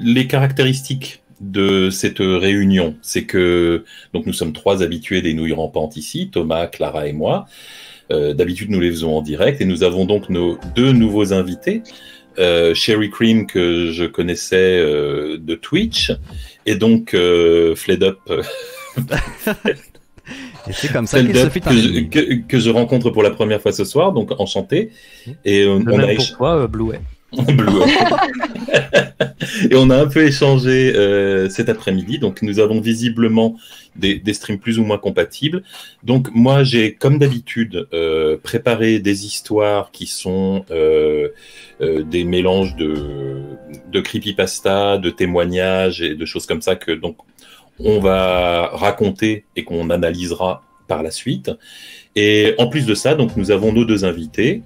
les caractéristiques de cette réunion, c'est que donc nous sommes 3 habitués des nouilles rampantes ici, Thomas, Clara et moi. D'habitude, nous les faisons en direct et nous avons donc nos 2 nouveaux invités. Sherry Cream que je connaissais de Twitch et donc Fledup et c'est comme ça qu'il se fait que je rencontre pour la première fois ce soir, donc enchanté. Et on a pourquoi Bluey. Et on a un peu échangé cet après-midi, donc nous avons visiblement des streams plus ou moins compatibles. Donc moi j'ai comme d'habitude préparé des histoires qui sont des mélanges de creepypasta, de témoignages et de choses comme ça que donc on va raconter et qu'on analysera par la suite. Et en plus de ça, donc nous avons nos 2 invités,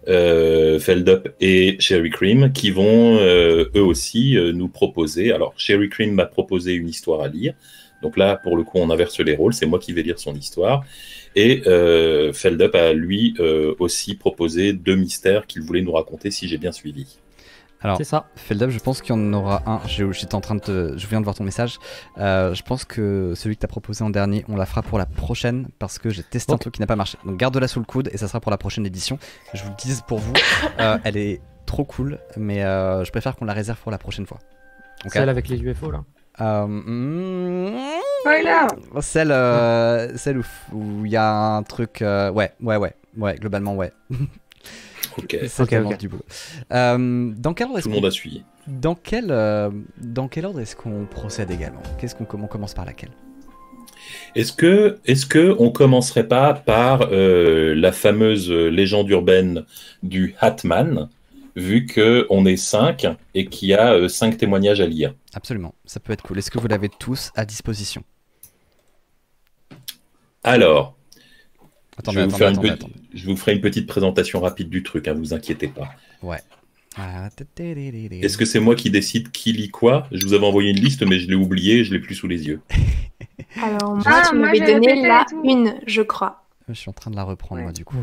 Feldup et Sherry Cream, qui vont eux aussi nous proposer. Alors Sherry Cream m'a proposé une histoire à lire, donc là pour le coup on inverse les rôles, c'est moi qui vais lire son histoire, et Feldup a lui aussi proposé 2 mystères qu'il voulait nous raconter, si j'ai bien suivi. Alors, c'est ça. Feldup, je pense qu'il y en aura un. Je viens de voir ton message. Je pense que celui que tu as proposé en dernier, on la fera pour la prochaine parce que j'ai testé un truc qui n'a pas marché. Donc garde-la sous le coude et ça sera pour la prochaine édition. Je vous le dis pour vous, elle est trop cool, mais je préfère qu'on la réserve pour la prochaine fois. Okay. Celle avec les UFO là. Celle où il y a un truc. Ouais, globalement, ouais. Ok. Du boulot. Dans quel ordre tout le monde a suivi. Dans quel ordre est-ce qu'on procède également? On commence par laquelle? Est-ce que on commencerait pas par la fameuse légende urbaine du Hatman, vu que on est 5 et qu'il y a 5 témoignages à lire? Absolument, ça peut être cool. Est-ce que vous l'avez tous à disposition? Alors. Attendez. Je vous ferai une petite présentation rapide du truc, hein, vous inquiétez pas. Ouais. Est-ce que c'est moi qui décide qui lit quoi? Je vous avais envoyé une liste, mais je l'ai oublié, je l'ai plus sous les yeux. Alors moi, tu m'avais donné la une, je crois. Je suis en train de la reprendre, moi, du coup.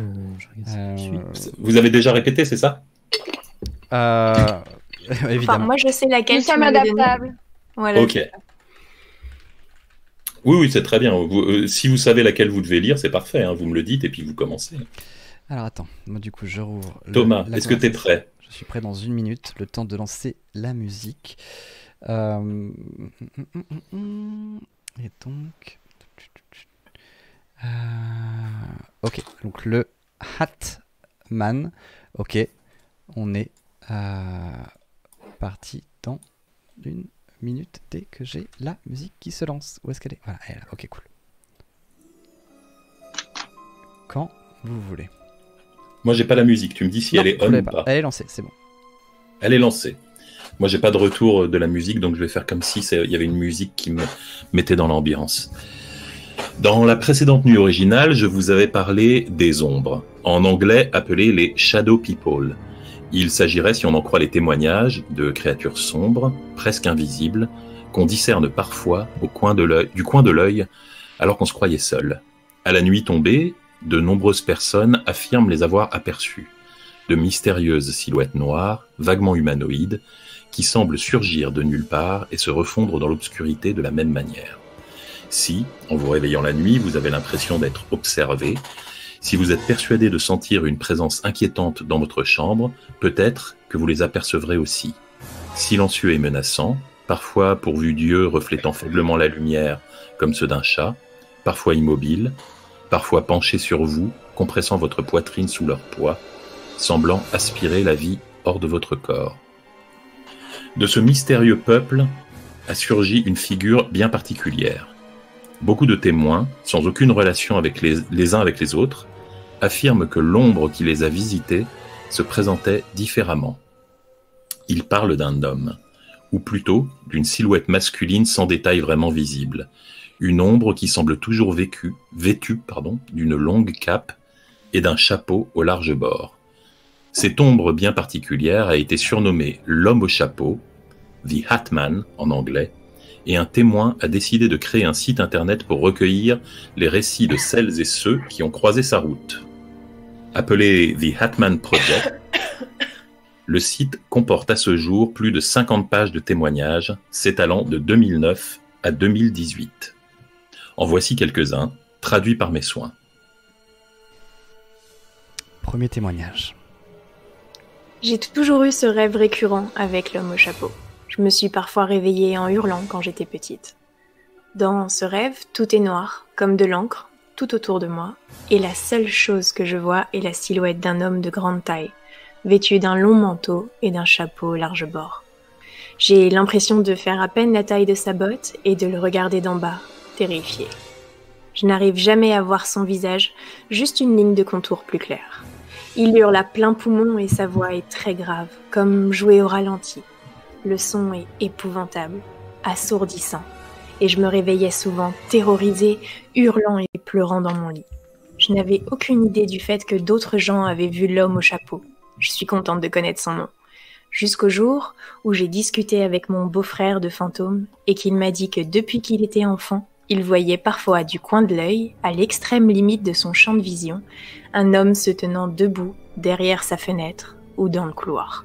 Vous avez déjà répété, c'est ça? Évidemment. Enfin, moi, je sais laquelle tu m'avais donné. Voilà. Ok. Oui, c'est très bien. Si vous savez laquelle vous devez lire, c'est parfait. Hein, vous me le dites et puis vous commencez. Alors attends, moi du coup je rouvre. Thomas, est-ce que tu es prêt? Je suis prêt dans 1 minute, le temps de lancer la musique. Et donc... Ok, donc le Hatman. Ok, on est parti dans 1 minute dès que j'ai la musique qui se lance. Où est-ce qu'elle est? Voilà, elle est là. Ok, cool. Quand vous voulez. Moi, j'ai pas la musique. Tu me dis si elle est on ou pas. Elle est lancée, c'est bon. Elle est lancée. Moi, j'ai pas de retour de la musique, donc je vais faire comme si il y avait une musique qui me mettait dans l'ambiance. Dans la précédente nuit originale, je vous avais parlé des ombres, en anglais appelées les Shadow People. Il s'agirait, si on en croit les témoignages, de créatures sombres, presque invisibles, qu'on discerne parfois du coin de l'œil, alors qu'on se croyait seul. À la nuit tombée, de nombreuses personnes affirment les avoir aperçues. De mystérieuses silhouettes noires, vaguement humanoïdes, qui semblent surgir de nulle part et se refondre dans l'obscurité de la même manière. Si, en vous réveillant la nuit, vous avez l'impression d'être observé, si vous êtes persuadé de sentir une présence inquiétante dans votre chambre, peut-être que vous les apercevrez aussi. Silencieux et menaçants, parfois pourvus d'yeux reflétant faiblement la lumière comme ceux d'un chat, parfois immobiles, parfois penchés sur vous, compressant votre poitrine sous leur poids, semblant aspirer la vie hors de votre corps. De ce mystérieux peuple a surgi une figure bien particulière. Beaucoup de témoins, sans aucune relation avec les uns avec les autres, affirment que l'ombre qui les a visités se présentait différemment. Ils parlent d'un homme, ou plutôt d'une silhouette masculine sans détail vraiment visible, une ombre qui semble toujours vêtue d'une longue cape et d'un chapeau au large bord. Cette ombre bien particulière a été surnommée l'homme au chapeau, The Hatman en anglais, et un témoin a décidé de créer un site internet pour recueillir les récits de celles et ceux qui ont croisé sa route. Appelé The Hatman Project, Le site comporte à ce jour plus de 50 pages de témoignages s'étalant de 2009 à 2018. En voici quelques-uns, traduits par mes soins. Premier témoignage. J'ai toujours eu ce rêve récurrent avec l'homme au chapeau. Je me suis parfois réveillée en hurlant quand j'étais petite. Dans ce rêve, tout est noir, comme de l'encre, tout autour de moi, et la seule chose que je vois est la silhouette d'un homme de grande taille, vêtu d'un long manteau et d'un chapeau large bord. J'ai l'impression de faire à peine la taille de sa botte et de le regarder d'en bas, terrifiée. Je n'arrive jamais à voir son visage, juste une ligne de contour plus claire. Il hurle à plein poumon et sa voix est très grave, comme jouée au ralenti. Le son est épouvantable, assourdissant, et je me réveillais souvent terrorisée, hurlant et pleurant dans mon lit. Je n'avais aucune idée du fait que d'autres gens avaient vu l'homme au chapeau. Je suis contente de connaître son nom. Jusqu'au jour où j'ai discuté avec mon beau-frère de fantôme et qu'il m'a dit que depuis qu'il était enfant, il voyait parfois du coin de l'œil, à l'extrême limite de son champ de vision, un homme se tenant debout derrière sa fenêtre ou dans le couloir.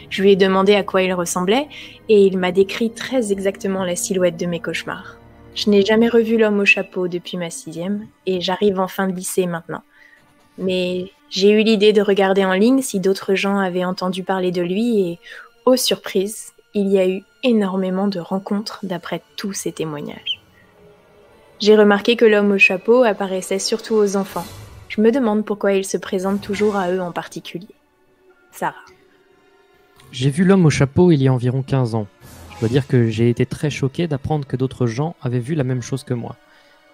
Je lui ai demandé à quoi il ressemblait et il m'a décrit très exactement la silhouette de mes cauchemars. Je n'ai jamais revu l'homme au chapeau depuis ma 6e et j'arrive en fin de lycée maintenant. Mais j'ai eu l'idée de regarder en ligne si d'autres gens avaient entendu parler de lui et, oh surprise, il y a eu énormément de rencontres d'après tous ces témoignages. J'ai remarqué que l'homme au chapeau apparaissait surtout aux enfants. Je me demande pourquoi il se présente toujours à eux en particulier. Sarah. J'ai vu l'homme au chapeau il y a environ 15 ans. Je dois dire que j'ai été très choqué d'apprendre que d'autres gens avaient vu la même chose que moi.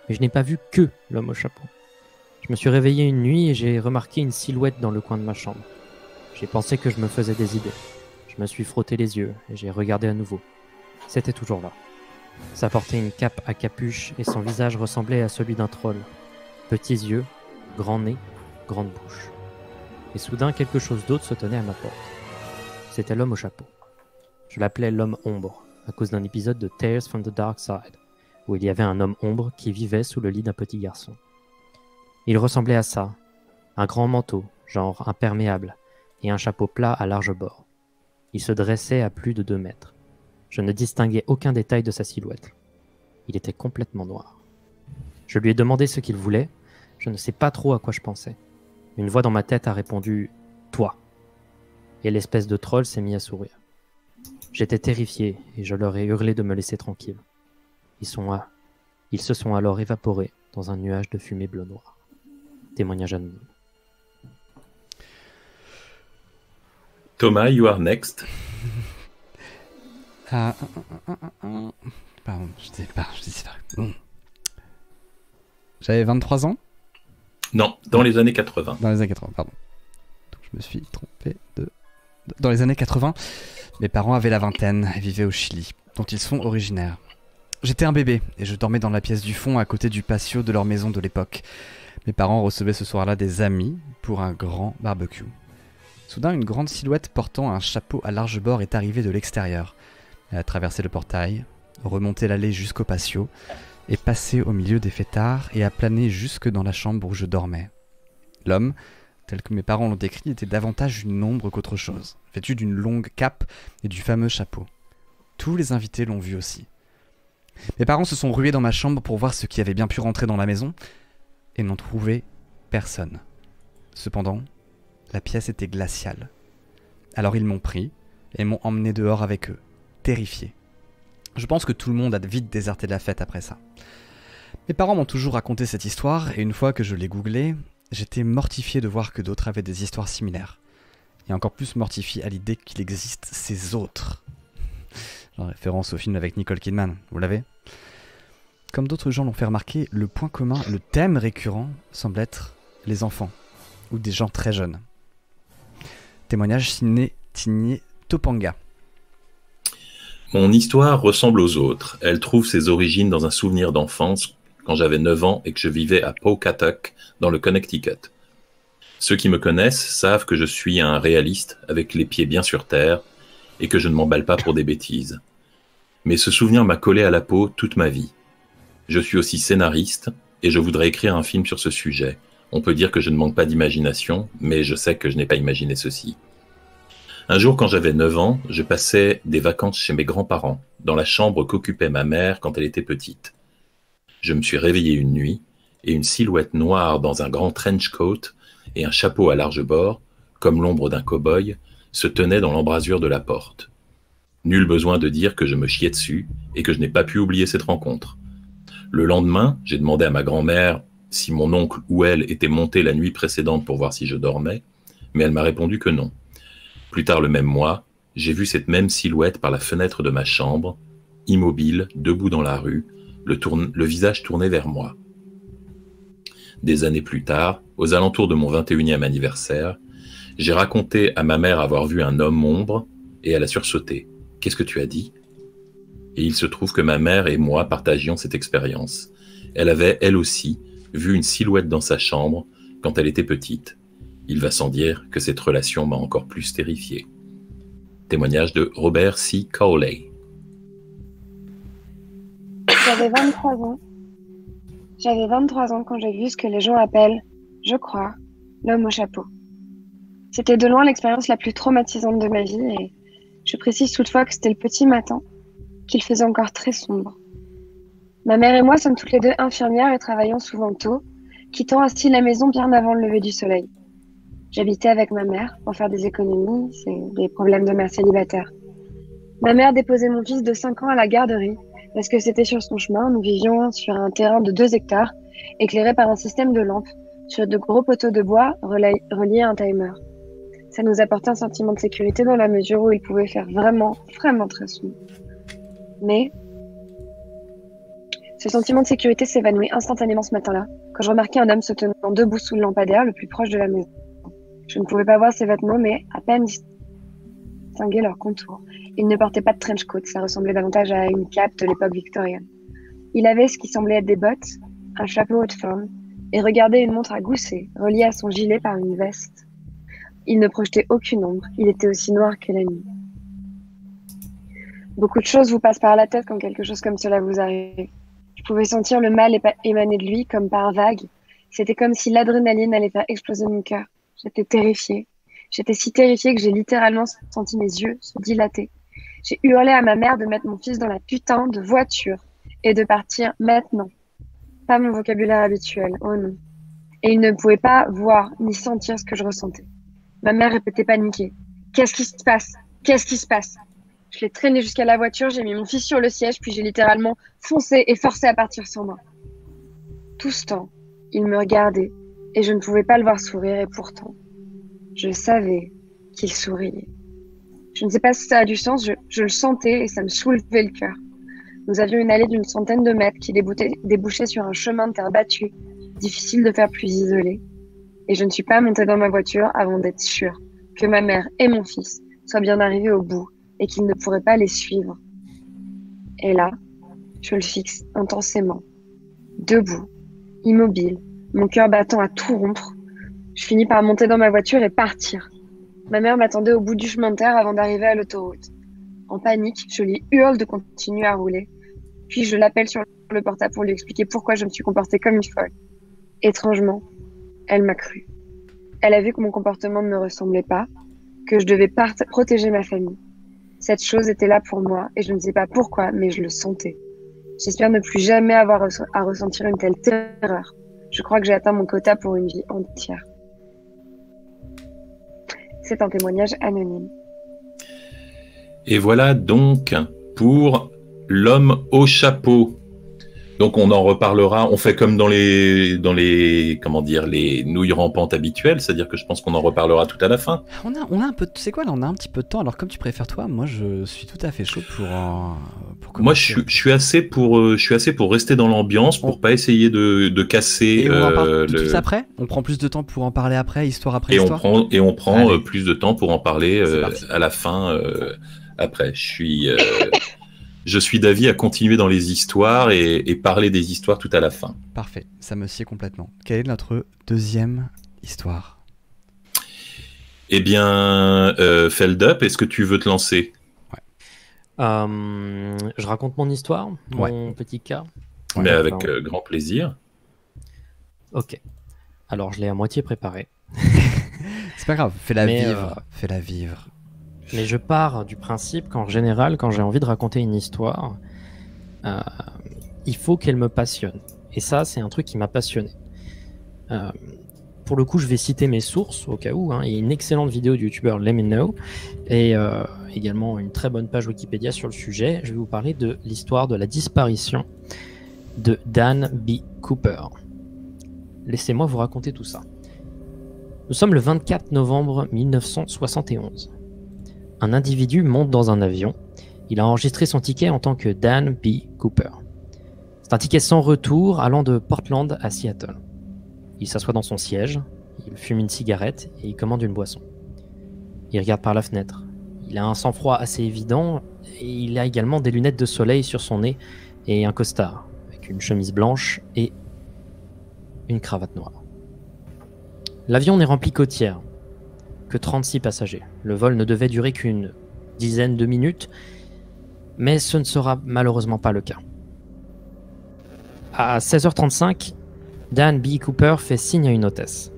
Mais je n'ai pas vu que l'homme au chapeau. Je me suis réveillé une nuit et j'ai remarqué une silhouette dans le coin de ma chambre. J'ai pensé que je me faisais des idées. Je me suis frotté les yeux et j'ai regardé à nouveau. C'était toujours là. Ça portait une cape à capuche et son visage ressemblait à celui d'un troll. Petits yeux, grand nez, grande bouche. Et soudain, quelque chose d'autre se tenait à ma porte. C'était l'homme au chapeau. Je l'appelais l'homme ombre, à cause d'un épisode de Tales from the Dark Side, où il y avait un homme ombre qui vivait sous le lit d'un petit garçon. Il ressemblait à ça, un grand manteau, genre imperméable, et un chapeau plat à large bord. Il se dressait à plus de 2 mètres. Je ne distinguais aucun détail de sa silhouette. Il était complètement noir. Je lui ai demandé ce qu'il voulait, je ne sais pas trop à quoi je pensais. Une voix dans ma tête a répondu « Toi ». Et l'espèce de troll s'est mis à sourire. J'étais terrifié et je leur ai hurlé de me laisser tranquille. Ils se sont alors évaporés dans un nuage de fumée bleu-noir. Témoignage anonyme. Thomas, you are next. Pardon, je sais pas. J'avais 23 ans. Non, dans les années 80. Dans les années 80, pardon. Donc, je me suis trompé Dans les années 80, mes parents avaient la vingtaine et vivaient au Chili, dont ils sont originaires. J'étais un bébé et je dormais dans la pièce du fond à côté du patio de leur maison de l'époque. Mes parents recevaient ce soir-là des amis pour un grand barbecue. Soudain, une grande silhouette portant un chapeau à large bord est arrivée de l'extérieur. Elle a traversé le portail, remonté l'allée jusqu'au patio, est passé au milieu des fêtards et a plané jusque dans la chambre où je dormais. L'homme, tel que mes parents l'ont décrit, était davantage une ombre qu'autre chose, vêtu d'une longue cape et du fameux chapeau. Tous les invités l'ont vu aussi. Mes parents se sont rués dans ma chambre pour voir ce qui avait bien pu rentrer dans la maison et n'ont trouvé personne. Cependant, la pièce était glaciale. Alors ils m'ont pris et m'ont emmené dehors avec eux, terrifié. Je pense que tout le monde a vite déserté la fête après ça. Mes parents m'ont toujours raconté cette histoire et une fois que je l'ai googlée, j'étais mortifié de voir que d'autres avaient des histoires similaires. Et encore plus mortifié à l'idée qu'il existe ces autres. En référence au film avec Nicole Kidman, vous l'avez ? Comme d'autres gens l'ont fait remarquer, le point commun, le thème récurrent semble être les enfants, ou des gens très jeunes. Témoignage signé Topanga. Mon histoire ressemble aux autres. Elle trouve ses origines dans un souvenir d'enfance quand j'avais 9 ans et que je vivais à Pawcatuck, dans le Connecticut. Ceux qui me connaissent savent que je suis un réaliste avec les pieds bien sur terre et que je ne m'emballe pas pour des bêtises. Mais ce souvenir m'a collé à la peau toute ma vie. Je suis aussi scénariste et je voudrais écrire un film sur ce sujet. On peut dire que je ne manque pas d'imagination, mais je sais que je n'ai pas imaginé ceci. Un jour, quand j'avais 9 ans, je passais des vacances chez mes grands-parents, dans la chambre qu'occupait ma mère quand elle était petite. Je me suis réveillé une nuit, et une silhouette noire dans un grand trench coat et un chapeau à large bord, comme l'ombre d'un cow-boy, se tenait dans l'embrasure de la porte. Nul besoin de dire que je me chiais dessus et que je n'ai pas pu oublier cette rencontre. Le lendemain, j'ai demandé à ma grand-mère si mon oncle ou elle était monté la nuit précédente pour voir si je dormais, mais elle m'a répondu que non. Plus tard le même mois, j'ai vu cette même silhouette par la fenêtre de ma chambre, immobile, debout dans la rue, le visage tourné vers moi. Des années plus tard, aux alentours de mon 21e anniversaire, j'ai raconté à ma mère avoir vu un homme ombre et elle a sursauté. « Qu'est-ce que tu as dit ?» Et il se trouve que ma mère et moi partagions cette expérience. Elle avait, elle aussi, vu une silhouette dans sa chambre quand elle était petite. Il va sans dire que cette relation m'a encore plus terrifié. Témoignage de Robert C. Cowley. J'avais 23 ans. J'avais 23 ans quand j'ai vu ce que les gens appellent, je crois, l'homme au chapeau. C'était de loin l'expérience la plus traumatisante de ma vie et je précise toutefois que c'était le petit matin, qu'il faisait encore très sombre. Ma mère et moi sommes toutes les deux infirmières et travaillons souvent tôt, quittant ainsi la maison bien avant le lever du soleil. J'habitais avec ma mère pour faire des économies, c'est des problèmes de mère célibataire. Ma mère déposait mon fils de 5 ans à la garderie parce que c'était sur son chemin. Nous vivions sur un terrain de 2 hectares, éclairé par un système de lampes, sur de gros poteaux de bois reliés à un timer. Ça nous apportait un sentiment de sécurité dans la mesure où il pouvait faire vraiment très sombre. Mais ce sentiment de sécurité s'évanouit instantanément ce matin-là, quand je remarquai un homme se tenant debout sous le lampadaire le plus proche de la maison. Je ne pouvais pas voir ses vêtements, mais à peine distinguer leur contour. Il ne portait pas de trench coat, ça ressemblait davantage à une cape de l'époque victorienne. Il avait ce qui semblait être des bottes, un chapeau haute forme, et regardait une montre à gousset, reliée à son gilet par une veste. Il ne projetait aucune ombre, il était aussi noir que la nuit. Beaucoup de choses vous passent par la tête quand quelque chose comme cela vous arrive. Je pouvais sentir le mal émaner de lui comme par vagues. C'était comme si l'adrénaline allait faire exploser mon cœur. J'étais terrifiée. J'étais si terrifiée que j'ai littéralement senti mes yeux se dilater. J'ai hurlé à ma mère de mettre mon fils dans la putain de voiture et de partir maintenant. Pas mon vocabulaire habituel, oh non. Et il ne pouvait pas voir ni sentir ce que je ressentais. Ma mère répétait paniquée. « Qu'est-ce qui se passe ? Qu'est-ce qui se passe ?» Je l'ai traîné jusqu'à la voiture, j'ai mis mon fils sur le siège, puis j'ai littéralement foncé et forcé à partir sans moi. Tout ce temps, il me regardait et je ne pouvais pas le voir sourire et pourtant, je savais qu'il souriait. Je ne sais pas si ça a du sens, je le sentais et ça me soulevait le cœur. Nous avions une allée d'une centaine de mètres qui débouchait sur un chemin de terre battue, difficile de faire plus isolé. Et je ne suis pas montée dans ma voiture avant d'être sûre que ma mère et mon fils soient bien arrivés au bout et qu'ils ne pourraient pas les suivre. Et là, je le fixe intensément, debout, immobile, mon cœur battant à tout rompre. Je finis par monter dans ma voiture et partir. Ma mère m'attendait au bout du chemin de terre avant d'arriver à l'autoroute. En panique, je lui hurle de continuer à rouler. Puis je l'appelle sur le portable pour lui expliquer pourquoi je me suis comportée comme une folle. Étrangement, elle m'a cru. Elle a vu que mon comportement ne me ressemblait pas, que je devais protéger ma famille. Cette chose était là pour moi et je ne sais pas pourquoi, mais je le sentais. J'espère ne plus jamais avoir à ressentir une telle terreur. Je crois que j'ai atteint mon quota pour une vie entière. C'est un témoignage anonyme. Et voilà donc pour l'homme au chapeau. Donc on en reparlera, on fait comme dans les comment dire, les nouilles rampantes habituelles, c'est-à-dire que je pense qu'on en reparlera tout à la fin. On a un peu, tu sais quoi, là on a un petit peu de temps, alors comme tu préfères toi, moi je suis tout à fait chaud pour moi je suis assez pour rester dans l'ambiance, pour pas essayer de casser. Et on en parle tout de suite après. On prend plus de temps pour en parler après, histoire après histoire. On prend plus de temps pour en parler à la fin après. Je suis d'avis à continuer dans les histoires et parler des histoires tout à la fin. Parfait, ça me sied complètement. Quelle est notre deuxième histoire ? Eh bien, Feldup, est-ce que tu veux te lancer ? Je raconte mon histoire, mon petit cas. Mais avec grand plaisir. Ok. Alors, je l'ai à moitié préparé. C'est pas grave, fais-la vivre. Fais-la vivre. Mais je pars du principe qu'en général, quand j'ai envie de raconter une histoire, il faut qu'elle me passionne. Et ça, c'est un truc qui m'a passionné. Pour le coup, je vais citer mes sources au cas où. Il y a une excellente vidéo du youtubeur Let Me Know et également une très bonne page Wikipédia sur le sujet. Je vais vous parler de l'histoire de la disparition de Dan B. Cooper. Laissez-moi vous raconter tout ça. Nous sommes le 24 novembre 1971. Un individu monte dans un avion. Il a enregistré son ticket en tant que Dan B. Cooper. C'est un ticket sans retour allant de Portland à Seattle. Il s'assoit dans son siège, il fume une cigarette et il commande une boisson. Il regarde par la fenêtre. Il a un sang-froid assez évident et il a également des lunettes de soleil sur son nez et un costard avec une chemise blanche et une cravate noire. L'avion n'est rempli qu'au tiers, que 36 passagers. Le vol ne devait durer qu'une dizaine de minutes, mais ce ne sera malheureusement pas le cas. À 16h35, Dan B. Cooper fait signe à une hôtesse.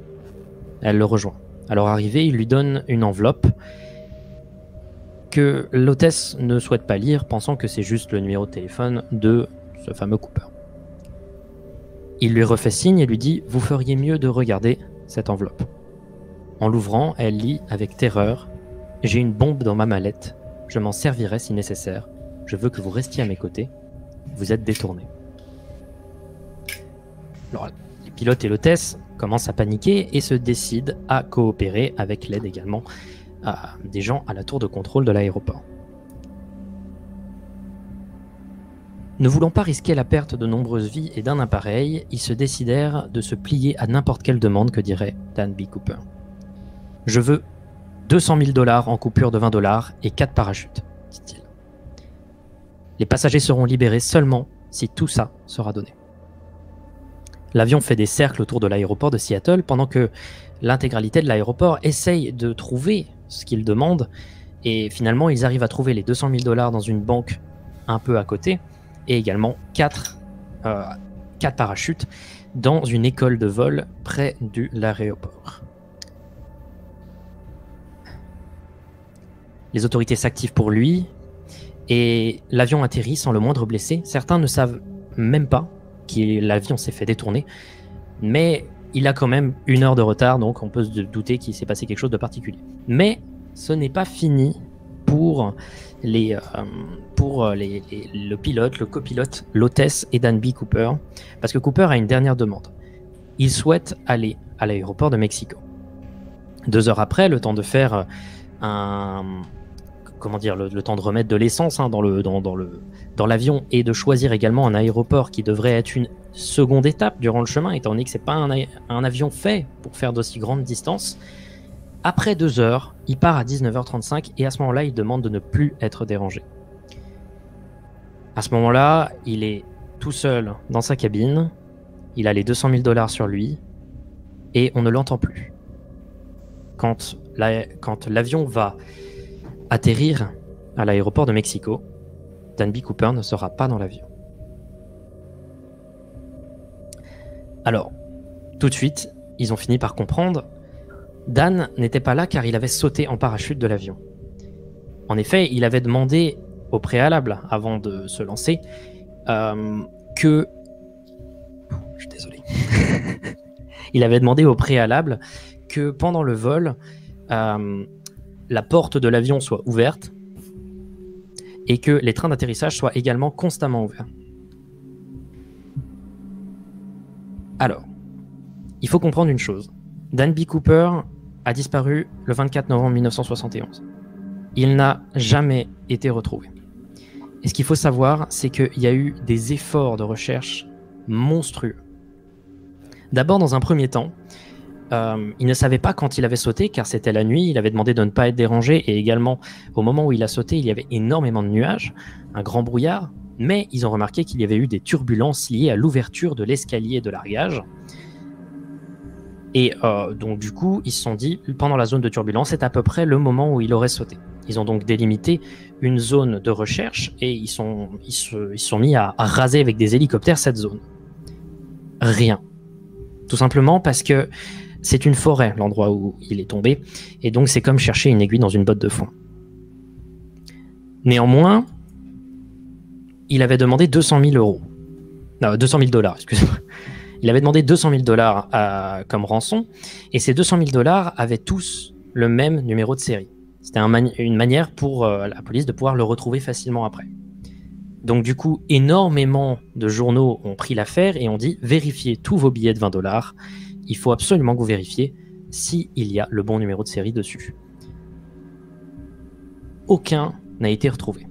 Elle le rejoint. À leur arrivée, il lui donne une enveloppe que l'hôtesse ne souhaite pas lire, pensant que c'est juste le numéro de téléphone de ce fameux Cooper. Il lui refait signe et lui dit « Vous feriez mieux de regarder cette enveloppe ». En l'ouvrant, elle lit avec terreur « J'ai une bombe dans ma mallette. Je m'en servirai si nécessaire. Je veux que vous restiez à mes côtés. Vous êtes détourné. » Alors, les pilotes et l'hôtesse commencent à paniquer et se décident à coopérer avec l'aide également des gens à la tour de contrôle de l'aéroport. Ne voulant pas risquer la perte de nombreuses vies et d'un appareil, ils se décidèrent de se plier à n'importe quelle demande que dirait Dan B. Cooper. « Je veux 200 000 $ en coupure de 20 $ et 4 parachutes, dit-il. Les passagers seront libérés seulement si tout ça sera donné. » L'avion fait des cercles autour de l'aéroport de Seattle pendant que l'intégralité de l'aéroport essaye de trouver ce qu'ils demandent et finalement ils arrivent à trouver les 200 000 $ dans une banque un peu à côté et également 4 parachutes dans une école de vol près de l'aéroport. Les autorités s'activent pour lui et l'avion atterrit sans le moindre blessé. Certains ne savent même pas que l'avion s'est fait détourner, mais il a quand même 1 heure de retard, donc on peut se douter qu'il s'est passé quelque chose de particulier. Mais ce n'est pas fini pour le pilote, le copilote, l'hôtesse et Dan B. Cooper, parce que Cooper a une dernière demande. Il souhaite aller à l'aéroport de Mexico. 2 heures après, le temps de faire le temps de remettre de l'essence dans l'avion et de choisir également un aéroport qui devrait être une seconde étape durant le chemin, étant donné que c'est pas un avion fait pour faire d'aussi grandes distances. Après 2 heures, il part à 19h35 et à ce moment-là, il demande de ne plus être dérangé. À ce moment-là, il est tout seul dans sa cabine, il a les 200 000 $ sur lui et on ne l'entend plus. Quand l'avion va atterrir à l'aéroport de Mexico, Dan B. Cooper ne sera pas dans l'avion. Alors, tout de suite, ils ont fini par comprendre. Dan n'était pas là car il avait sauté en parachute de l'avion. En effet, il avait demandé au préalable, avant de se lancer, que... Je suis désolé. Il avait demandé au préalable que pendant le vol, la porte de l'avion soit ouverte et que les trains d'atterrissage soient également constamment ouverts. Alors, il faut comprendre une chose. Dan B. Cooper a disparu le 24 novembre 1971. Il n'a jamais été retrouvé. Et ce qu'il faut savoir, c'est qu'il y a eu des efforts de recherche monstrueux. D'abord, dans un premier temps, il ne savait pas quand il avait sauté, car c'était la nuit, il avait demandé de ne pas être dérangé, et également, au moment où il a sauté, il y avait énormément de nuages, un grand brouillard, mais ils ont remarqué qu'il y avait eu des turbulences liées à l'ouverture de l'escalier de largage. Et donc du coup, ils se sont dit, pendant la zone de turbulence, c'est à peu près le moment où il aurait sauté. Ils ont donc délimité une zone de recherche, et ils se sont mis à raser avec des hélicoptères cette zone. Rien. Tout simplement parce que c'est une forêt, l'endroit où il est tombé, et donc c'est comme chercher une aiguille dans une botte de foin. Néanmoins, il avait demandé 200 000 euros. Non, 200 000 $, excusez-moi. Il avait demandé 200 000 $ comme rançon, et ces 200 000 $ avaient tous le même numéro de série. C'était une manière pour la police de pouvoir le retrouver facilement après. Donc du coup, énormément de journaux ont pris l'affaire et ont dit « Vérifiez tous vos billets de 20 $, il faut absolument que vous vérifiez s'il y a le bon numéro de série dessus. » Aucun n'a été retrouvé.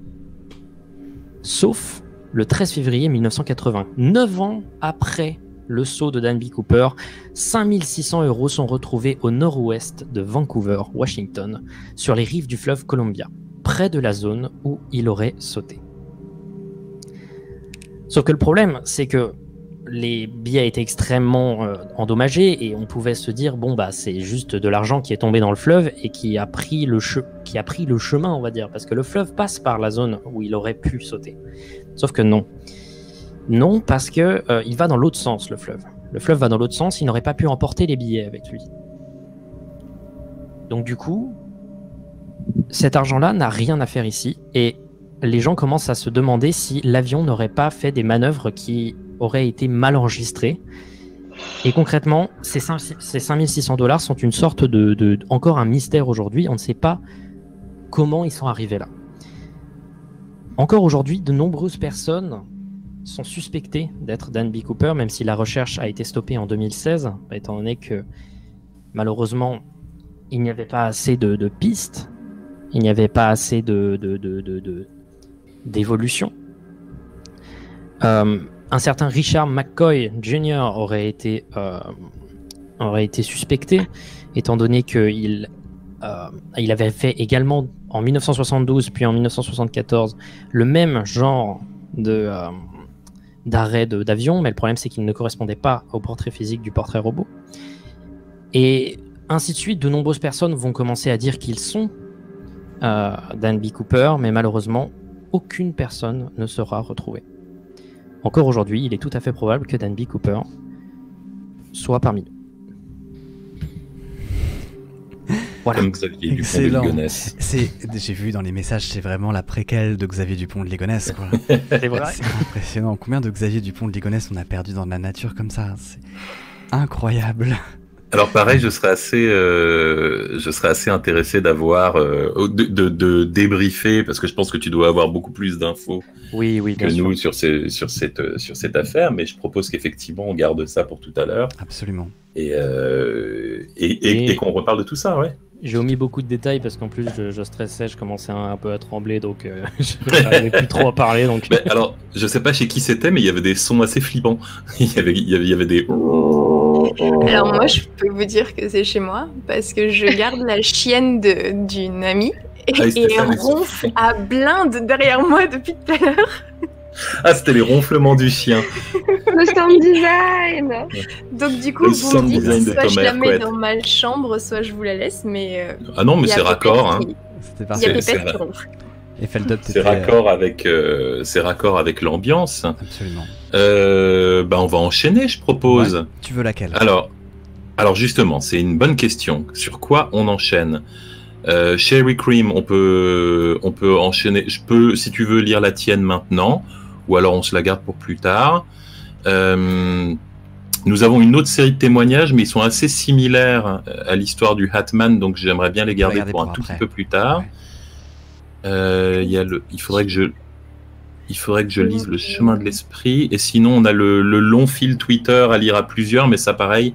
Sauf le 13 février 1980, 9 ans après le saut de Danby Cooper, 5 600 € sont retrouvés au nord-ouest de Vancouver, Washington, sur les rives du fleuve Columbia, près de la zone où il aurait sauté. Sauf que le problème, c'est que les billets étaient extrêmement endommagés et on pouvait se dire bon bah c'est juste de l'argent qui est tombé dans le fleuve et qui a pris le chemin, on va dire, parce que le fleuve passe par la zone où il aurait pu sauter. Sauf que non. Non, parce que il va dans l'autre sens, le fleuve. Le fleuve va dans l'autre sens, il n'aurait pas pu emporter les billets avec lui. Donc du coup, cet argent-là n'a rien à faire ici, et les gens commencent à se demander si l'avion n'aurait pas fait des manœuvres qui auraient été mal enregistrées. Et concrètement, ces 5 600 $ sont une sorte de encore un mystère aujourd'hui. On ne sait pas comment ils sont arrivés là. Encore aujourd'hui, de nombreuses personnes sont suspectées d'être Danby Cooper, même si la recherche a été stoppée en 2016, étant donné que malheureusement, il n'y avait pas assez de pistes, il n'y avait pas assez d'évolution. Un certain Richard McCoy Jr. aurait été suspecté, étant donné qu'il il avait fait également en 1972 puis en 1974 le même genre d'arrêt d'avion, mais le problème c'est qu'il ne correspondait pas au portrait physique du portrait robot. Et ainsi de suite, de nombreuses personnes vont commencer à dire qu'ils sont Danby Cooper, mais malheureusement, aucune personne ne sera retrouvée. Encore aujourd'hui, il est tout à fait probable que Danby Cooper soit parmi nous. Voilà. Comme Xavier Dupont de Ligonnès. J'ai vu dans les messages, c'est vraiment la préquelle de Xavier Dupont de Ligonnès. C'est vrai. C'est impressionnant. Combien de Xavier Dupont de Ligonnès on a perdu dans la nature comme ça? C'est incroyable. Alors pareil, je serais assez intéressé d'avoir de débriefer, parce que je pense que tu dois avoir beaucoup plus d'infos que nous sur cette affaire, mais je propose qu'effectivement on garde ça pour tout à l'heure. Absolument. Et qu'on reparle de tout ça, ouais. J'ai omis beaucoup de détails parce qu'en plus je stressais, je commençais un peu à trembler, donc je n'arrivais plus trop à parler. Donc... Mais alors, je sais pas chez qui c'était, mais il y avait des sons assez flippants. Il y avait des... Alors moi, je peux vous dire que c'est chez moi, parce que je garde la chienne d'une amie, et elle ronfle à blinde derrière moi depuis tout à l'heure. Ah, c'était les ronflements du chien. Le sound design. Donc du coup, vous me dites, soit je la mets dans ma chambre, soit je vous la laisse, mais... Ah non, mais c'est raccord. Hein. Il y a Pépette qui ronfle. C'est raccord avec l'ambiance. Absolument. On va enchaîner, je propose. Ouais. Tu veux laquelle? Alors justement, c'est une bonne question. Sur quoi on enchaîne? Sherry Cream, on peut enchaîner. Je peux, si tu veux, lire la tienne maintenant, ou alors on se la garde pour plus tard. Nous avons une autre série de témoignages, mais ils sont assez similaires à l'histoire du Hatman, donc j'aimerais bien les garder pour un tout petit peu plus tard. Ouais. Il faudrait que je lise Le Chemin de l'Esprit, et sinon on a le long fil Twitter à lire à plusieurs, mais ça pareil,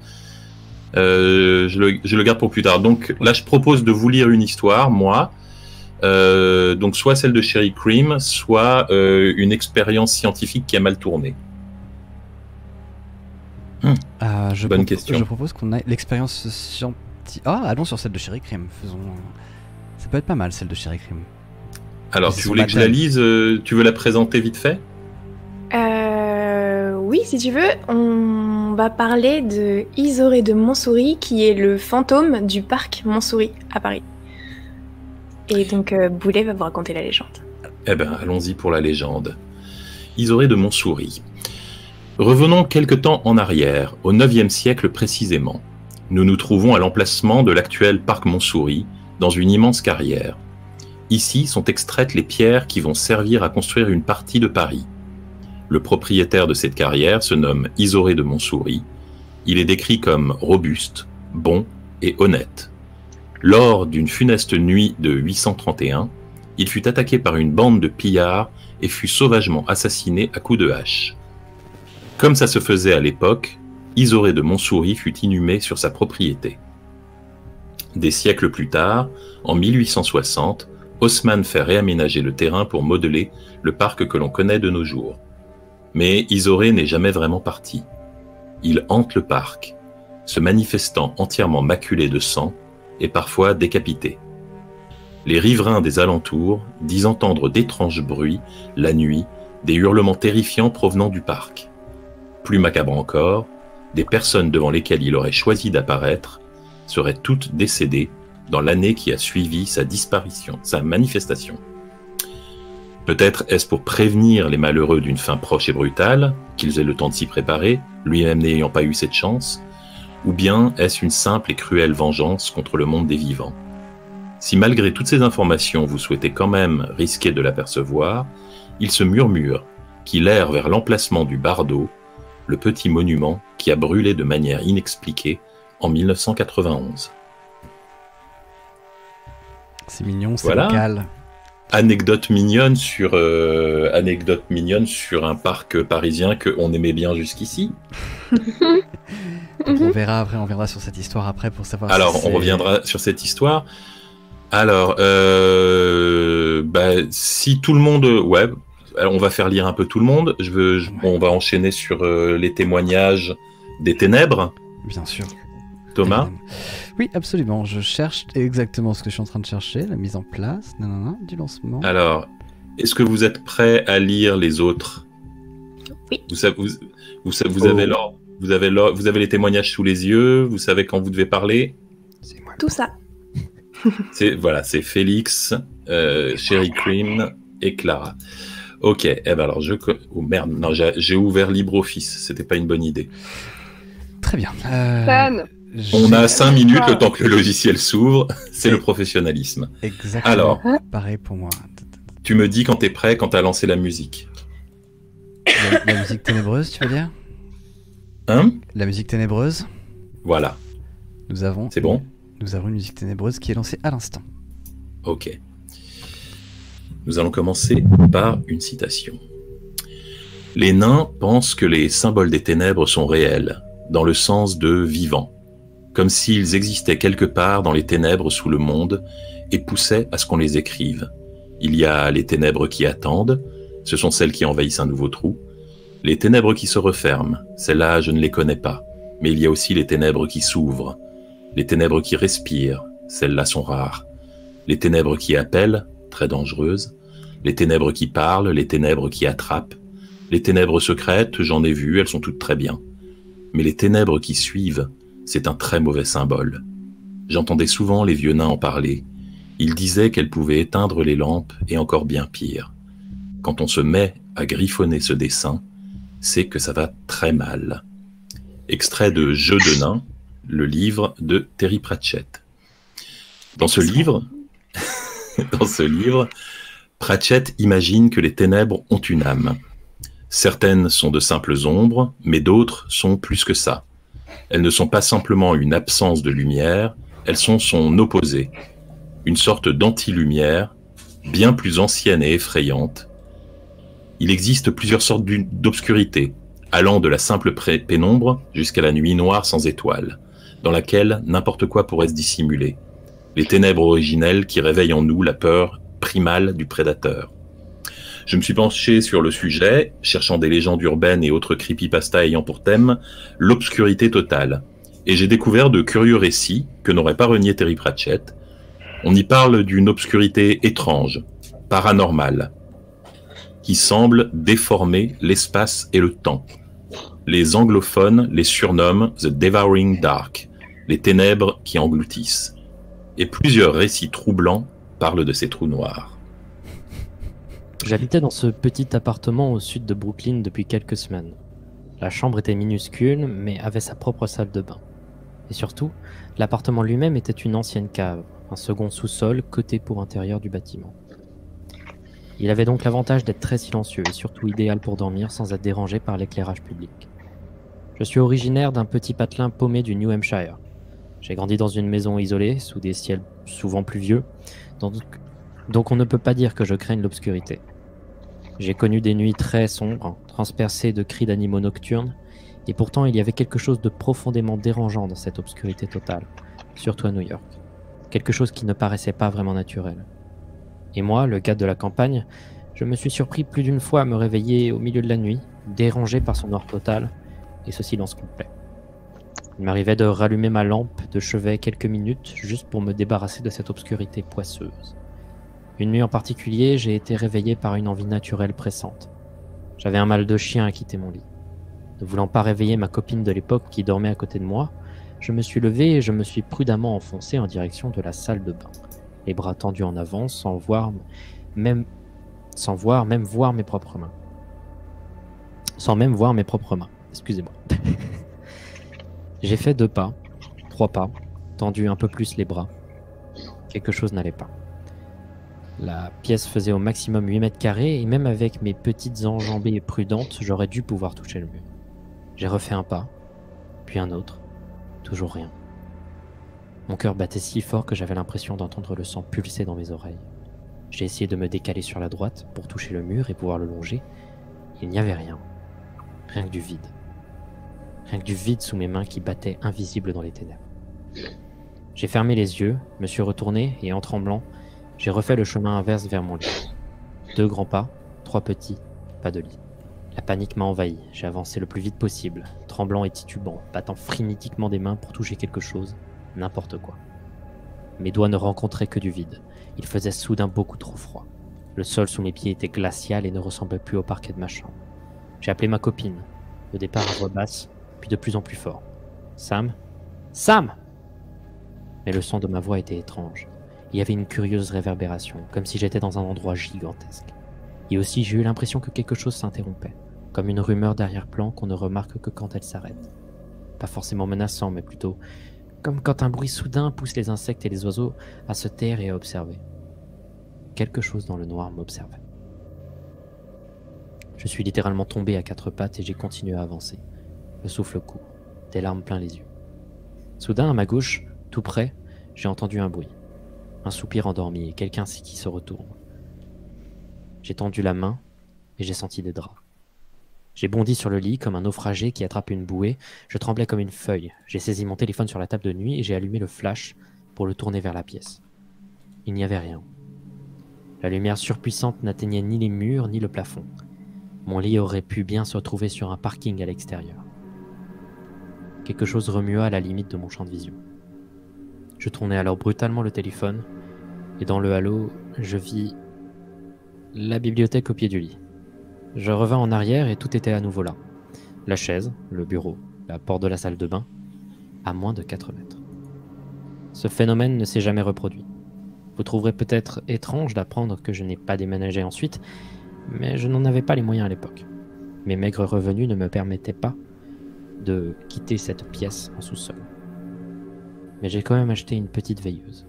je le garde pour plus tard. Donc là je propose de vous lire une histoire, moi, donc soit celle de Sherry Cream, soit une expérience scientifique qui a mal tourné. Bonne question. Je propose qu'on ait l'expérience scientifique. Allons sur celle de Sherry Cream. Ça peut être pas mal celle de Sherry Cream. Alors, tu voulais que je la lise, tu veux la présenter vite fait? Oui, si tu veux. On va parler de Isoré de Montsouris, qui est le fantôme du parc Montsouris à Paris. Et donc, Boulet va vous raconter la légende. Eh ben, allons-y pour la légende. Isoré de Montsouris. Revenons quelque temps en arrière, au 9e siècle précisément. Nous nous trouvons à l'emplacement de l'actuel parc Montsouris, dans une immense carrière. Ici sont extraites les pierres qui vont servir à construire une partie de Paris. Le propriétaire de cette carrière se nomme Isoré de Montsouris. Il est décrit comme robuste, bon et honnête. Lors d'une funeste nuit de 831, il fut attaqué par une bande de pillards et fut sauvagement assassiné à coups de hache. Comme ça se faisait à l'époque, Isoré de Montsouris fut inhumé sur sa propriété. Des siècles plus tard, en 1860, Haussmann fait réaménager le terrain pour modeler le parc que l'on connaît de nos jours. Mais Isoré n'est jamais vraiment parti. Il hante le parc, se manifestant entièrement maculé de sang et parfois décapité. Les riverains des alentours disent entendre d'étranges bruits, la nuit, des hurlements terrifiants provenant du parc. Plus macabre encore, des personnes devant lesquelles il aurait choisi d'apparaître seraient toutes décédées dans l'année qui a suivi sa disparition, sa manifestation. Peut-être est-ce pour prévenir les malheureux d'une fin proche et brutale, qu'ils aient le temps de s'y préparer, lui-même n'ayant pas eu cette chance, ou bien est-ce une simple et cruelle vengeance contre le monde des vivants? Si malgré toutes ces informations vous souhaitez quand même risquer de l'apercevoir, il se murmure qu'il erre vers l'emplacement du Bardo, le petit monument qui a brûlé de manière inexpliquée en 1991. C'est mignon, c'est Voilà. local. Anecdote mignonne sur un parc parisien qu'on aimait bien jusqu'ici. On verra après, on reviendra sur cette histoire après pour savoir. Alors, si on reviendra sur cette histoire. Alors, si tout le monde... Ouais, on va faire lire un peu tout le monde. On va enchaîner sur les témoignages des ténèbres. Bien sûr. Thomas? Oui, absolument. Je cherche exactement ce que je suis en train de chercher, la mise en place du lancement. Alors, est-ce que vous êtes prêts à lire les autres? Oui. Vous avez les témoignages sous les yeux, vous savez quand vous devez parler. Tout ça. C'est Félix, Sherry Cream et Clara. Ok, alors oh merde, non, j'ai ouvert LibreOffice, c'était pas une bonne idée. Très bien. Fan. On a 5 minutes le temps que le logiciel s'ouvre, c'est le professionnalisme. Exactement. Alors, pareil pour moi. tu me dis quand t'es prêt, quand t'as lancé la musique. La musique ténébreuse, tu veux dire? Hein? La musique ténébreuse. Voilà, Nous avons. c'est bon? Nous avons une musique ténébreuse qui est lancée à l'instant. Ok. Nous allons commencer par une citation. Les nains pensent que les symboles des ténèbres sont réels, dans le sens de vivants, comme s'ils existaient quelque part dans les ténèbres sous le monde et poussaient à ce qu'on les écrive. Il y a les ténèbres qui attendent, ce sont celles qui envahissent un nouveau trou. Les ténèbres qui se referment, celles-là je ne les connais pas, mais il y a aussi les ténèbres qui s'ouvrent. Les ténèbres qui respirent, celles-là sont rares. Les ténèbres qui appellent, très dangereuses. Les ténèbres qui parlent, les ténèbres qui attrapent. Les ténèbres secrètes, j'en ai vu, elles sont toutes très bien. Mais les ténèbres qui suivent, c'est un très mauvais symbole. J'entendais souvent les vieux nains en parler. Ils disaient qu'elles pouvaient éteindre les lampes et encore bien pire. Quand on se met à griffonner ce dessin, c'est que ça va très mal. Extrait de Jeux de nains, le livre de Terry Pratchett. Dans ce livre, Pratchett imagine que les ténèbres ont une âme. Certaines sont de simples ombres, mais d'autres sont plus que ça. Elles ne sont pas simplement une absence de lumière, elles sont son opposé. Une sorte d'anti-lumière, bien plus ancienne et effrayante. Il existe plusieurs sortes d'obscurité, allant de la simple pénombre jusqu'à la nuit noire sans étoiles, dans laquelle n'importe quoi pourrait se dissimuler. Les ténèbres originelles qui réveillent en nous la peur primale du prédateur. Je me suis penché sur le sujet, cherchant des légendes urbaines et autres creepypasta ayant pour thème l'obscurité totale. Et j'ai découvert de curieux récits que n'aurait pas renié Terry Pratchett. On y parle d'une obscurité étrange, paranormale, qui semble déformer l'espace et le temps. Les anglophones les surnomment The Devouring Dark, les ténèbres qui engloutissent. Et plusieurs récits troublants parlent de ces trous noirs. J'habitais dans ce petit appartement au sud de Brooklyn depuis quelques semaines. La chambre était minuscule, mais avait sa propre salle de bain. Et surtout, l'appartement lui-même était une ancienne cave, un second sous-sol côté pour intérieur du bâtiment. Il avait donc l'avantage d'être très silencieux et surtout idéal pour dormir sans être dérangé par l'éclairage public. Je suis originaire d'un petit patelin paumé du New Hampshire. J'ai grandi dans une maison isolée, sous des ciels souvent pluvieux, donc on ne peut pas dire que je craigne l'obscurité. J'ai connu des nuits très sombres, transpercées de cris d'animaux nocturnes, et pourtant il y avait quelque chose de profondément dérangeant dans cette obscurité totale, surtout à New York. Quelque chose qui ne paraissait pas vraiment naturel. Et moi, le gars de la campagne, je me suis surpris plus d'une fois à me réveiller au milieu de la nuit, dérangé par ce noir total et ce silence complet. Il m'arrivait de rallumer ma lampe de chevet quelques minutes juste pour me débarrasser de cette obscurité poisseuse. Une nuit en particulier, j'ai été réveillé par une envie naturelle pressante. J'avais un mal de chien à quitter mon lit. Ne voulant pas réveiller ma copine de l'époque qui dormait à côté de moi, je me suis levé et je me suis prudemment enfoncé en direction de la salle de bain, les bras tendus en avant sans même voir mes propres mains. Sans même voir mes propres mains, excusez-moi. J'ai fait 2 pas, 3 pas, tendu un peu plus les bras. Quelque chose n'allait pas. La pièce faisait au maximum 8 mètres carrés et même avec mes petites enjambées prudentes, j'aurais dû pouvoir toucher le mur. J'ai refait un pas, puis un autre, toujours rien. Mon cœur battait si fort que j'avais l'impression d'entendre le sang pulser dans mes oreilles. J'ai essayé de me décaler sur la droite pour toucher le mur et pouvoir le longer. Il n'y avait rien. Rien que du vide. Rien que du vide sous mes mains qui battaient invisibles dans les ténèbres. J'ai fermé les yeux, me suis retourné et en tremblant, j'ai refait le chemin inverse vers mon lit. 2 grands pas, 3 petits, pas de lit. La panique m'a envahi, j'ai avancé le plus vite possible, tremblant et titubant, battant frénétiquement des mains pour toucher quelque chose, n'importe quoi. Mes doigts ne rencontraient que du vide. Il faisait soudain beaucoup trop froid. Le sol sous mes pieds était glacial et ne ressemblait plus au parquet de ma chambre. J'ai appelé ma copine, au départ à voix basse, puis de plus en plus fort. Sam ? Sam ! Mais le son de ma voix était étrange. Il y avait une curieuse réverbération, comme si j'étais dans un endroit gigantesque. Et aussi j'ai eu l'impression que quelque chose s'interrompait, comme une rumeur d'arrière-plan qu'on ne remarque que quand elle s'arrête. Pas forcément menaçant, mais plutôt comme quand un bruit soudain pousse les insectes et les oiseaux à se taire et à observer. Quelque chose dans le noir m'observait. Je suis littéralement tombé à 4 pattes et j'ai continué à avancer. Le souffle court, des larmes plein les yeux. Soudain, à ma gauche, tout près, j'ai entendu un bruit. Un soupir endormi et quelqu'un qui se retourne. J'ai tendu la main et j'ai senti des draps. J'ai bondi sur le lit comme un naufragé qui attrape une bouée. Je tremblais comme une feuille. J'ai saisi mon téléphone sur la table de nuit et j'ai allumé le flash pour le tourner vers la pièce. Il n'y avait rien. La lumière surpuissante n'atteignait ni les murs ni le plafond. Mon lit aurait pu bien se retrouver sur un parking à l'extérieur. Quelque chose remua à la limite de mon champ de vision. Je tournai alors brutalement le téléphone et dans le halo, je vis la bibliothèque au pied du lit. Je revins en arrière et tout était à nouveau là. La chaise, le bureau, la porte de la salle de bain, à moins de 4 mètres. Ce phénomène ne s'est jamais reproduit. Vous trouverez peut-être étrange d'apprendre que je n'ai pas déménagé ensuite, mais je n'en avais pas les moyens à l'époque. Mes maigres revenus ne me permettaient pas de quitter cette pièce en sous-sol. Mais j'ai quand même acheté une petite veilleuse,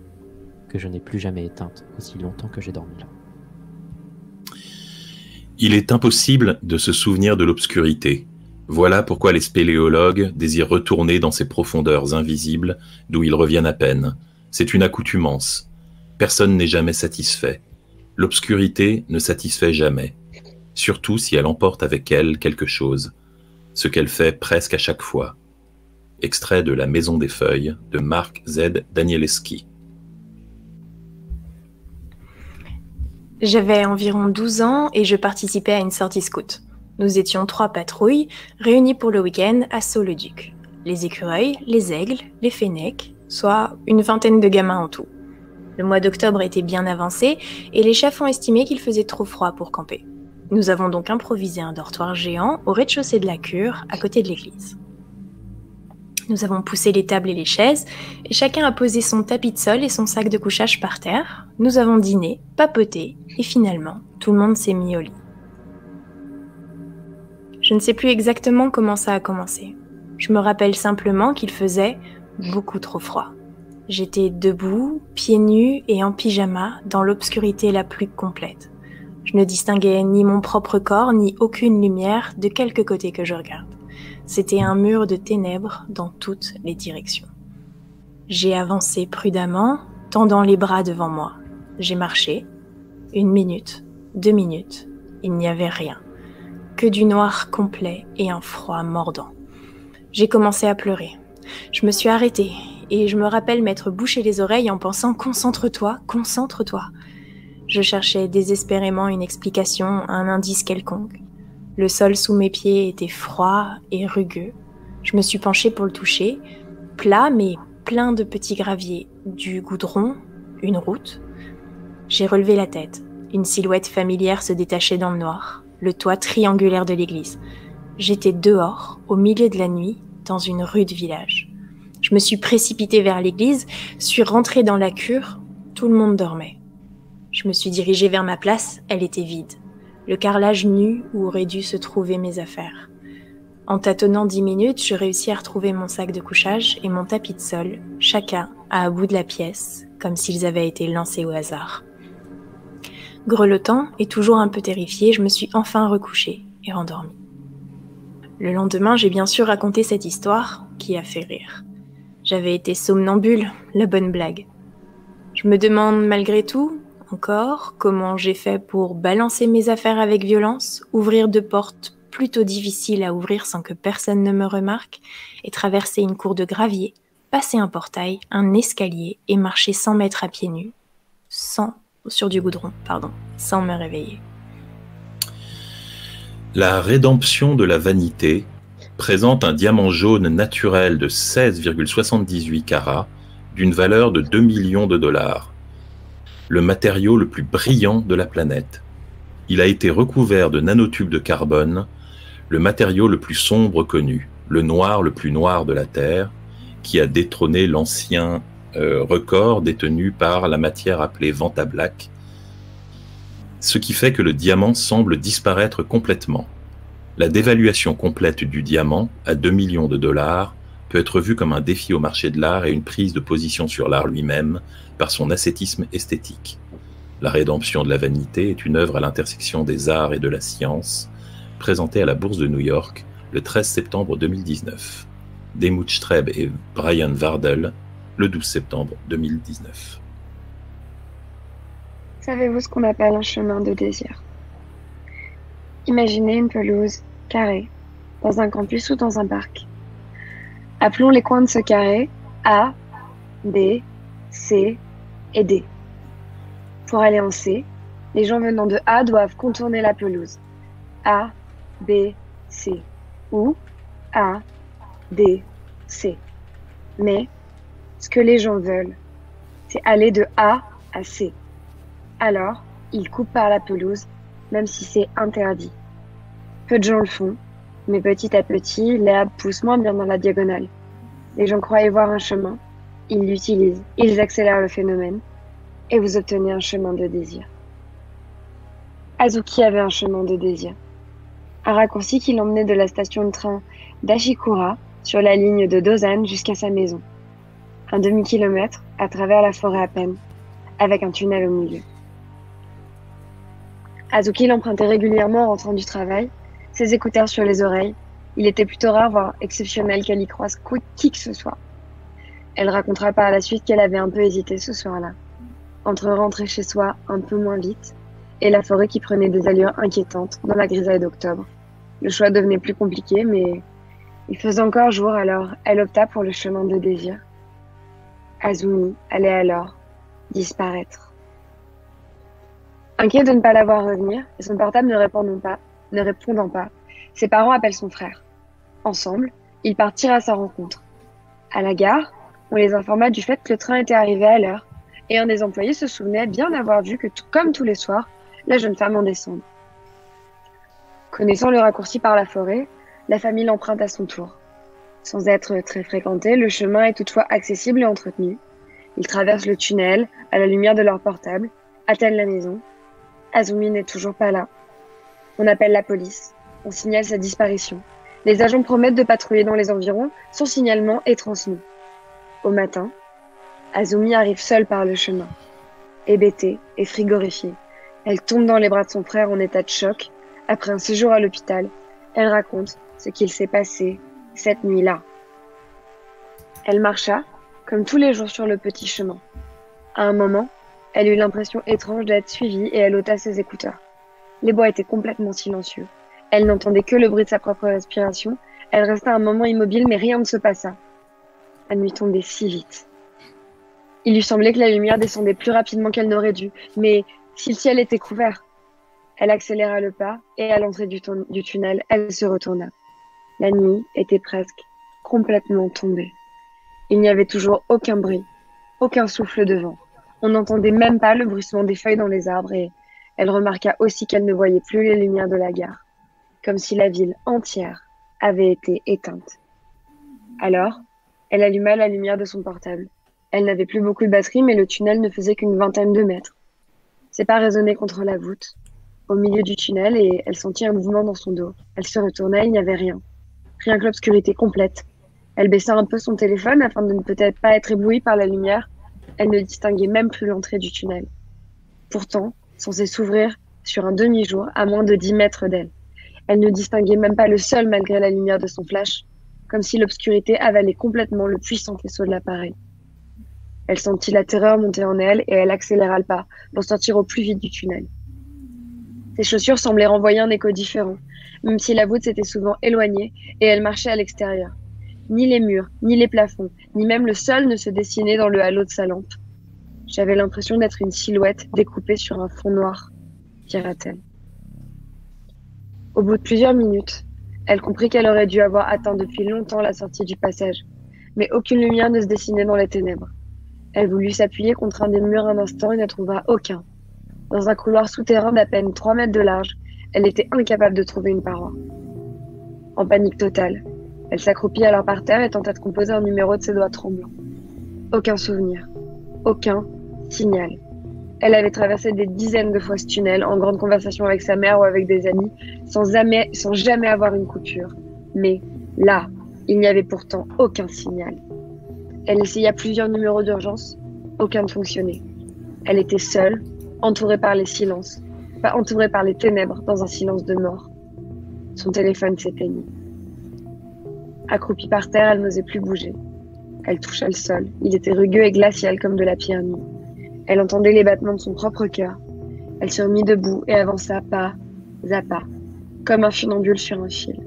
que je n'ai plus jamais éteinte aussi longtemps que j'ai dormi là. Il est impossible de se souvenir de l'obscurité. Voilà pourquoi les spéléologues désirent retourner dans ces profondeurs invisibles d'où ils reviennent à peine. C'est une accoutumance. Personne n'est jamais satisfait. L'obscurité ne satisfait jamais, surtout si elle emporte avec elle quelque chose, ce qu'elle fait presque à chaque fois. Extrait de La Maison des Feuilles de Mark Z. Danielewski. J'avais environ 12 ans et je participais à une sortie scout. Nous étions 3 patrouilles, réunies pour le week-end à Sault-le-Duc. Les écureuils, les aigles, les fennecs, soit une vingtaine de gamins en tout. Le mois d'octobre était bien avancé et les chefs ont estimé qu'il faisait trop froid pour camper. Nous avons donc improvisé un dortoir géant au rez-de-chaussée de la cure, à côté de l'église. Nous avons poussé les tables et les chaises, et chacun a posé son tapis de sol et son sac de couchage par terre. Nous avons dîné, papoté, et finalement, tout le monde s'est mis au lit. Je ne sais plus exactement comment ça a commencé. Je me rappelle simplement qu'il faisait beaucoup trop froid. J'étais debout, pieds nus et en pyjama, dans l'obscurité la plus complète. Je ne distinguais ni mon propre corps, ni aucune lumière, de quelque côté que je regarde. C'était un mur de ténèbres dans toutes les directions. J'ai avancé prudemment, tendant les bras devant moi. J'ai marché. 1 minute, 2 minutes, il n'y avait rien. Que du noir complet et un froid mordant. J'ai commencé à pleurer. Je me suis arrêtée et je me rappelle m'être bouché les oreilles en pensant « Concentre-toi, concentre-toi ». Je cherchais désespérément une explication, un indice quelconque. Le sol sous mes pieds était froid et rugueux. Je me suis penchée pour le toucher, plat mais plein de petits graviers, du goudron, une route. J'ai relevé la tête. Une silhouette familière se détachait dans le noir, le toit triangulaire de l'église. J'étais dehors, au milieu de la nuit, dans une rue de village. Je me suis précipitée vers l'église, suis rentrée dans la cure, tout le monde dormait. Je me suis dirigée vers ma place, elle était vide. Le carrelage nu où auraient dû se trouver mes affaires. En tâtonnant 10 minutes, je réussis à retrouver mon sac de couchage et mon tapis de sol, chacun à un bout de la pièce, comme s'ils avaient été lancés au hasard. Grelottant et toujours un peu terrifiée, je me suis enfin recouchée et rendormie. Le lendemain, j'ai bien sûr raconté cette histoire qui a fait rire. J'avais été somnambule, la bonne blague. Je me demande malgré tout, encore, comment j'ai fait pour balancer mes affaires avec violence, ouvrir 2 portes plutôt difficiles à ouvrir sans que personne ne me remarque, et traverser une cour de gravier, passer un portail, un escalier et marcher 100 mètres à pieds nus, sur du goudron, sans me réveiller. La rédemption de la vanité présente un diamant jaune naturel de 16,78 carats d'une valeur de 2 millions de dollars. Le matériau le plus brillant de la planète. Il a été recouvert de nanotubes de carbone, le matériau le plus sombre connu, le noir le plus noir de la Terre, qui a détrôné l'ancien record détenu par la matière appelée Vantablack, ce qui fait que le diamant semble disparaître complètement. La dévaluation complète du diamant à 2 millions de dollars peut être vue comme un défi au marché de l'art et une prise de position sur l'art lui-même par son ascétisme esthétique. La rédemption de la vanité est une œuvre à l'intersection des arts et de la science, présentée à la Bourse de New York le 13 septembre 2019. Demuth Streb et Brian Vardel, le 12 septembre 2019. Savez-vous ce qu'on appelle un chemin de désir? Imaginez une pelouse carrée, dans un campus ou dans un parc. Appelons les coins de ce carré A, B, C et D. Pour aller en C, les gens venant de A doivent contourner la pelouse. A, B, C. Ou A, D, C. Mais ce que les gens veulent, c'est aller de A à C. Alors, ils coupent par la pelouse, même si c'est interdit. Peu de gens le font, mais petit à petit, l'herbe pousse moins bien dans la diagonale. Les gens croyaient voir un chemin, ils l'utilisent, ils accélèrent le phénomène, et vous obtenez un chemin de désir. Azuki avait un chemin de désir. Un raccourci qui l'emmenait de la station de train d'Ashikura sur la ligne de Dozan jusqu'à sa maison. Un demi-kilomètre à travers la forêt à peine, avec un tunnel au milieu. Azuki l'empruntait régulièrement en rentrant du travail, ses écouteurs sur les oreilles. Il était plutôt rare, voire exceptionnel, qu'elle y croise qui que ce soit. Elle racontera par la suite qu'elle avait un peu hésité ce soir-là, entre rentrer chez soi un peu moins vite et la forêt qui prenait des allures inquiétantes dans la grisaille d'octobre. Le choix devenait plus compliqué, mais il faisait encore jour, alors elle opta pour le chemin de désir. Azumi allait alors disparaître. Inquiet de ne pas la voir revenir, et son portable ne répondant pas, ses parents appellent son frère. Ensemble, ils partirent à sa rencontre. À la gare, on les informa du fait que le train était arrivé à l'heure, et un des employés se souvenait bien avoir vu que, comme tous les soirs, la jeune femme en descendre. Connaissant le raccourci par la forêt, la famille l'emprunte à son tour. Sans être très fréquenté, le chemin est toutefois accessible et entretenu. Ils traversent le tunnel à la lumière de leur portable, atteignent la maison. Azumi n'est toujours pas là. On appelle la police. On signale sa disparition. Les agents promettent de patrouiller dans les environs. Son signalement est transmis. Au matin, Azumi arrive seule par le chemin. Hébétée et frigorifiée, elle tombe dans les bras de son frère en état de choc. Après un séjour à l'hôpital, elle raconte ce qu'il s'est passé cette nuit-là. Elle marcha, comme tous les jours sur le petit chemin. À un moment, elle eut l'impression étrange d'être suivie et elle ôta ses écouteurs. Les bois étaient complètement silencieux. Elle n'entendait que le bruit de sa propre respiration. Elle resta un moment immobile, mais rien ne se passa. La nuit tombait si vite. Il lui semblait que la lumière descendait plus rapidement qu'elle n'aurait dû, mais si le ciel était couvert. Elle accéléra le pas et à l'entrée du tunnel, elle se retourna. La nuit était presque complètement tombée. Il n'y avait toujours aucun bruit, aucun souffle de vent. On n'entendait même pas le bruissement des feuilles dans les arbres et elle remarqua aussi qu'elle ne voyait plus les lumières de la gare, comme si la ville entière avait été éteinte. Alors, elle alluma la lumière de son portable. Elle n'avait plus beaucoup de batterie, mais le tunnel ne faisait qu'une vingtaine de mètres. Ses pas résonnaient contre la voûte, au milieu du tunnel, et elle sentit un mouvement dans son dos. Elle se retourna, il n'y avait rien. Rien que l'obscurité complète. Elle baissa un peu son téléphone afin de ne peut-être pas être éblouie par la lumière. Elle ne distinguait même plus l'entrée du tunnel. Pourtant, censé s'ouvrir sur un demi-jour à moins de 10 mètres d'elle. Elle ne distinguait même pas le sol malgré la lumière de son flash, comme si l'obscurité avalait complètement le puissant faisceau de l'appareil. Elle sentit la terreur monter en elle et elle accéléra le pas pour sortir au plus vite du tunnel. Ses chaussures semblaient renvoyer un écho différent, même si la voûte s'était souvent éloignée et elle marchait à l'extérieur. Ni les murs, ni les plafonds, ni même le sol ne se dessinaient dans le halo de sa lampe. J'avais l'impression d'être une silhouette découpée sur un fond noir, dira-t-elle. Au bout de plusieurs minutes, elle comprit qu'elle aurait dû avoir atteint depuis longtemps la sortie du passage, mais aucune lumière ne se dessinait dans les ténèbres. Elle voulut s'appuyer contre un des murs un instant et ne trouva aucun. Dans un couloir souterrain d'à peine 3 mètres de large, elle était incapable de trouver une paroi. En panique totale, elle s'accroupit alors par terre et tenta de composer un numéro de ses doigts tremblants. Aucun souvenir, aucun signal. Elle avait traversé des dizaines de fois ce tunnel en grande conversation avec sa mère ou avec des amis, sans jamais avoir une coupure. Mais là, il n'y avait pourtant aucun signal. Elle essaya plusieurs numéros d'urgence, aucun ne fonctionnait. Elle était seule, entourée par les silences, pas entourée par les ténèbres, dans un silence de mort. Son téléphone s'éteignit. Accroupie par terre, elle n'osait plus bouger. Elle toucha le sol. Il était rugueux et glacial comme de la pierre nue. Elle entendait les battements de son propre cœur. Elle se remit debout et avança pas à pas, comme un funambule sur un fil.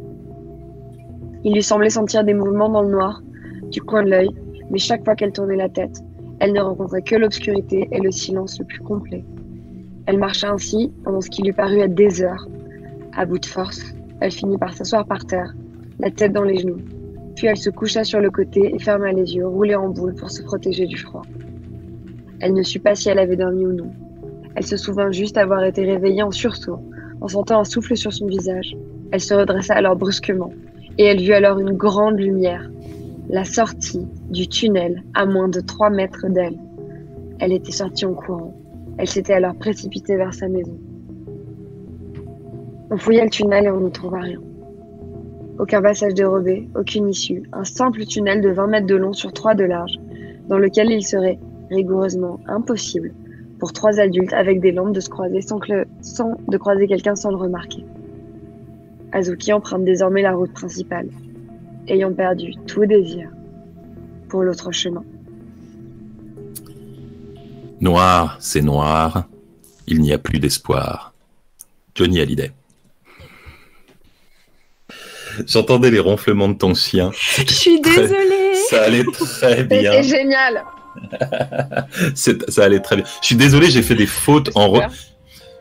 Il lui semblait sentir des mouvements dans le noir, du coin de l'œil, mais chaque fois qu'elle tournait la tête, elle ne rencontrait que l'obscurité et le silence le plus complet. Elle marcha ainsi pendant ce qui lui parut être des heures. À bout de force, elle finit par s'asseoir par terre, la tête dans les genoux. Puis elle se coucha sur le côté et ferma les yeux, roulée en boule pour se protéger du froid. Elle ne sut pas si elle avait dormi ou non. Elle se souvint juste avoir été réveillée en sursaut, en sentant un souffle sur son visage. Elle se redressa alors brusquement, et elle vit alors une grande lumière, la sortie du tunnel à moins de 3 mètres d'elle. Elle était sortie en courant. Elle s'était alors précipitée vers sa maison. On fouilla le tunnel et on n'y trouva rien. Aucun passage dérobé, aucune issue, un simple tunnel de 20 mètres de long sur 3 de large, dans lequel il serait rigoureusement impossible pour 3 adultes avec des lampes de se croiser sans de croiser quelqu'un sans le remarquer. Azuki emprunte désormais la route principale, ayant perdu tout désir pour l'autre chemin. Noir, c'est noir, il n'y a plus d'espoir. Johnny Hallyday. J'entendais les ronflements de ton chien. Je suis désolée. Ça allait très bien. C'était génial. Ça allait très bien. Je suis désolé, j'ai fait des fautes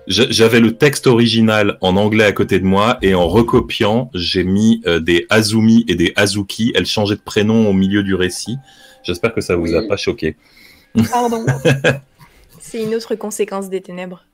J'avais le texte original en anglais à côté de moi et en recopiant, j'ai mis des Azumi et des Azuki. Elles changeaient de prénom au milieu du récit. J'espère que ça vous a pas choqué. Pardon. C'est une autre conséquence des ténèbres.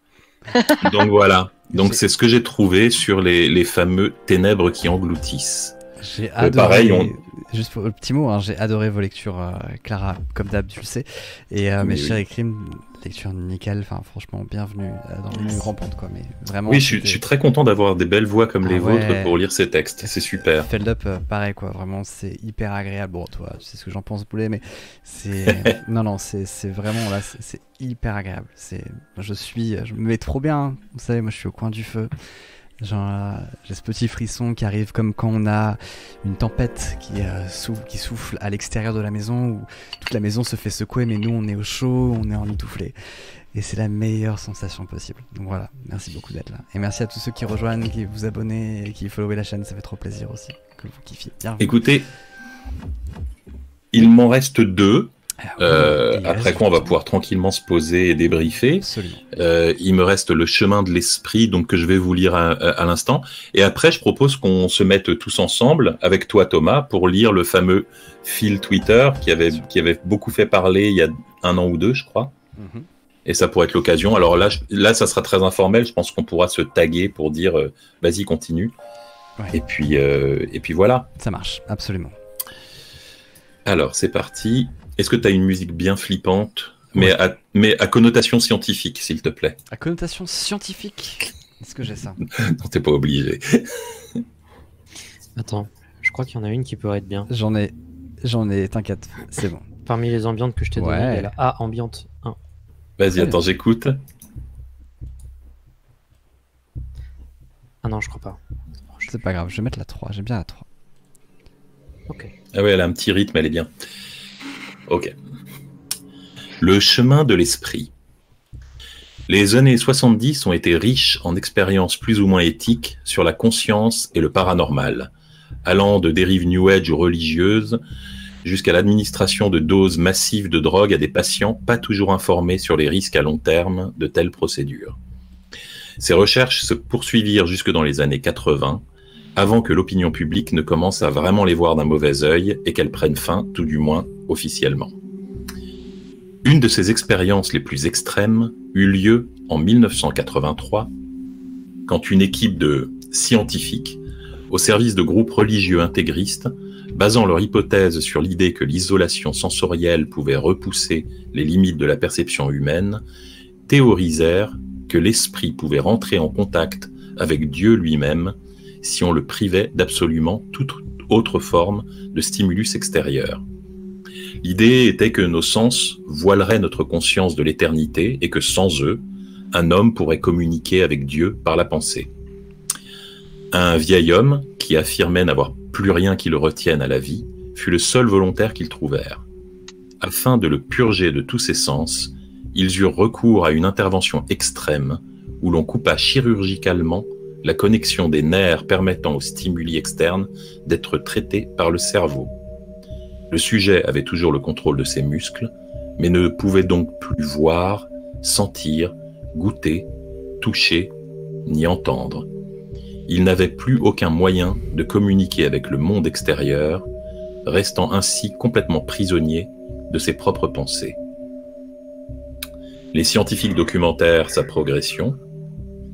Donc voilà. Donc c'est ce que j'ai trouvé sur les fameux ténèbres qui engloutissent. J'ai adoré. Pareil, Juste pour le petit mot, hein, j'ai adoré vos lectures, Clara, comme d'hab, tu le sais. Et mes chers écrimes, lecture nickel. Enfin, franchement, bienvenue dans les rampantes, quoi. Mais vraiment. Oui, je suis très content d'avoir des belles voix comme les ouais. vôtres pour lire ces textes. C'est super. Feldup, pareil, quoi. Vraiment, c'est hyper agréable. Bon, toi, tu sais ce que j'en pense, Boulet, mais c'est. non, c'est vraiment là, c'est hyper agréable. Je me mets trop bien. Hein. Vous savez, moi, je suis au coin du feu. Genre, j'ai ce petit frisson qui arrive comme quand on a une tempête qui souffle à l'extérieur de la maison, où toute la maison se fait secouer, mais nous on est au chaud, on est emmitouflé. Et c'est la meilleure sensation possible. Donc voilà, merci beaucoup d'être là. Et merci à tous ceux qui rejoignent, qui vous abonnez et qui followez la chaîne, ça fait trop plaisir aussi que vous kiffiez. Bienvenue. Écoutez, il m'en reste 2. Après quoi on va pouvoir tranquillement se poser et débriefer. Il me reste le chemin de l'esprit, donc que je vais vous lire à l'instant, et après je propose qu'on se mette tous ensemble avec toi Thomas pour lire le fameux fil Twitter qui avait beaucoup fait parler il y a 1 an ou 2 je crois. Et ça pourrait être l'occasion. Alors là ça sera très informel, je pense qu'on pourra se taguer pour dire vas-y continue. Et puis voilà. Ça marche, absolument. Alors c'est parti. Est-ce que tu as une musique bien flippante, mais à connotation scientifique, s'il te plaît? À connotation scientifique? Est-ce que j'ai ça? Non, t'es pas obligé. Attends, je crois qu'il y en a une qui pourrait être bien. J'en ai, t'inquiète, c'est bon. Parmi les ambiantes que je t'ai données, il y a la A ambiante 1. Vas-y, attends, j'écoute. Ah non, je crois pas. C'est pas grave, je vais mettre la 3, j'aime bien la 3. Ok. Ah ouais, elle a un petit rythme, elle est bien. Ok. Le chemin de l'esprit. Les années 70 ont été riches en expériences plus ou moins éthiques sur la conscience et le paranormal, allant de dérives New Age ou religieuses jusqu'à l'administration de doses massives de drogue à des patients pas toujours informés sur les risques à long terme de telles procédures. Ces recherches se poursuivirent jusque dans les années 80, avant que l'opinion publique ne commence à vraiment les voir d'un mauvais œil et qu'elles prennent fin, tout du moins officiellement. Une de ces expériences les plus extrêmes eut lieu en 1983, quand une équipe de scientifiques, au service de groupes religieux intégristes, basant leur hypothèse sur l'idée que l'isolation sensorielle pouvait repousser les limites de la perception humaine, théorisèrent que l'esprit pouvait rentrer en contact avec Dieu lui-même si on le privait d'absolument toute autre forme de stimulus extérieur. L'idée était que nos sens voileraient notre conscience de l'éternité et que sans eux, un homme pourrait communiquer avec Dieu par la pensée. Un vieil homme, qui affirmait n'avoir plus rien qui le retienne à la vie, fut le seul volontaire qu'ils trouvèrent. Afin de le purger de tous ses sens, ils eurent recours à une intervention extrême où l'on coupa chirurgicalement la connexion des nerfs permettant aux stimuli externes d'être traités par le cerveau. Le sujet avait toujours le contrôle de ses muscles, mais ne pouvait donc plus voir, sentir, goûter, toucher, ni entendre. Il n'avait plus aucun moyen de communiquer avec le monde extérieur, restant ainsi complètement prisonnier de ses propres pensées. Les scientifiques documentèrent sa progression,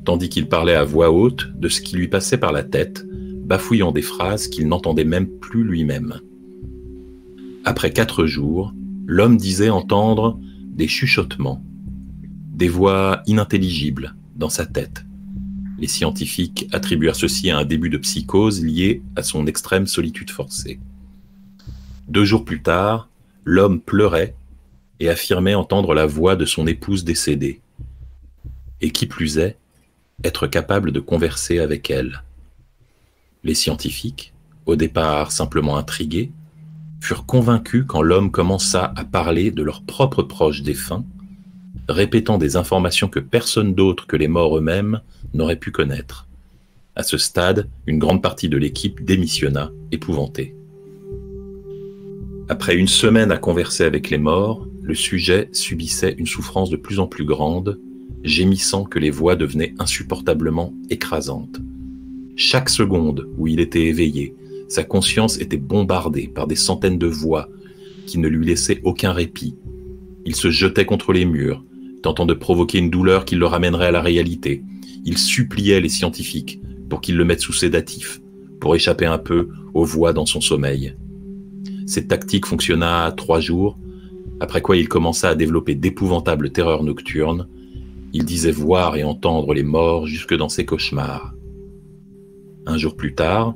tandis qu'il parlait à voix haute de ce qui lui passait par la tête, bafouillant des phrases qu'il n'entendait même plus lui-même. Après 4 jours, l'homme disait entendre des chuchotements, des voix inintelligibles dans sa tête. Les scientifiques attribuèrent ceci à un début de psychose lié à son extrême solitude forcée. 2 jours plus tard, l'homme pleurait et affirmait entendre la voix de son épouse décédée. Et qui plus est, être capable de converser avec elle. Les scientifiques, au départ simplement intrigués, furent convaincus quand l'homme commença à parler de leurs propres proches défunts, répétant des informations que personne d'autre que les morts eux-mêmes n'aurait pu connaître. À ce stade, une grande partie de l'équipe démissionna, épouvantée. Après une semaine à converser avec les morts, le sujet subissait une souffrance de plus en plus grande, gémissant que les voix devenaient insupportablement écrasantes. Chaque seconde où il était éveillé, sa conscience était bombardée par des centaines de voix qui ne lui laissaient aucun répit. Il se jetait contre les murs, tentant de provoquer une douleur qui le ramènerait à la réalité. Il suppliait les scientifiques pour qu'ils le mettent sous sédatif, pour échapper un peu aux voix dans son sommeil. Cette tactique fonctionna 3 jours, après quoi il commença à développer d'épouvantables terreurs nocturnes. Il disait voir et entendre les morts jusque dans ses cauchemars. Un jour plus tard,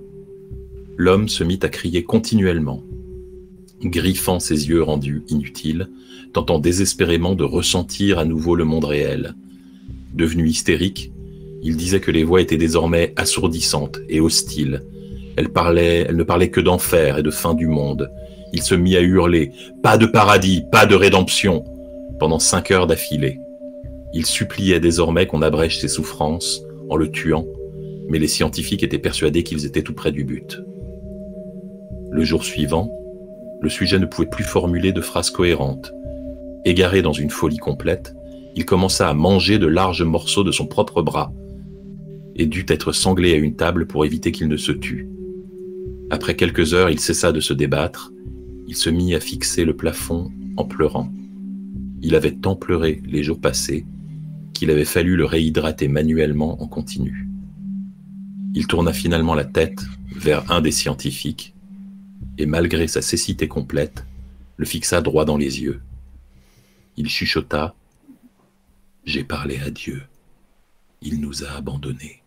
l'homme se mit à crier continuellement, griffant ses yeux rendus inutiles, tentant désespérément de ressentir à nouveau le monde réel. Devenu hystérique, il disait que les voix étaient désormais assourdissantes et hostiles. Elles ne parlaient que d'enfer et de fin du monde. Il se mit à hurler « Pas de paradis, pas de rédemption !» pendant 5 heures d'affilée. Il suppliait désormais qu'on abrège ses souffrances en le tuant, mais les scientifiques étaient persuadés qu'ils étaient tout près du but. Le jour suivant, le sujet ne pouvait plus formuler de phrases cohérentes. Égaré dans une folie complète, il commença à manger de larges morceaux de son propre bras et dut être sanglé à une table pour éviter qu'il ne se tue. Après quelques heures, il cessa de se débattre. Il se mit à fixer le plafond en pleurant. Il avait tant pleuré les jours passés qu'il avait fallu le réhydrater manuellement en continu. Il tourna finalement la tête vers un des scientifiques et, malgré sa cécité complète, le fixa droit dans les yeux. Il chuchota « J'ai parlé à Dieu. Il nous a abandonnés. »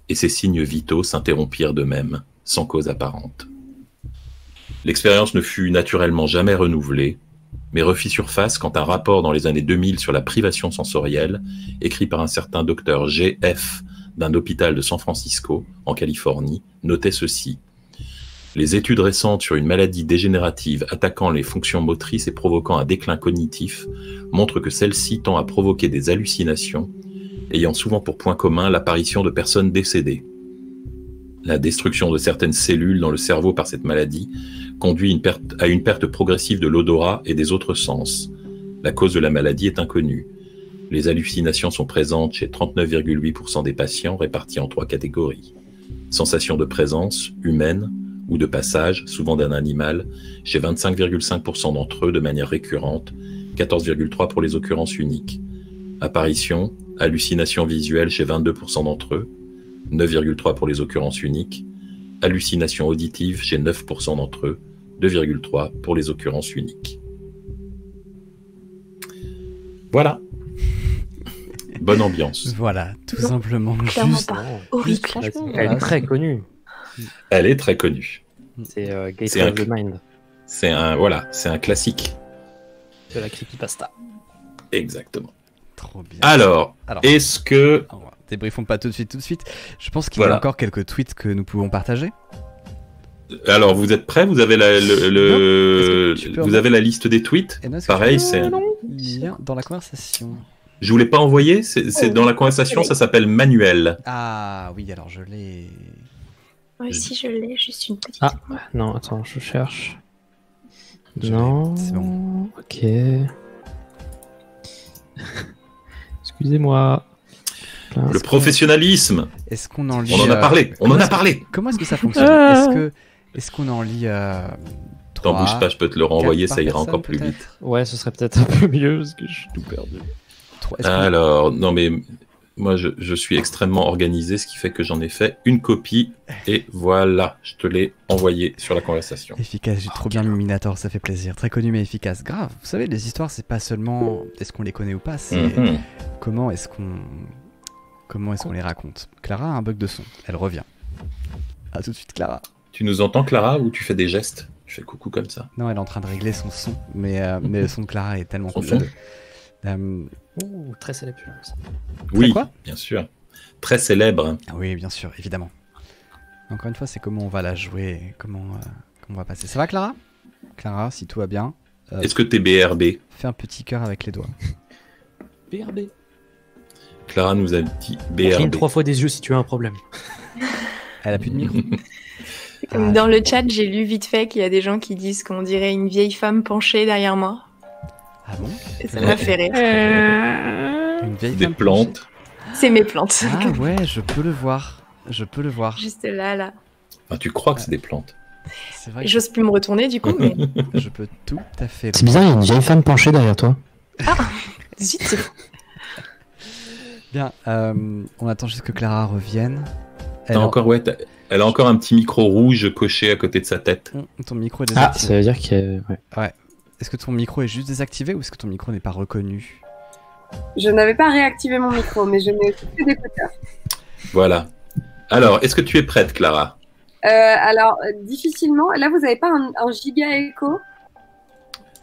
Et ses signes vitaux s'interrompirent d'eux-mêmes, sans cause apparente. L'expérience ne fut naturellement jamais renouvelée, mais refit surface quand un rapport dans les années 2000 sur la privation sensorielle, écrit par un certain docteur G.F. d'un hôpital de San Francisco, en Californie, notait ceci. Les études récentes sur une maladie dégénérative attaquant les fonctions motrices et provoquant un déclin cognitif montrent que celle-ci tend à provoquer des hallucinations, ayant souvent pour point commun l'apparition de personnes décédées. La destruction de certaines cellules dans le cerveau par cette maladie conduit à une perte progressive de l'odorat et des autres sens. La cause de la maladie est inconnue. Les hallucinations sont présentes chez 39,8% des patients répartis en 3 catégories. Sensation de présence, humaine, ou de passage, souvent d'un animal, chez 25,5% d'entre eux de manière récurrente, 14,3% pour les occurrences uniques. Apparition, hallucination visuelle chez 22% d'entre eux, 9,3% pour les occurrences uniques. Hallucination auditive chez 9% d'entre eux, 2,3% pour les occurrences uniques. Voilà. Bonne ambiance. Voilà, tout simplement. Clairement Juste. pas. Horrible. Elle est très connue. Elle est très connue. C'est C'est un Gateway of the Mind C'est un classique. de la creepypasta. Exactement. Trop bien. Alors, est-ce que... Alors, débriefons pas tout de suite. Je pense qu'il y a encore quelques tweets que nous pouvons partager. Alors, vous êtes prêts? Vous avez vous avez la liste des tweets? Pareil, c'est... Lien dans la conversation. Je vous l'ai pas envoyé, c'est dans la conversation, ça s'appelle manuel. Ah oui, alors je l'ai. Moi aussi, je l'ai, juste une petite. Ah, non, attends, je cherche. Je Non, l'ai, c'est bon. ok. Excusez-moi. Le professionnalisme. Est-ce qu'on en lit On en a parlé, on en a parlé. Comment est-ce que ça fonctionne? Est-ce qu'on en lit T'en bouge pas, je peux te le renvoyer, 4 ça ira par encore personne, plus vite. peut-être Ouais, ce serait peut-être un peu mieux parce que je suis tout perdu. Est-ce qu'on- Alors, non mais moi je suis extrêmement organisé, ce qui fait que j'en ai fait une copie et voilà, je te l'ai envoyé sur la conversation. Efficace, j'ai trop bien Luminator, ça fait plaisir. Très connu mais efficace. Grave, vous savez, les histoires, c'est pas seulement est-ce qu'on les connaît ou pas, c'est Mhm. comment est-ce qu'on les raconte. Clara a un bug de son, elle revient. À tout de suite, Clara. Tu nous entends, Clara, ou tu fais des gestes? Je fais coucou comme ça. Non, elle est en train de régler son son, mais le son de Clara est tellement Son cool. son Ouh, très célèbre. Ça. Oui, quoi bien sûr. Très célèbre. Ah oui, bien sûr, évidemment. Encore une fois, c'est comment on va la jouer, comment on va passer. Ça va, Clara? Clara, si tout va bien, Est-ce que t'es BRB? fais un petit cœur avec les doigts. BRB. Clara nous a dit Cligne BRB. 3 fois des yeux si tu as un problème. Elle a plus de micro. Comme dans le chat, j'ai lu vite fait qu'il y a des gens qui disent qu'on dirait une vieille femme penchée derrière moi. Ah bon? Et ça m'a fait rire. Une vieille Des femme plantes. C'est mes plantes. Ah ouais, je peux le voir. Je peux le voir. Juste là. Enfin, tu crois que c'est des plantes. C'est vrai que J'ose plus me retourner du coup, mais. je peux tout à fait le C'est bizarre, il y a une vieille femme penchée derrière toi. Zut, c'est fou. Bien, on attend juste que Clara revienne. Elle a encore un petit micro rouge coché à côté de sa tête. Ton micro est Ah, désactivé. ça veut dire que... Ouais. Est-ce que ton micro est juste désactivé ou est-ce que ton micro n'est pas reconnu? Je n'avais pas réactivé mon micro, mais je n'ai plus d'écouteurs. Voilà. Alors, est-ce que tu es prête, Clara? Difficilement. Là, vous n'avez pas un giga écho?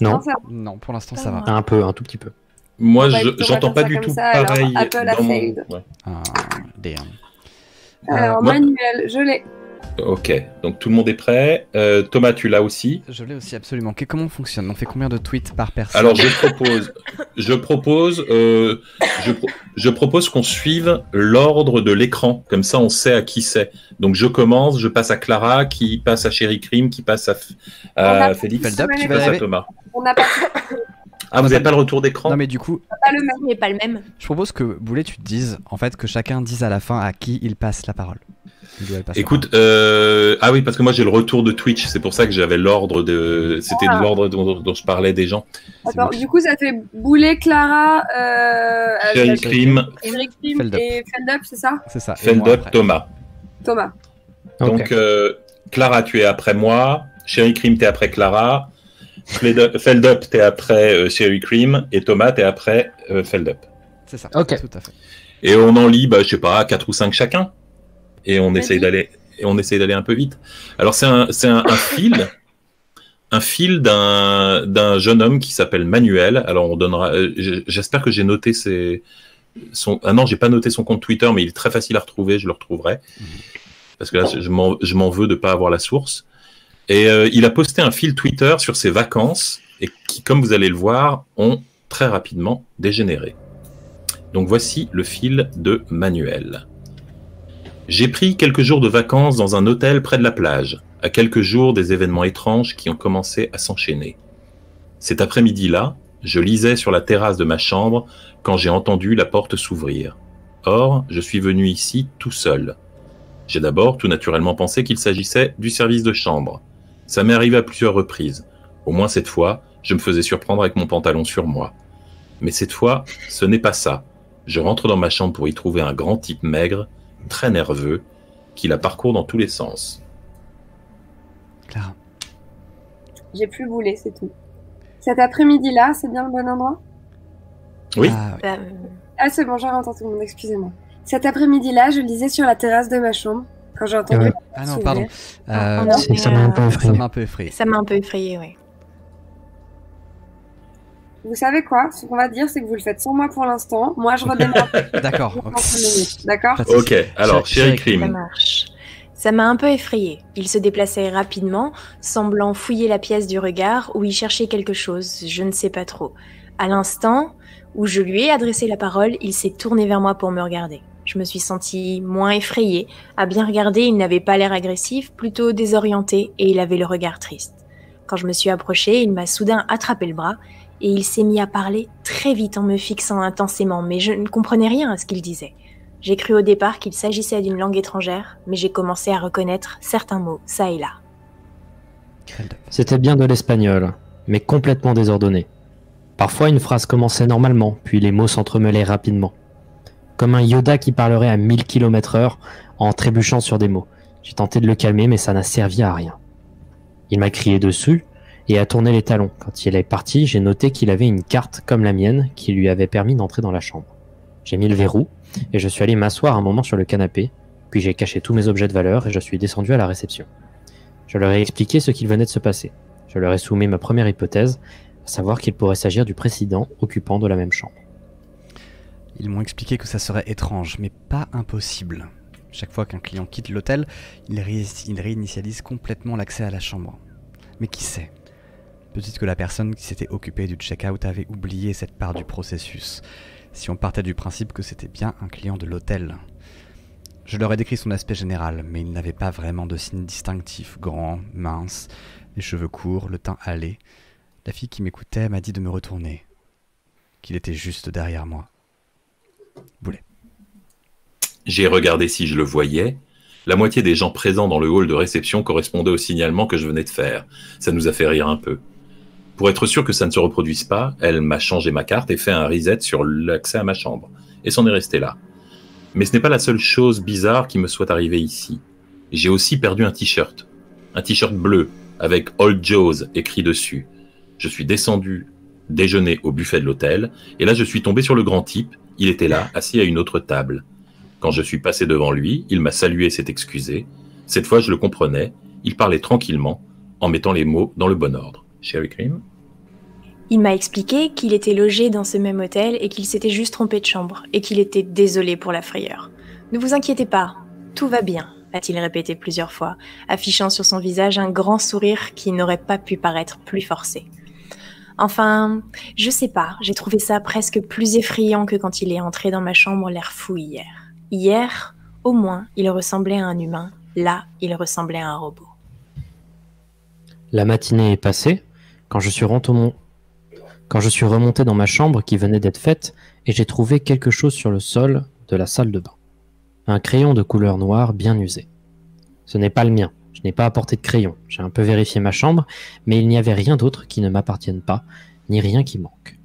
Non, ça... Non, pour l'instant, ça va. un tout petit peu. Moi, On va j'entends pas faire du comme tout ça, alors, pareil. Apple a dans mon... failed. Ouais. Ah, damn. Alors, moi- Manuel, je l'ai. Ok, donc tout le monde est prêt. Thomas, tu l'as aussi. Je l'ai aussi absolument. Comment on fonctionne? On fait combien de tweets par personne? Alors, je propose qu'on suive l'ordre de l'écran. Comme ça, on sait à qui c'est. Donc, je commence, je passe à Clara, qui passe à Chéri Crime, qui passe à Félix, Feldup, qui tu passe vas à arriver. Thomas. On n'a pas, Ah, vous n'avez pas le retour d'écran? Non mais du coup, pas le même. Mais pas le même. je propose que Boulet, tu te dises, en fait, que chacun dise à la fin à qui il passe la parole. Il doit passer la Écoute, ah oui, parce que moi j'ai le retour de Twitch, c'est pour ça que j'avais l'ordre de. C'était de l'ordre dont je parlais des gens. Attends, du coup, ça fait Boulet, Clara, Chéri Crime, Eric Pim Feldup. et Feldup, c'est ça? parole. C'est ça. et moi Feldup, après. Thomas. Thomas. Donc, Clara, tu es après moi. Chéri Crime, t'es après Clara. Feldup, t'es après Chéri Crime. Et Thomas, t'es après Feldup. C'est ça. Ok. Tout à fait. Et on en lit, je sais pas, 4 ou 5 chacun. Et on Vas-y. essaye d'aller un peu vite. Alors, c'est un fil. Un fil d'un jeune homme qui s'appelle Manuel. Alors, on donnera. J'espère que j'ai noté Ah non, j'ai pas noté son compte Twitter, mais il est très facile à retrouver. Je le retrouverai. Parce que là, je m'en veux de pas avoir la source. Et il a posté un fil Twitter sur ses vacances et qui, comme vous allez le voir, ont très rapidement dégénéré. Donc voici le fil de Manuel. J'ai pris quelques jours de vacances dans un hôtel près de la plage, à quelques jours des événements étranges qui ont commencé à s'enchaîner. Cet après-midi-là, je lisais sur la terrasse de ma chambre quand j'ai entendu la porte s'ouvrir. Or, je suis venu ici tout seul. J'ai d'abord tout naturellement pensé qu'il s'agissait du service de chambre. Ça m'est arrivé à plusieurs reprises. Au moins cette fois, je me faisais surprendre avec mon pantalon sur moi. Mais cette fois, ce n'est pas ça. Je rentre dans ma chambre pour y trouver un grand type maigre, très nerveux, qui la parcourt dans tous les sens. Clara. J'ai plus Boulet, c'est tout. Cet après-midi-là, c'est bien le bon endroit? Oui. Ah, ouais. Bah, Ah, c'est bon, j'ai entendu tout le monde, excusez-moi. Cet après-midi-là, je lisais sur la terrasse de ma chambre quand j'ai entendu. Ouais. la porte Ah non, s'ouvrir. pardon. on a fait, Ça m'a un peu Ça effrayé. m'a un peu effrayé. ça m'a un peu effrayé, oui. Vous savez quoi? Ce qu'on va dire, c'est que vous le faites sans moi pour l'instant. Moi, je redémarre D'accord. dans ok. 5 minutes. D'accord? Pas de souci. Ok, alors, Chéri Chéri Ça Crime. marche. Ça m'a un peu effrayé. Il se déplaçait rapidement, semblant fouiller la pièce du regard ou y chercher quelque chose, je ne sais pas trop. À l'instant où je lui ai adressé la parole, il s'est tourné vers moi pour me regarder. Je me suis sentie moins effrayée. À bien regarder, il n'avait pas l'air agressif, plutôt désorienté, et il avait le regard triste. Quand je me suis approchée, il m'a soudain attrapé le bras, et il s'est mis à parler très vite en me fixant intensément, mais je ne comprenais rien à ce qu'il disait. J'ai cru au départ qu'il s'agissait d'une langue étrangère, mais j'ai commencé à reconnaître certains mots, ça et là. C'était bien de l'espagnol, mais complètement désordonné. Parfois, une phrase commençait normalement, puis les mots s'entremêlaient rapidement. Comme un Yoda qui parlerait à 1000 km/h en trébuchant sur des mots. J'ai tenté de le calmer, mais ça n'a servi à rien. Il m'a crié dessus et a tourné les talons. Quand il est parti, j'ai noté qu'il avait une carte comme la mienne qui lui avait permis d'entrer dans la chambre. J'ai mis le verrou et je suis allé m'asseoir un moment sur le canapé, puis j'ai caché tous mes objets de valeur et je suis descendu à la réception. Je leur ai expliqué ce qu'il venait de se passer. Je leur ai soumis ma première hypothèse, à savoir qu'il pourrait s'agir du précédent occupant de la même chambre. Ils m'ont expliqué que ça serait étrange, mais pas impossible. Chaque fois qu'un client quitte l'hôtel, il réinitialise complètement l'accès à la chambre. Mais qui sait? Peut-être que la personne qui s'était occupée du check-out avait oublié cette part du processus, si on partait du principe que c'était bien un client de l'hôtel. Je leur ai décrit son aspect général, mais il n'avait pas vraiment de signes distinctifs, grand, mince, les cheveux courts, le teint hâlé. La fille qui m'écoutait m'a dit de me retourner, qu'il était juste derrière moi. Boulet. J'ai regardé si je le voyais. La moitié des gens présents dans le hall de réception correspondaient au signalement que je venais de faire. Ça nous a fait rire un peu. Pour être sûr que ça ne se reproduise pas, elle m'a changé ma carte et fait un reset sur l'accès à ma chambre. Et c'en est resté là. Mais ce n'est pas la seule chose bizarre qui me soit arrivée ici. J'ai aussi perdu un t-shirt bleu avec Old Joe's écrit dessus. Je suis descendu déjeuner au buffet de l'hôtel et là je suis tombé sur le grand type. Il était là, assis à une autre table. Quand je suis passé devant lui, il m'a salué et s'est excusé. Cette fois, je le comprenais. Il parlait tranquillement, en mettant les mots dans le bon ordre. Sherry Cream? Il m'a expliqué qu'il était logé dans ce même hôtel et qu'il s'était juste trompé de chambre et qu'il était désolé pour la frayeur. « Ne vous inquiétez pas, tout va bien », a-t-il répété plusieurs fois, affichant sur son visage un grand sourire qui n'aurait pas pu paraître plus forcé. Enfin, je sais pas, j'ai trouvé ça presque plus effrayant que quand il est entré dans ma chambre l'air fou hier. Hier, au moins, il ressemblait à un humain. Là, il ressemblait à un robot. La matinée est passée quand je suis remonté dans ma chambre qui venait d'être faite et j'ai trouvé quelque chose sur le sol de la salle de bain. Un crayon de couleur noire bien usé. Ce n'est pas le mien. Je n'ai pas apporté de crayon. J'ai un peu vérifié ma chambre, mais il n'y avait rien d'autre qui ne m'appartienne pas, ni rien qui manque.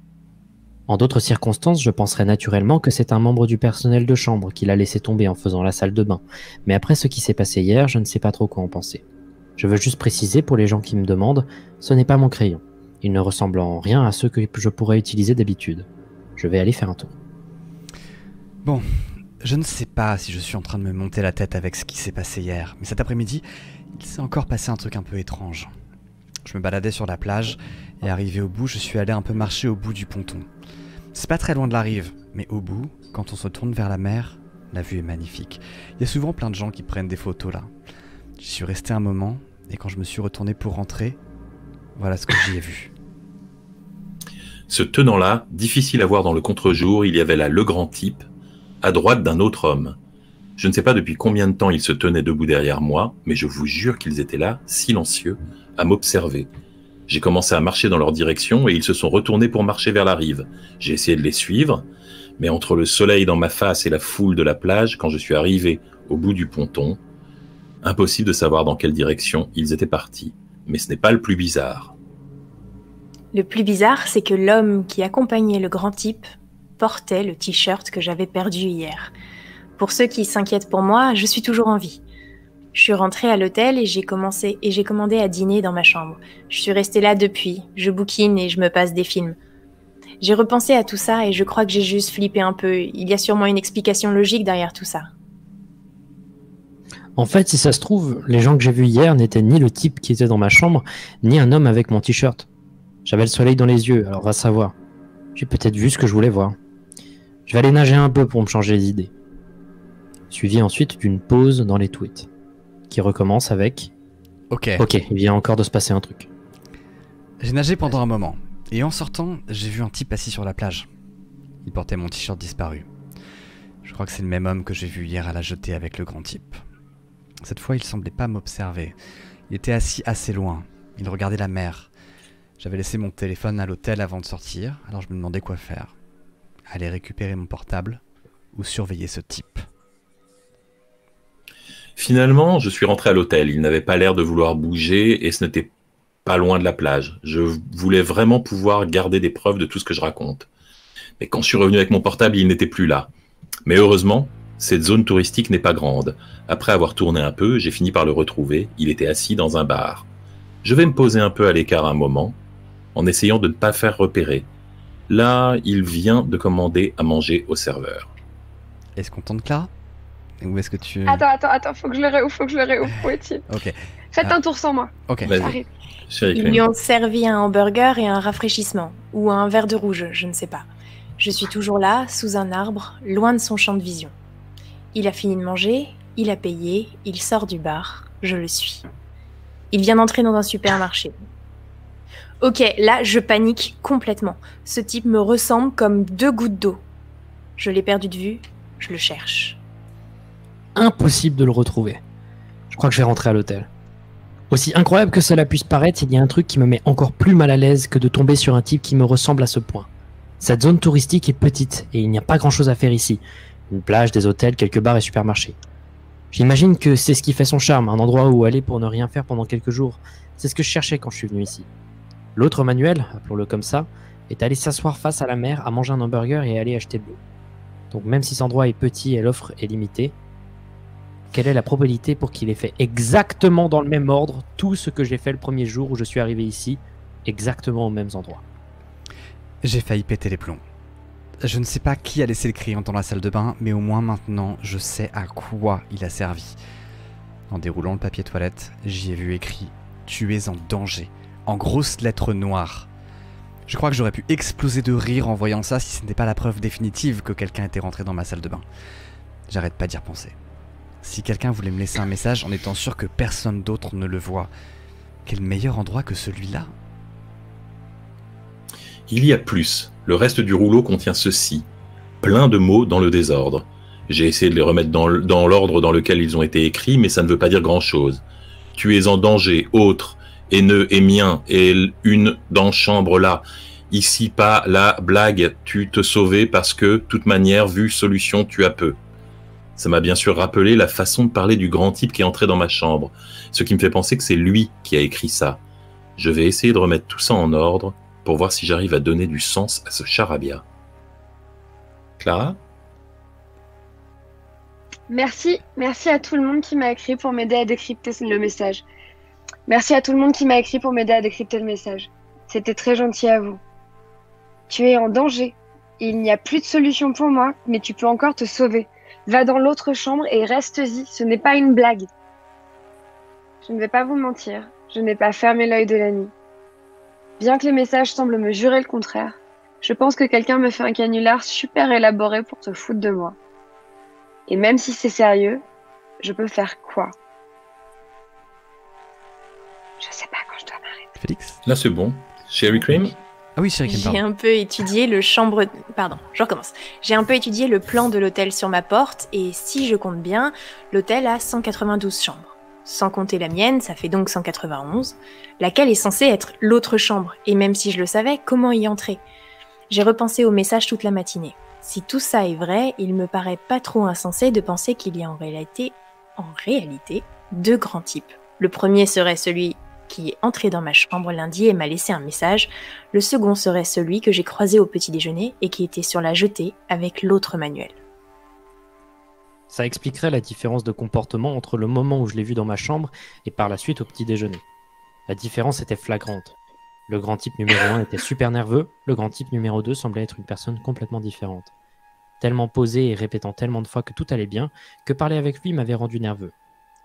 En d'autres circonstances, je penserais naturellement que c'est un membre du personnel de chambre qui l'a laissé tomber en faisant la salle de bain. Mais après ce qui s'est passé hier, je ne sais pas trop quoi en penser. Je veux juste préciser pour les gens qui me demandent, ce n'est pas mon crayon. Il ne ressemble en rien à ceux que je pourrais utiliser d'habitude. Je vais aller faire un tour. Bon, je ne sais pas si je suis en train de me monter la tête avec ce qui s'est passé hier, mais cet après-midi, il s'est encore passé un truc un peu étrange. Je me baladais sur la plage et arrivé au bout, je suis allé un peu marcher au bout du ponton. C'est pas très loin de la rive, mais au bout, quand on se tourne vers la mer, la vue est magnifique. Il y a souvent plein de gens qui prennent des photos là. J'y suis resté un moment et quand je me suis retourné pour rentrer, voilà ce que j'y ai vu. Ce tenant-là, difficile à voir dans le contre-jour, il y avait là le grand type, à droite d'un autre homme. Je ne sais pas depuis combien de temps ils se tenaient debout derrière moi, mais je vous jure qu'ils étaient là, silencieux, à m'observer. J'ai commencé à marcher dans leur direction et ils se sont retournés pour marcher vers la rive. J'ai essayé de les suivre, mais entre le soleil dans ma face et la foule de la plage, quand je suis arrivé au bout du ponton, impossible de savoir dans quelle direction ils étaient partis. Mais ce n'est pas le plus bizarre. Le plus bizarre, c'est que l'homme qui accompagnait le grand type portait le t-shirt que j'avais perdu hier. Pour ceux qui s'inquiètent pour moi, je suis toujours en vie. Je suis rentrée à l'hôtel et j'ai commandé à dîner dans ma chambre. Je suis restée là depuis, je bouquine et je me passe des films. J'ai repensé à tout ça et je crois que j'ai juste flippé un peu. Il y a sûrement une explication logique derrière tout ça. En fait, si ça se trouve, les gens que j'ai vus hier n'étaient ni le type qui était dans ma chambre, ni un homme avec mon t-shirt. J'avais le soleil dans les yeux, alors va savoir. J'ai peut-être vu ce que je voulais voir. Je vais aller nager un peu pour me changer les idées. Suivi ensuite d'une pause dans les tweets, qui recommence avec Ok, il vient encore de se passer un truc. j'ai nagé pendant un moment, et en sortant, j'ai vu un type assis sur la plage. Il portait mon t-shirt disparu. Je crois que c'est le même homme que j'ai vu hier à la jetée avec le grand type. Cette fois, il semblait pas m'observer. Il était assis assez loin. Il regardait la mer. J'avais laissé mon téléphone à l'hôtel avant de sortir, alors je me demandais quoi faire. Aller récupérer mon portable ou surveiller ce type. Finalement, je suis rentré à l'hôtel. Il n'avait pas l'air de vouloir bouger et ce n'était pas loin de la plage. Je voulais vraiment pouvoir garder des preuves de tout ce que je raconte. Mais quand je suis revenu avec mon portable, il n'était plus là. Mais heureusement, cette zone touristique n'est pas grande. Après avoir tourné un peu, j'ai fini par le retrouver. Il était assis dans un bar. Je vais me poser un peu à l'écart un moment, en essayant de ne pas faire repérer. Là, il vient de commander à manger au serveur. Est-ce qu'on tente Clara? Ou est-ce que tu... Attends, faut que je le réouvre, où est-il? Ok. Faites un tour sans moi. Ok. Vas-y. J'arrive. Sherry Ils Cream. lui ont servi un hamburger et un rafraîchissement, ou un verre de rouge, je ne sais pas. Je suis toujours là, sous un arbre, loin de son champ de vision. Il a fini de manger, il a payé, il sort du bar, je le suis. Il vient d'entrer dans un supermarché. Ok, là, je panique complètement. Ce type me ressemble comme 2 gouttes d'eau. Je l'ai perdu de vue, je le cherche. Impossible de le retrouver. Je crois que je vais rentrer à l'hôtel. Aussi incroyable que cela puisse paraître, il y a un truc qui me met encore plus mal à l'aise que de tomber sur un type qui me ressemble à ce point. Cette zone touristique est petite et il n'y a pas grand chose à faire ici. Une plage, des hôtels, quelques bars et supermarchés. J'imagine que c'est ce qui fait son charme, un endroit où aller pour ne rien faire pendant quelques jours. C'est ce que je cherchais quand je suis venu ici. L'autre Manuel, appelons-le comme ça, est allé s'asseoir face à la mer, à manger un hamburger et aller acheter de l'eau. Donc même si cet endroit est petit et l'offre est limitée, quelle est la probabilité pour qu'il ait fait exactement dans le même ordre tout ce que j'ai fait le premier jour où je suis arrivé ici, exactement aux mêmes endroits? J'ai failli péter les plombs. Je ne sais pas qui a laissé le crayon dans la salle de bain, mais au moins maintenant, je sais à quoi il a servi. En déroulant le papier toilette, j'y ai vu écrit « Tu es en danger », en grosses lettres noires. Je crois que j'aurais pu exploser de rire en voyant ça si ce n'était pas la preuve définitive que quelqu'un était rentré dans ma salle de bain. J'arrête pas d'y repenser. Si quelqu'un voulait me laisser un message en étant sûr que personne d'autre ne le voit, quel meilleur endroit que celui-là? Il y a plus. Le reste du rouleau contient ceci. Plein de mots dans le désordre. J'ai essayé de les remettre dans l'ordre dans lequel ils ont été écrits, mais ça ne veut pas dire grand-chose. Tu es en danger, autre, haineux et mien, et une dans chambre là. Ici pas la blague, tu te sauvais parce que, toute manière, vu solution, tu as peu. Ça m'a bien sûr rappelé la façon de parler du grand type qui est entré dans ma chambre, ce qui me fait penser que c'est lui qui a écrit ça. Je vais essayer de remettre tout ça en ordre pour voir si j'arrive à donner du sens à ce charabia. Clara ? Merci à tout le monde qui m'a écrit pour m'aider à décrypter le message. Merci à tout le monde qui m'a écrit pour m'aider à décrypter le message. C'était très gentil à vous. Tu es en danger. Il n'y a plus de solution pour moi, mais tu peux encore te sauver. Va dans l'autre chambre et reste-y, ce n'est pas une blague. Je ne vais pas vous mentir, je n'ai pas fermé l'œil de la nuit. Bien que les messages semblent me jurer le contraire, je pense que quelqu'un me fait un canular super élaboré pour se foutre de moi. Et même si c'est sérieux, je peux faire quoi? Je sais pas quand je dois m'arrêter. Félix? Là c'est bon. Sherry Cream ? Ah oui, Sherry Cream, J'ai un peu étudié le chambre... Pardon, je recommence. J'ai un peu étudié le plan de l'hôtel sur ma porte, et si je compte bien, l'hôtel a 192 chambres. Sans compter la mienne, ça fait donc 191, laquelle est censée être l'autre chambre, et même si je le savais, comment y entrer? J'ai repensé au message toute la matinée. Si tout ça est vrai, il me paraît pas trop insensé de penser qu'il y a en réalité, deux grands types. Le premier serait celui qui est entré dans ma chambre lundi et m'a laissé un message. Le second serait celui que j'ai croisé au petit déjeuner et qui était sur la jetée avec l'autre Manuel. Ça expliquerait la différence de comportement entre le moment où je l'ai vu dans ma chambre et par la suite au petit déjeuner. La différence était flagrante. Le grand type numéro 1 était super nerveux, le grand type numéro 2 semblait être une personne complètement différente. Tellement posé et répétant tellement de fois que tout allait bien, que parler avec lui m'avait rendu nerveux.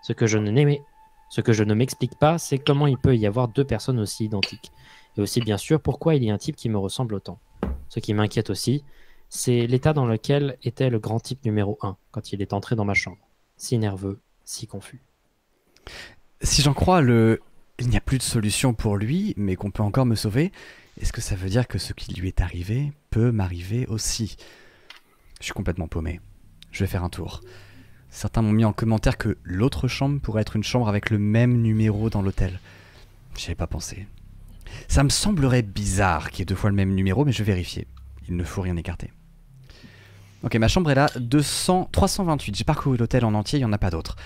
Ce que je ne m'explique pas, c'est comment il peut y avoir deux personnes aussi identiques. Et aussi bien sûr pourquoi il y a un type qui me ressemble autant. Ce qui m'inquiète aussi, c'est l'état dans lequel était le grand type numéro 1 quand il est entré dans ma chambre. Si nerveux, si confus. Si j'en crois il n'y a plus de solution pour lui, mais qu'on peut encore me sauver, est-ce que ça veut dire que ce qui lui est arrivé peut m'arriver aussi? Je suis complètement paumé. Je vais faire un tour. Certains m'ont mis en commentaire que l'autre chambre pourrait être une chambre avec le même numéro dans l'hôtel. J'y avais pas pensé. Ça me semblerait bizarre qu'il y ait deux fois le même numéro, mais je vais vérifier. Il ne faut rien écarter. Ok, ma chambre est là, 328. J'ai parcouru l'hôtel en entier, il n'y en a pas d'autres.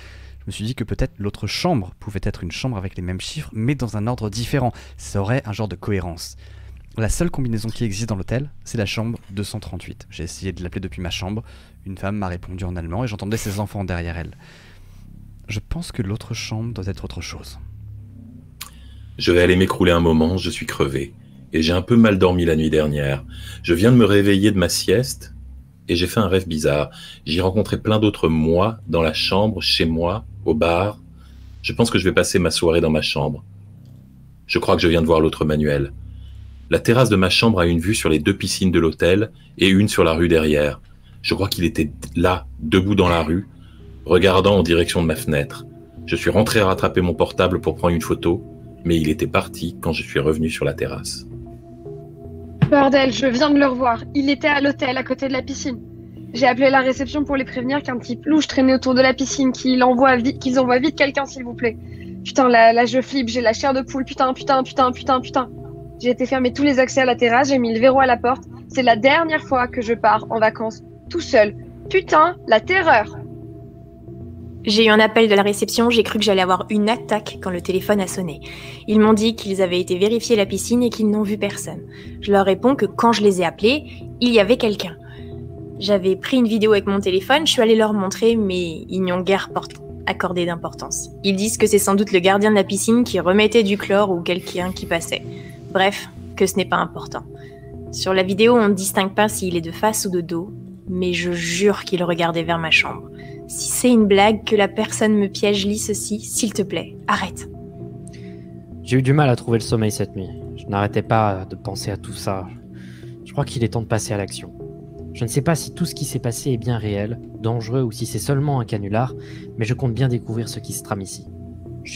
Je me suis dit que peut-être l'autre chambre pouvait être une chambre avec les mêmes chiffres, mais dans un ordre différent. Ça aurait un genre de cohérence. La seule combinaison qui existe dans l'hôtel, c'est la chambre 238. J'ai essayé de l'appeler depuis ma chambre. Une femme m'a répondu en allemand et j'entendais ses enfants derrière elle. Je pense que l'autre chambre doit être autre chose. Je vais aller m'écrouler un moment, je suis crevé. Et j'ai un peu mal dormi la nuit dernière. Je viens de me réveiller de ma sieste et j'ai fait un rêve bizarre. J'ai rencontré plein d'autres moi dans la chambre, chez moi, au bar. Je pense que je vais passer ma soirée dans ma chambre. Je crois que je viens de voir l'autre Manuel. La terrasse de ma chambre a une vue sur les deux piscines de l'hôtel et une sur la rue derrière. Je crois qu'il était là, debout dans la rue, regardant en direction de ma fenêtre. Je suis rentré rattraper mon portable pour prendre une photo, mais il était parti quand je suis revenu sur la terrasse. Bordel, je viens de le revoir. Il était à l'hôtel, à côté de la piscine. J'ai appelé la réception pour les prévenir qu'un type louche traînait autour de la piscine, qu'ils envoient vite quelqu'un, s'il vous plaît. Putain, là, je flippe, j'ai la chair de poule. Putain. J'ai été fermer tous les accès à la terrasse, j'ai mis le verrou à la porte. C'est la dernière fois que je pars en vacances, tout seul. Putain, la terreur! J'ai eu un appel de la réception, j'ai cru que j'allais avoir une attaque quand le téléphone a sonné. Ils m'ont dit qu'ils avaient été vérifier la piscine et qu'ils n'ont vu personne. Je leur réponds que quand je les ai appelés, il y avait quelqu'un. J'avais pris une vidéo avec mon téléphone, je suis allée leur montrer, mais ils n'y ont guère accordé d'importance. Ils disent que c'est sans doute le gardien de la piscine qui remettait du chlore ou quelqu'un qui passait. Bref, que ce n'est pas important. Sur la vidéo, on ne distingue pas s'il est de face ou de dos, mais je jure qu'il regardait vers ma chambre. Si c'est une blague, que la personne me piège, lis ceci, s'il te plaît, arrête. J'ai eu du mal à trouver le sommeil cette nuit. Je n'arrêtais pas de penser à tout ça. Je crois qu'il est temps de passer à l'action. Je ne sais pas si tout ce qui s'est passé est bien réel, dangereux ou si c'est seulement un canular, mais je compte bien découvrir ce qui se trame ici. Je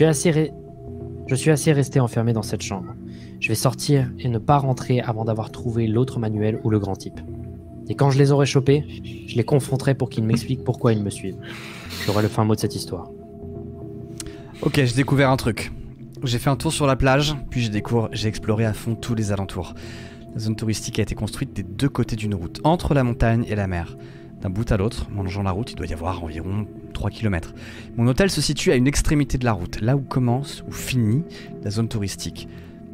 suis assez resté enfermé dans cette chambre. Je vais sortir et ne pas rentrer avant d'avoir trouvé l'autre manuel ou le grand type. Et quand je les aurai chopés, je les confronterai pour qu'ils m'expliquent pourquoi ils me suivent. J'aurai le fin mot de cette histoire. Ok, j'ai découvert un truc. J'ai fait un tour sur la plage, puis j'ai exploré à fond tous les alentours. La zone touristique a été construite des deux côtés d'une route, entre la montagne et la mer. D'un bout à l'autre, en longeant la route, il doit y avoir environ 3 km. Mon hôtel se situe à une extrémité de la route, là où commence ou finit la zone touristique.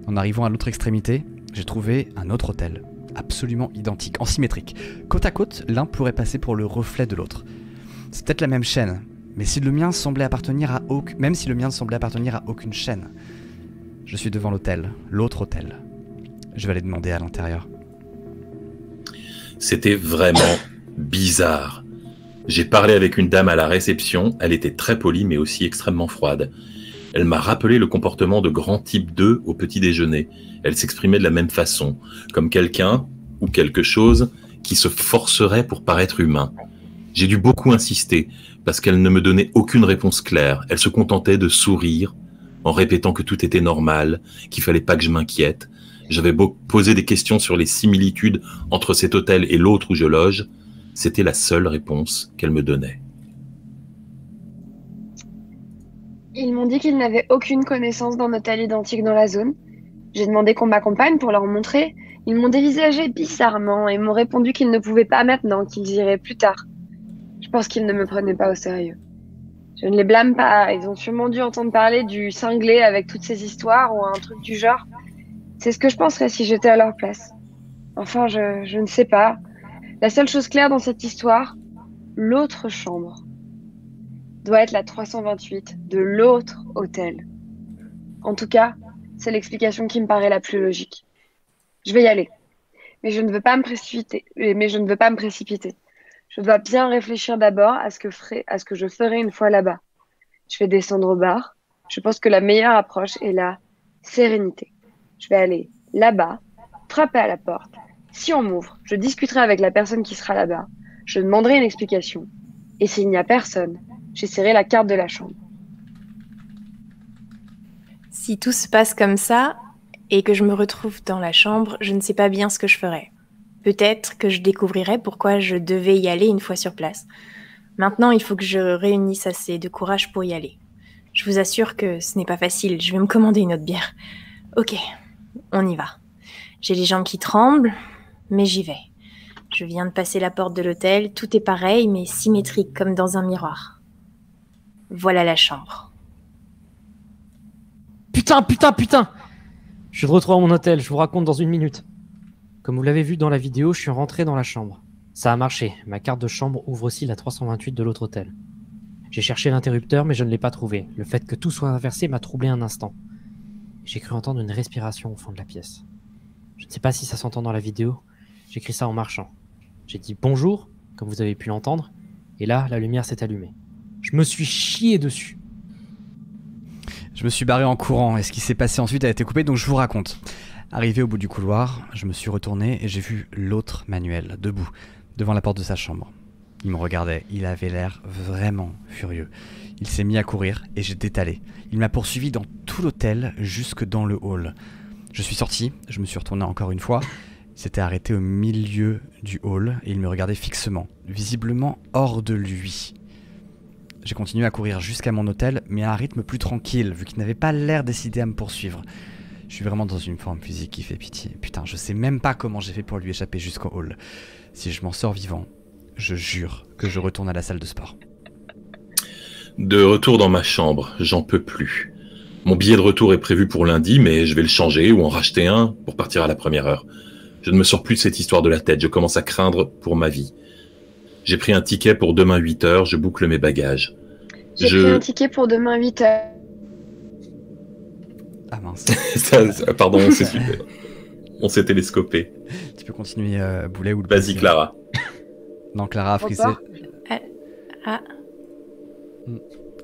En arrivant à l'autre extrémité, j'ai trouvé un autre hôtel, absolument identique, en symétrique. Côte à côte, l'un pourrait passer pour le reflet de l'autre. C'est peut-être la même chaîne, mais si le mien semblait appartenir à même si le mien ne semblait appartenir à aucune chaîne. Je suis devant l'hôtel, l'autre hôtel. Je vais aller demander à l'intérieur. C'était vraiment bizarre. J'ai parlé avec une dame à la réception, elle était très polie mais aussi extrêmement froide. Elle m'a rappelé le comportement de grand type 2 au petit déjeuner. Elle s'exprimait de la même façon, comme quelqu'un ou quelque chose qui se forcerait pour paraître humain. J'ai dû beaucoup insister, parce qu'elle ne me donnait aucune réponse claire. Elle se contentait de sourire, en répétant que tout était normal, qu'il fallait pas que je m'inquiète. J'avais beau poser des questions sur les similitudes entre cet hôtel et l'autre où je loge, c'était la seule réponse qu'elle me donnait. Ils m'ont dit qu'ils n'avaient aucune connaissance d'un hôtel identique dans la zone. J'ai demandé qu'on m'accompagne pour leur montrer. Ils m'ont dévisagé bizarrement et m'ont répondu qu'ils ne pouvaient pas maintenant, qu'ils iraient plus tard. Je pense qu'ils ne me prenaient pas au sérieux. Je ne les blâme pas, ils ont sûrement dû entendre parler du cinglé avec toutes ces histoires ou un truc du genre. C'est ce que je penserais si j'étais à leur place. Enfin, je ne sais pas. La seule chose claire dans cette histoire, l'autre chambre, doit être la 328 de l'autre hôtel. En tout cas, c'est l'explication qui me paraît la plus logique. Je vais y aller, mais je ne veux pas me précipiter. Je dois bien réfléchir d'abord à ce que je ferai une fois là-bas. Je vais descendre au bar. Je pense que la meilleure approche est la sérénité. Je vais aller là-bas, frapper à la porte. Si on m'ouvre, je discuterai avec la personne qui sera là-bas. Je demanderai une explication. Et s'il n'y a personne, j'essaierai la carte de la chambre. Si tout se passe comme ça, et que je me retrouve dans la chambre, je ne sais pas bien ce que je ferai. Peut-être que je découvrirai pourquoi je devais y aller une fois sur place. Maintenant, il faut que je réunisse assez de courage pour y aller. Je vous assure que ce n'est pas facile, je vais me commander une autre bière. Ok, on y va. J'ai les jambes qui tremblent, mais j'y vais. Je viens de passer la porte de l'hôtel, tout est pareil, mais symétrique, comme dans un miroir. Voilà la chambre. Putain! Je suis de retour à mon hôtel, je vous raconte dans 1 minute. Comme vous l'avez vu dans la vidéo, je suis rentré dans la chambre. Ça a marché, ma carte de chambre ouvre aussi la 328 de l'autre hôtel. J'ai cherché l'interrupteur, mais je ne l'ai pas trouvé. Le fait que tout soit inversé m'a troublé un instant. J'ai cru entendre une respiration au fond de la pièce. Je ne sais pas si ça s'entend dans la vidéo. J'écris ça en marchant. J'ai dit bonjour, comme vous avez pu l'entendre, et là, la lumière s'est allumée. Je me suis chié dessus. Je me suis barré en courant et ce qui s'est passé ensuite a été coupé, donc je vous raconte. Arrivé au bout du couloir, je me suis retourné et j'ai vu l'autre Manuel, debout, devant la porte de sa chambre. Il me regardait, il avait l'air vraiment furieux. Il s'est mis à courir et j'ai détalé. Il m'a poursuivi dans tout l'hôtel jusque dans le hall. Je suis sorti, je me suis retourné encore une fois. Il s'était arrêté au milieu du hall et il me regardait fixement, visiblement hors de lui. J'ai continué à courir jusqu'à mon hôtel, mais à un rythme plus tranquille, vu qu'il n'avait pas l'air décidé à me poursuivre. Je suis vraiment dans une forme physique qui fait pitié. Putain, je sais même pas comment j'ai fait pour lui échapper jusqu'au hall. Si je m'en sors vivant, je jure que je retourne à la salle de sport. De retour dans ma chambre, j'en peux plus. Mon billet de retour est prévu pour lundi, mais je vais le changer ou en racheter un pour partir à la première heure. Je ne me sors plus de cette histoire de la tête, je commence à craindre pour ma vie. J'ai pris un ticket pour demain 8h, je boucle mes bagages. J'ai pris un ticket pour demain 8h. Ah mince. Pardon, on s'est télescopé. Tu peux continuer, Boulet ou le Vas-y, Clara. Non, Clara a frisé. Ah.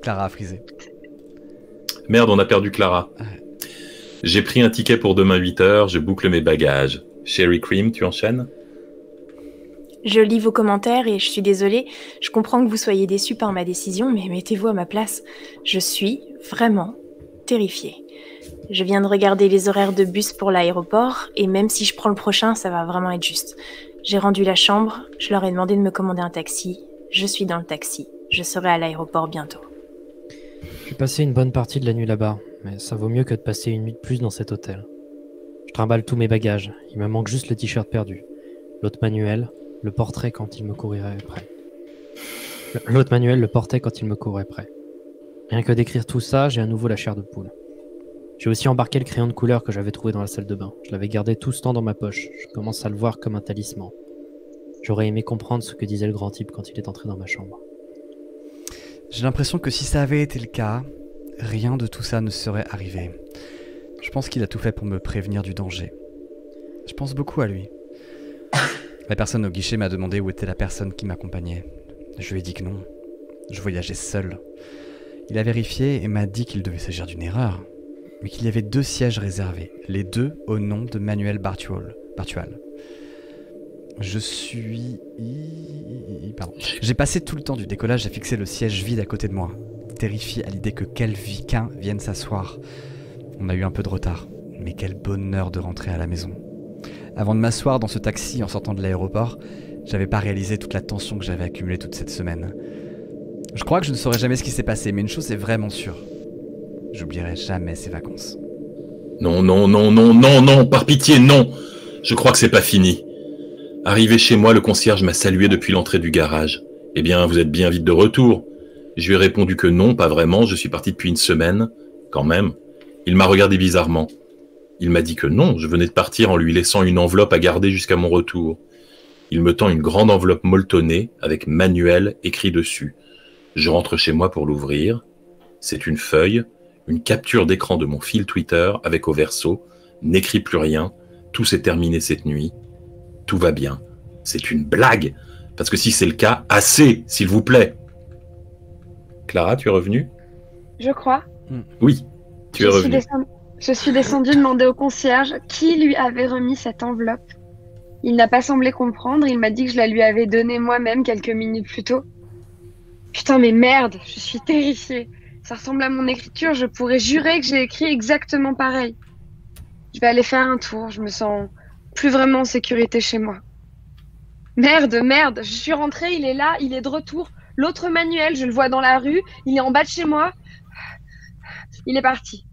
Clara a frisé. Merde, on a perdu Clara. J'ai pris un ticket pour demain 8h, je boucle mes bagages. Sherry Cream, tu enchaînes? Je lis vos commentaires et je suis désolée. Je comprends que vous soyez déçus par ma décision, mais mettez-vous à ma place. Je suis vraiment terrifiée. Je viens de regarder les horaires de bus pour l'aéroport et même si je prends le prochain, ça va vraiment être juste. J'ai rendu la chambre, je leur ai demandé de me commander un taxi. Je suis dans le taxi. Je serai à l'aéroport bientôt. J'ai passé une bonne partie de la nuit là-bas, mais ça vaut mieux que de passer une nuit de plus dans cet hôtel. Je trimballe tous mes bagages, il me manque juste le t-shirt perdu. L'autre manuel, le portrait quand il me courait après. L'autre manuel, le portrait quand il me courait après. Rien que d'écrire tout ça, j'ai à nouveau la chair de poule. J'ai aussi embarqué le crayon de couleur que j'avais trouvé dans la salle de bain. Je l'avais gardé tout ce temps dans ma poche. Je commence à le voir comme un talisman. J'aurais aimé comprendre ce que disait le grand type quand il est entré dans ma chambre. J'ai l'impression que si ça avait été le cas, rien de tout ça ne serait arrivé. Je pense qu'il a tout fait pour me prévenir du danger. Je pense beaucoup à lui. La personne au guichet m'a demandé où était la personne qui m'accompagnait. Je lui ai dit que non. Je voyageais seul. Il a vérifié et m'a dit qu'il devait s'agir d'une erreur, mais qu'il y avait 2 sièges réservés, les 2 au nom de Manuel Bartual. J'ai passé tout le temps du décollage à fixer le siège vide à côté de moi, terrifié à l'idée que quelqu'un vienne s'asseoir. On a eu un peu de retard, mais quel bonheur de rentrer à la maison. Avant de m'asseoir dans ce taxi en sortant de l'aéroport, j'avais pas réalisé toute la tension que j'avais accumulée toute cette semaine. Je crois que je ne saurais jamais ce qui s'est passé, mais une chose est vraiment sûre. J'oublierai jamais ces vacances. Non, par pitié, non. Je crois que c'est pas fini. Arrivé chez moi, le concierge m'a salué depuis l'entrée du garage. Eh bien, vous êtes bien vite de retour. Je lui ai répondu que non, pas vraiment, je suis parti depuis une semaine. Quand même. Il m'a regardé bizarrement. Il m'a dit que non, je venais de partir en lui laissant une enveloppe à garder jusqu'à mon retour. Il me tend une grande enveloppe molletonnée avec Manuel écrit dessus. Je rentre chez moi pour l'ouvrir. C'est une feuille, une capture d'écran de mon fil Twitter avec au verso « N'écris plus rien, tout s'est terminé cette nuit, tout va bien. » C'est une blague, parce que si c'est le cas, assez, s'il vous plaît. Clara, tu es revenue? Je crois. Oui, tu es revenue. Je suis descendue demander au concierge qui lui avait remis cette enveloppe. Il n'a pas semblé comprendre, il m'a dit que je la lui avais donnée moi-même quelques minutes plus tôt. Putain, mais merde, je suis terrifiée. Ça ressemble à mon écriture, je pourrais jurer que j'ai écrit exactement pareil. Je vais aller faire un tour, je me sens plus vraiment en sécurité chez moi. Merde, je suis rentrée, il est là, il est de retour. L'autre Manuel, je le vois dans la rue, il est en bas de chez moi. Il est parti.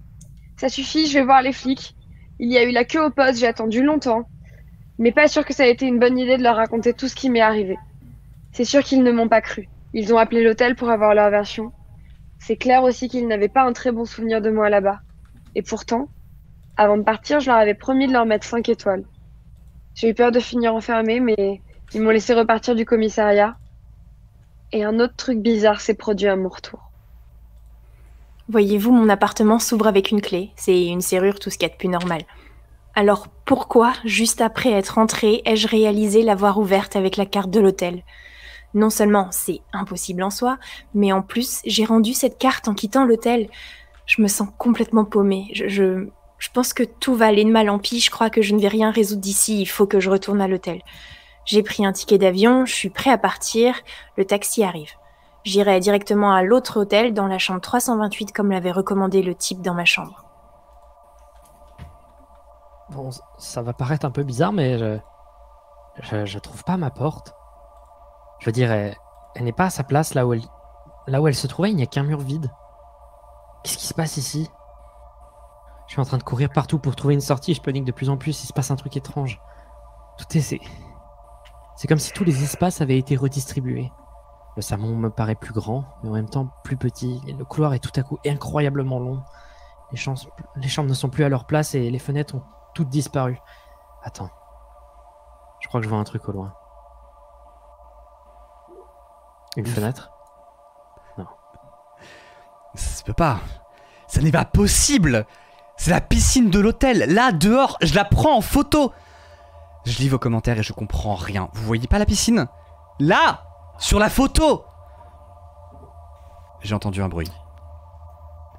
Ça suffit, je vais voir les flics. Il y a eu la queue au poste, j'ai attendu longtemps. Mais pas sûr que ça a été une bonne idée de leur raconter tout ce qui m'est arrivé. C'est sûr qu'ils ne m'ont pas cru. Ils ont appelé l'hôtel pour avoir leur version. C'est clair aussi qu'ils n'avaient pas un très bon souvenir de moi là-bas. Et pourtant, avant de partir, je leur avais promis de leur mettre 5 étoiles. J'ai eu peur de finir enfermée, mais ils m'ont laissé repartir du commissariat. Et un autre truc bizarre s'est produit à mon retour. Voyez-vous, mon appartement s'ouvre avec une clé. C'est une serrure, tout ce qu'il y a de plus normal. Alors pourquoi, juste après être entrée, ai-je réalisé l'avoir ouverte avec la carte de l'hôtel ? Non seulement c'est impossible en soi, mais en plus, j'ai rendu cette carte en quittant l'hôtel. Je me sens complètement paumée. Je pense que tout va aller de mal en pis. Je crois que je ne vais rien résoudre d'ici. Il faut que je retourne à l'hôtel. J'ai pris un ticket d'avion, je suis prêt à partir. Le taxi arrive. J'irai directement à l'autre hôtel, dans la chambre 328, comme l'avait recommandé le type dans ma chambre. Bon, ça va paraître un peu bizarre, mais je trouve pas ma porte. Je veux dire, elle n'est pas à sa place là où elle se trouvait, il n'y a qu'un mur vide. Qu'est-ce qui se passe ici? Je suis en train de courir partout pour trouver une sortie, je panique de plus en plus, il se passe un truc étrange. C'est comme si tous les espaces avaient été redistribués. Le salon me paraît plus grand, mais en même temps plus petit. Et le couloir est tout à coup incroyablement long. Les chambres ne sont plus à leur place et les fenêtres ont toutes disparu. Attends. Je crois que je vois un truc au loin. Une fenêtre? Ça se peut pas. Ça n'est pas possible. C'est la piscine de l'hôtel. Là, dehors, je la prends en photo. Je lis vos commentaires et je comprends rien. Vous voyez pas la piscine? Là, sur la photo. J'ai entendu un bruit.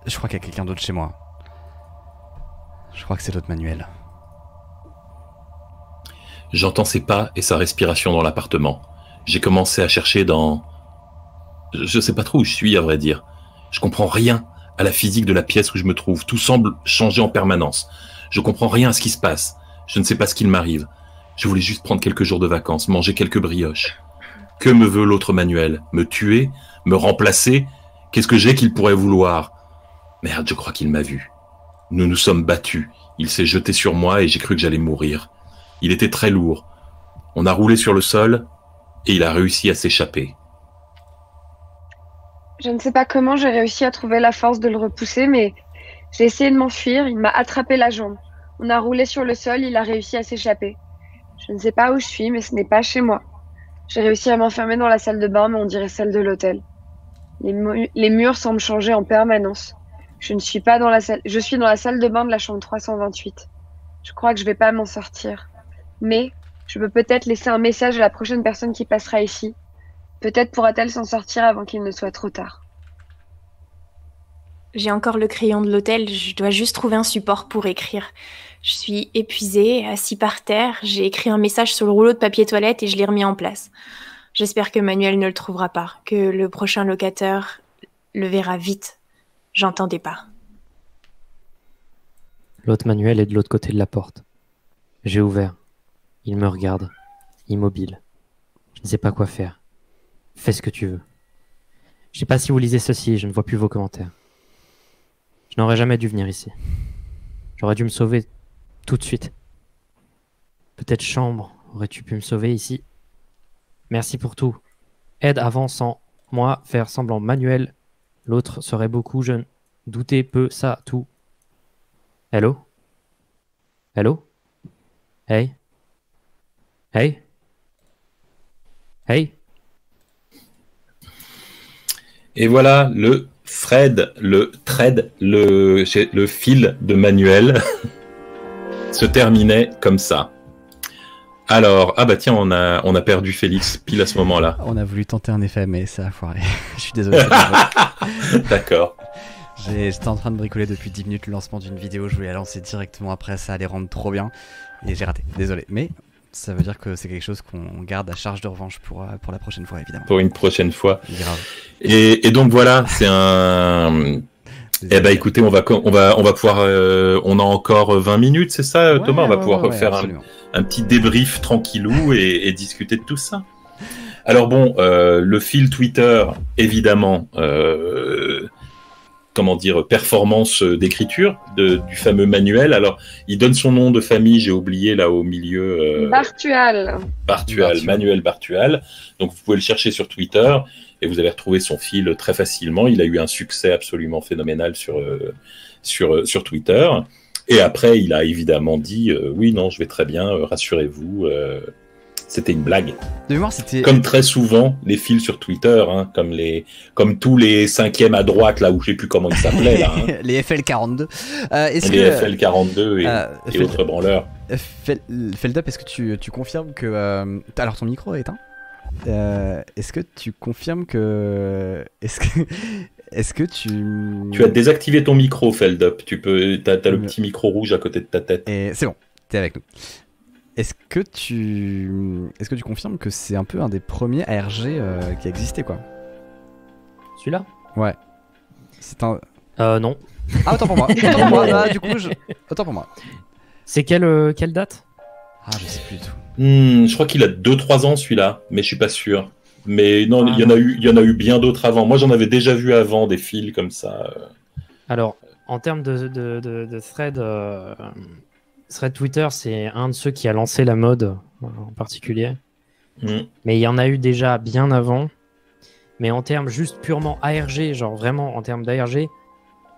Je crois qu'il y a quelqu'un d'autre chez moi. Je crois que c'est l'autre Manuel. J'entends ses pas et sa respiration dans l'appartement. J'ai commencé à chercher dans... Je sais pas trop où je suis, à vrai dire. Je comprends rien à la physique de la pièce où je me trouve. Tout semble changer en permanence. Je comprends rien à ce qui se passe. Je ne sais pas ce qu'il m'arrive. Je voulais juste prendre quelques jours de vacances, manger quelques brioches. Que me veut l'autre Manuel? Me tuer? Me remplacer? Qu'est-ce que j'ai qu'il pourrait vouloir? Merde, je crois qu'il m'a vu. Nous nous sommes battus. Il s'est jeté sur moi et j'ai cru que j'allais mourir. Il était très lourd. On a roulé sur le sol et il a réussi à s'échapper. Je ne sais pas comment j'ai réussi à trouver la force de le repousser, mais j'ai essayé de m'enfuir, il m'a attrapé la jambe. On a roulé sur le sol, il a réussi à s'échapper. Je ne sais pas où je suis, mais ce n'est pas chez moi. J'ai réussi à m'enfermer dans la salle de bain, mais on dirait celle de l'hôtel. Les murs semblent changer en permanence. Je ne suis pas dans la salle, je suis dans la salle de bain de la chambre 328. Je crois que je vais pas m'en sortir. Mais je peux peut-être laisser un message à la prochaine personne qui passera ici. Peut-être pourra-t-elle s'en sortir avant qu'il ne soit trop tard. J'ai encore le crayon de l'hôtel, je dois juste trouver un support pour écrire. Je suis épuisée, assis par terre, j'ai écrit un message sur le rouleau de papier toilette et je l'ai remis en place. J'espère que Manuel ne le trouvera pas, que le prochain locataire le verra vite. J'entendais pas. L'autre Manuel est de l'autre côté de la porte. J'ai ouvert. Il me regarde, immobile. Je ne sais pas quoi faire. Fais ce que tu veux. Je sais pas si vous lisez ceci, je ne vois plus vos commentaires. Je n'aurais jamais dû venir ici. J'aurais dû me sauver tout de suite. Peut-être chambre, aurais-tu pu me sauver ici? Merci pour tout. Aide avant sans moi faire semblant Manuel. L'autre serait beaucoup jeune. Douter peu, ça, tout. Hello? Hello? Hey? Hey? Hey? Et voilà le thread, le fil de Manuel se terminait comme ça. Alors, ah bah tiens, on a perdu Félix pile à ce moment-là. On a voulu tenter un effet, mais ça a foiré. Je suis désolé. D'accord. J'étais en train de bricoler depuis 10 minutes le lancement d'une vidéo, je voulais la lancer directement après, ça allait rendre trop bien. Et j'ai raté, désolé. Mais ça veut dire que c'est quelque chose qu'on garde à charge de revanche pour la prochaine fois, évidemment. Pour une prochaine fois. Grave. Et donc voilà, c'est un... Eh ben écoutez, on va pouvoir... on a encore 20 minutes, c'est ça, Thomas? On va pouvoir faire un petit débrief tranquillou et discuter de tout ça. Alors bon, le fil Twitter, évidemment... comment dire, performance d'écriture du fameux Manuel. Alors, il donne son nom de famille, j'ai oublié là au milieu. Bartual, Manuel Bartual. Donc, vous pouvez le chercher sur Twitter et vous allez retrouver son fil très facilement. Il a eu un succès absolument phénoménal sur Twitter. Et après, il a évidemment dit oui, non, je vais très bien, rassurez-vous. C'était une blague. De mémoire, c'était... Comme très souvent, les fils sur Twitter, hein, comme tous les cinquièmes à droite, là où je sais plus comment ils s'appelaient, là. Hein. Les FL42. FL42 et autres branleurs. Feldup, est-ce que tu confirmes que... alors, ton micro est éteint. Est-ce que tu confirmes que... Est-ce que tu... Tu as désactivé ton micro, Feldup. T'as le petit micro rouge à côté de ta tête. Et c'est bon, t'es avec nous. Est-ce que tu confirmes que c'est un peu un des premiers ARG qui a existé, quoi? Celui-là? Ouais. C'est un... non. Ah, autant pour moi. Autant pour moi. C'est quelle date? Ah, je sais plus du tout. Je crois qu'il a 2-3 ans, celui-là, mais je suis pas sûr. Mais non, il y en a eu bien d'autres avant. Moi, j'en avais déjà vu avant des fils comme ça. Alors, en termes de thread... Thread Twitter, c'est un de ceux qui a lancé la mode en particulier. Mais il y en a eu déjà bien avant. Mais en termes juste purement ARG, genre vraiment en termes d'ARG,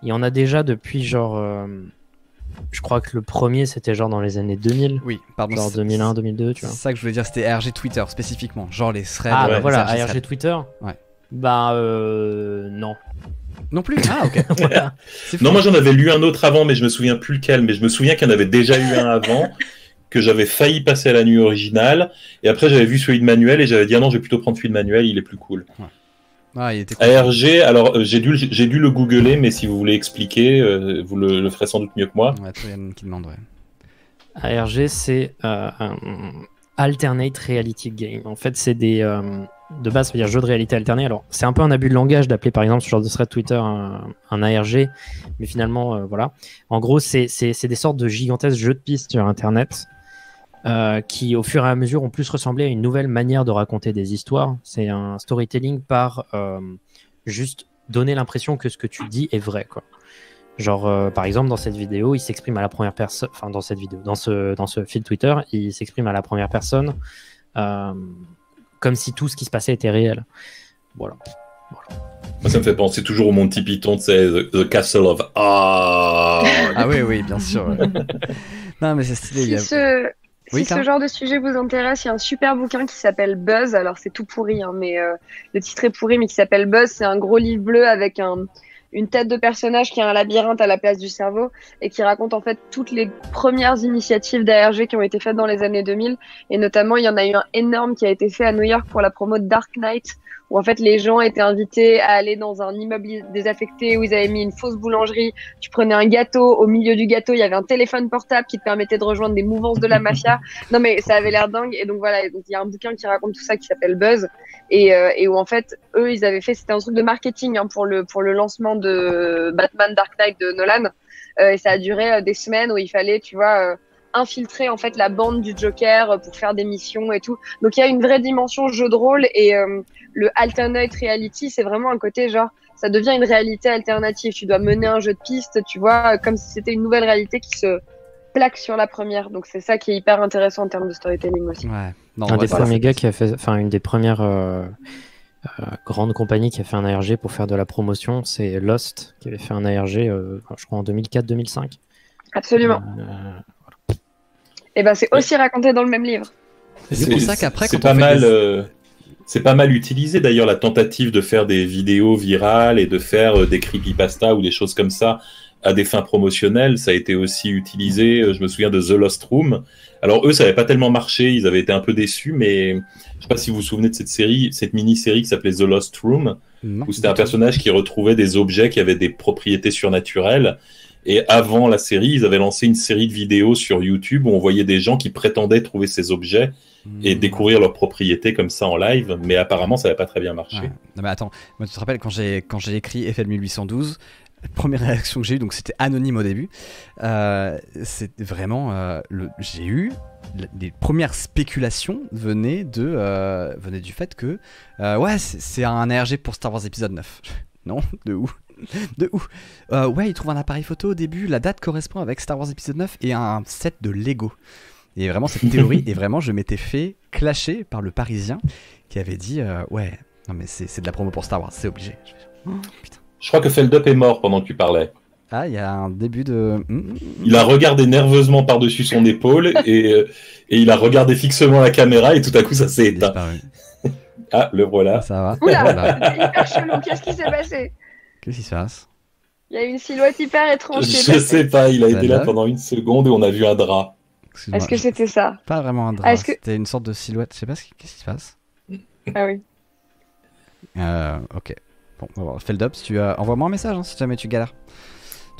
il y en a déjà depuis genre... je crois que le premier c'était genre dans les années 2000. Oui, pardon. Genre 2001, 2002, tu vois. C'est ça que je voulais dire, c'était ARG Twitter spécifiquement. Genre les threads. Ah bah voilà, ARG Twitter. Ouais. Bah, non. Non plus. Ah, ok. Voilà. C'est Non, fou. moi j'en avais lu un autre avant, mais je me souviens plus lequel. Mais je me souviens qu'il y en avait déjà eu un avant, que j'avais failli passer à la nuit originale. Et après, j'avais vu celui de Manuel et j'avais dit ah non, je vais plutôt prendre celui de Manuel, il est plus cool. Ah, il était cool. ARG, alors j'ai dû le googler, mais si vous voulez expliquer, vous le ferez sans doute mieux que moi. Ouais, toi, Yann qui demande, ouais. ARG, c'est un alternate reality game. En fait, c'est des de base, ça veut dire jeu de réalité alternée. Alors, c'est un peu un abus de langage d'appeler par exemple ce genre de thread Twitter un ARG, mais finalement, voilà. En gros, c'est des sortes de gigantesques jeux de pistes sur Internet qui, au fur et à mesure, ont plus ressemblé à une nouvelle manière de raconter des histoires. C'est un storytelling par juste donner l'impression que ce que tu dis est vrai, quoi. Genre, par exemple, dans cette vidéo, il s'exprime à la première personne. Enfin, dans cette vidéo, dans ce fil Twitter, il s'exprime à la première personne, comme si tout ce qui se passait était réel. Voilà. Moi, ça me fait penser toujours au Monty Python, c'est The Castle of Ah. Ah oui, oui, bien sûr. Ouais. Non, mais c'est stylé. il y Si a- ce, Oui, si ce Clara genre de sujet vous intéresse, il y a un super bouquin qui s'appelle Buzz. Alors c'est tout pourri, hein, mais le titre est pourri, mais qui s'appelle Buzz. C'est un gros livre bleu avec une tête de personnage qui a un labyrinthe à la place du cerveau et qui raconte en fait toutes les premières initiatives d'ARG qui ont été faites dans les années 2000. Et notamment, il y en a eu un énorme qui a été fait à New York pour la promo de Dark Knight, où en fait les gens étaient invités à aller dans un immeuble désaffecté où ils avaient mis une fausse boulangerie. Tu prenais un gâteau, au milieu du gâteau, il y avait un téléphone portable qui te permettait de rejoindre des mouvances de la mafia. Non mais ça avait l'air dingue. Et donc voilà, donc il y a un bouquin qui raconte tout ça qui s'appelle Buzz et où en fait eux ils avaient fait, c'était un truc de marketing hein, pour le lancement de Batman Dark Knight de Nolan. Et ça a duré des semaines où il fallait, tu vois, infiltrer en fait la bande du Joker pour faire des missions et tout. Donc il y a une vraie dimension jeu de rôle et le alternate reality, c'est vraiment un côté genre ça devient une réalité alternative. Tu dois mener un jeu de piste, tu vois, comme si c'était une nouvelle réalité qui se plaque sur la première. Donc c'est ça qui est hyper intéressant en termes de storytelling aussi. Ouais. Non, Un ouais, des ça, premiers c'est- gars qui a fait, enfin une des premières grandes compagnies qui a fait un ARG pour faire de la promotion, c'est Lost qui avait fait un ARG, je crois en 2004-2005. Absolument. Et ben c'est aussi raconté dans le même livre. C'est pour ça qu'après, c'est quand on pas fait mal. des- C'est pas mal utilisé d'ailleurs la tentative de faire des vidéos virales et de faire des creepypasta ou des choses comme ça à des fins promotionnelles. Ça a été aussi utilisé. Je me souviens de The Lost Room. Alors eux, ça n'avait pas tellement marché. Ils avaient été un peu déçus, mais je sais pas si vous vous souvenez de cette série, cette mini-série qui s'appelait The Lost Room, Non, où c'était un du tout. personnage qui retrouvait des objets qui avaient des propriétés surnaturelles. Et avant la série, ils avaient lancé une série de vidéos sur YouTube où on voyait des gens qui prétendaient trouver ces objets et Hmm. découvrir leurs propriétés comme ça en live, mais apparemment ça n'avait pas très bien marché. Ouais. Non, mais attends, moi, tu te rappelles quand j'ai écrit FL 1812, la première réaction que j'ai eue, donc c'était anonyme au début, c'est vraiment j'ai eu les premières spéculations venaient du fait que ouais c'est un ARG pour Star Wars épisode 9. Non, de où? De où? Ouais, il trouve un appareil photo au début, la date correspond avec Star Wars épisode 9 et un set de Lego. Et vraiment cette théorie, et vraiment je m'étais fait clasher par le Parisien qui avait dit ouais, non mais c'est de la promo pour Star Wars, c'est obligé. Je fais, oh, putain. Je crois que Feldup est mort pendant que tu parlais. Ah, il y a un début de... Il a regardé nerveusement par-dessus son épaule et il a regardé fixement la caméra et tout à coup ça s'est éteint. disparu. Ah, le voilà. Ça va. Oula, Voilà. c'était hyper chelou. Qu'est-ce qui s'est passé? Qu'est-ce qui se passe? Il y a une silhouette hyper étrange qui est Je passée. sais pas, il a été là Feldup pendant une seconde et on a vu un drap. Excuse-moi, Est-ce que c'était ça? pas vraiment un drap, Ah, est-ce que- c'était une sorte de silhouette. Je sais pas qu'est-ce qui se passe. Ah oui. Ok. Bon, on va voir. Feldup, si tu envoie-moi un message hein, si jamais tu galères.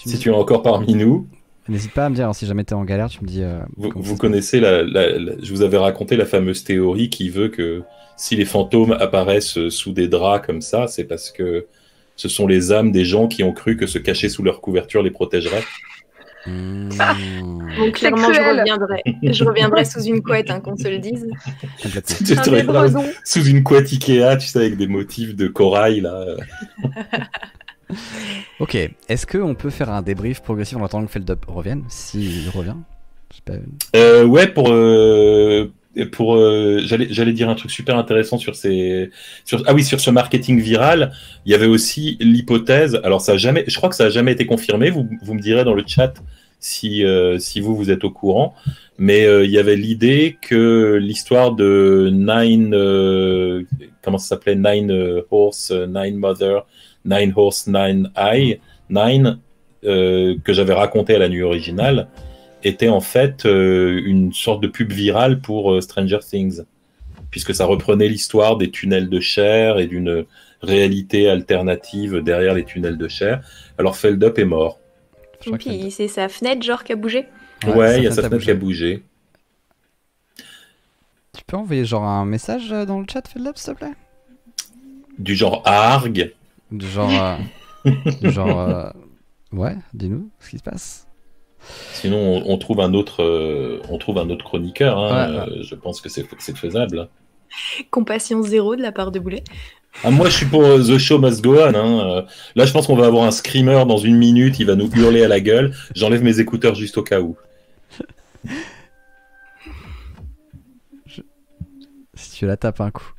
Si tu es encore parmi nous, N'hésite pas à me dire hein, si jamais t'es en galère, tu me dis. vous connaissez je vous avais raconté la fameuse théorie qui veut que si les fantômes apparaissent sous des draps comme ça, c'est parce que ce sont les âmes des gens qui ont cru que se cacher sous leur couverture les protégerait. Donc clairement, cruel. je reviendrai sous une couette, hein, qu'on se le dise. Complètement. Tu te Un reviendras débredon. sous une couette Ikea, tu sais, avec des motifs de corail là. Ok, est-ce qu'on peut faire un débrief progressif en attendant que Feldup revienne? S'il revient. Je sais pas. Ouais, j'allais dire un truc super intéressant sur ce marketing viral. Il y avait aussi l'hypothèse. Alors je crois que ça a jamais été confirmé. Vous me direz dans le chat si vous êtes au courant. Mais il y avait l'idée que l'histoire de comment ça s'appelait, Nine Horse, Nine Mother, Nine Horse, Nine Eye, Nine, que j'avais raconté à la nuit originale, était en fait une sorte de pub virale pour Stranger Things, puisque ça reprenait l'histoire des tunnels de chair et d'une réalité alternative derrière les tunnels de chair. Alors Feldup est mort. Et puis c'est sa fenêtre genre qui a bougé. Ouais, il y a sa fenêtre qui a bougé. Tu peux envoyer genre un message dans le chat, Feldup, s'il te plaît? Du genre arg. Du genre... ouais, dis-nous ce qui se passe. Sinon, on trouve un autre chroniqueur. Hein. Ouais. Je pense que c'est faisable. Compassion zéro de la part de Boulet. Ah, moi, je suis pour The Show Must Go On. Hein. Là, je pense qu'on va avoir un screamer dans 1 minute. Il va nous hurler à la gueule. J'enlève mes écouteurs juste au cas où. Si tu la tapes un coup.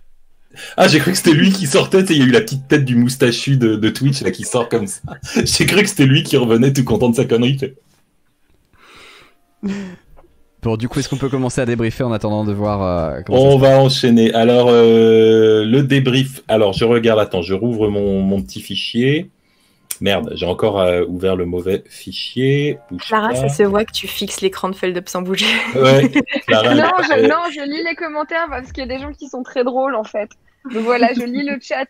Ah, j'ai cru que c'était lui qui sortait. Il y a eu la petite tête du moustachu de Twitch là, qui sort comme ça. J'ai cru que c'était lui qui revenait tout content de sa connerie. Bon, du coup, est-ce qu'on peut commencer à débriefer en attendant de voir comment On va enchaîner. Alors, le débrief. Alors, je regarde. Attends, je rouvre mon petit fichier. Merde, j'ai encore ouvert le mauvais fichier. Clara, ça se voit que tu fixes l'écran de Feldup sans bouger. Ouais, Clara, Non, je lis les commentaires parce qu'il y a des gens qui sont très drôles en fait. Donc voilà, je lis le chat.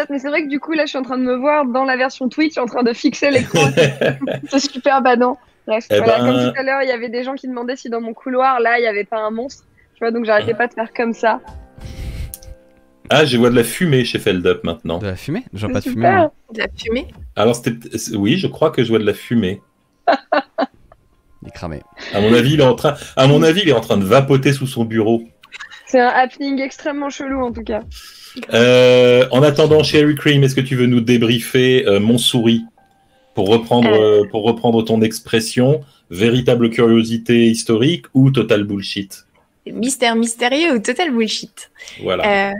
Mais c'est vrai que du coup, là, je suis en train de me voir dans la version Twitch en train de fixer l'écran. C'est super badant. Bref, voilà, comme tout à l'heure, il y avait des gens qui demandaient si dans mon couloir, là, il n'y avait pas un monstre. Tu vois, donc j'arrêtais pas de faire comme ça. Ah, je vois de la fumée chez Feldup maintenant. De la fumée? Je vois pas de Super. fumée. Moi. De la fumée? Alors, oui, je crois que je vois de la fumée. Il est cramé. À mon avis, il est en train de vapoter sous son bureau. C'est un happening extrêmement chelou en tout cas. En attendant, Sherry Cream, est-ce que tu veux nous débriefer Mon Souris pour reprendre ton expression, véritable curiosité historique ou total bullshit? Mystère mystérieux ou total bullshit. Voilà.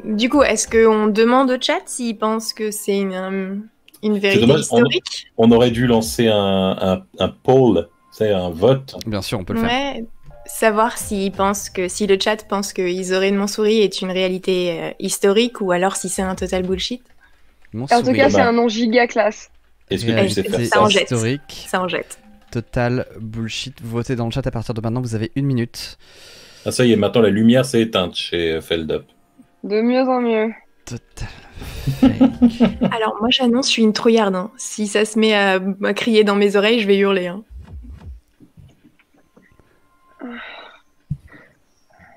Du coup, est-ce qu'on demande au chat s'il pense que c'est une vérité dommage, historique? On aurait dû lancer un poll, c'est un vote. Bien sûr, on peut le faire. Ouais, savoir si le chat pense que Isoré de Montsouris est une réalité historique ou alors si c'est un total bullshit. Mon En tout souris. cas, c'est un nom giga classe. Est-ce que tu sais faire Réalité ça en jette. historique, Ça en jette. total bullshit. Votez dans le chat à partir de maintenant. Vous avez 1 minute. Ah, ça y est, maintenant la lumière s'est éteinte chez Feldup. De mieux en mieux. Total fake. Alors moi j'annonce, je suis une trouillarde. Hein. Si ça se met à crier dans mes oreilles, je vais hurler. Hein.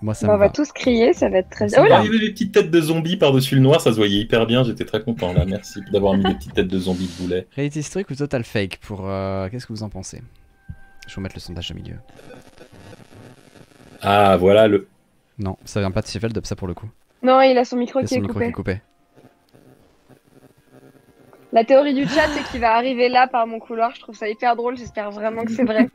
Moi, ça On me va va. tous crier, ça va être très Ça bien. va. Oh là Il y avait des petites têtes de zombies par-dessus le noir, ça se voyait hyper bien, j'étais très content là, merci d'avoir mis des petites têtes de zombies de boulet. Réalité historique ou total fake pour qu'est-ce que vous en pensez? Je vais vous mettre le sondage au milieu. Ah, voilà le... Non, ça vient pas de Feldup, ça pour le coup. Non, il a son micro Il y a qui son est micro qui coupé. est coupé. La théorie du chat, c'est qu'il va arriver là par mon couloir. Je trouve ça hyper drôle. J'espère vraiment que c'est vrai.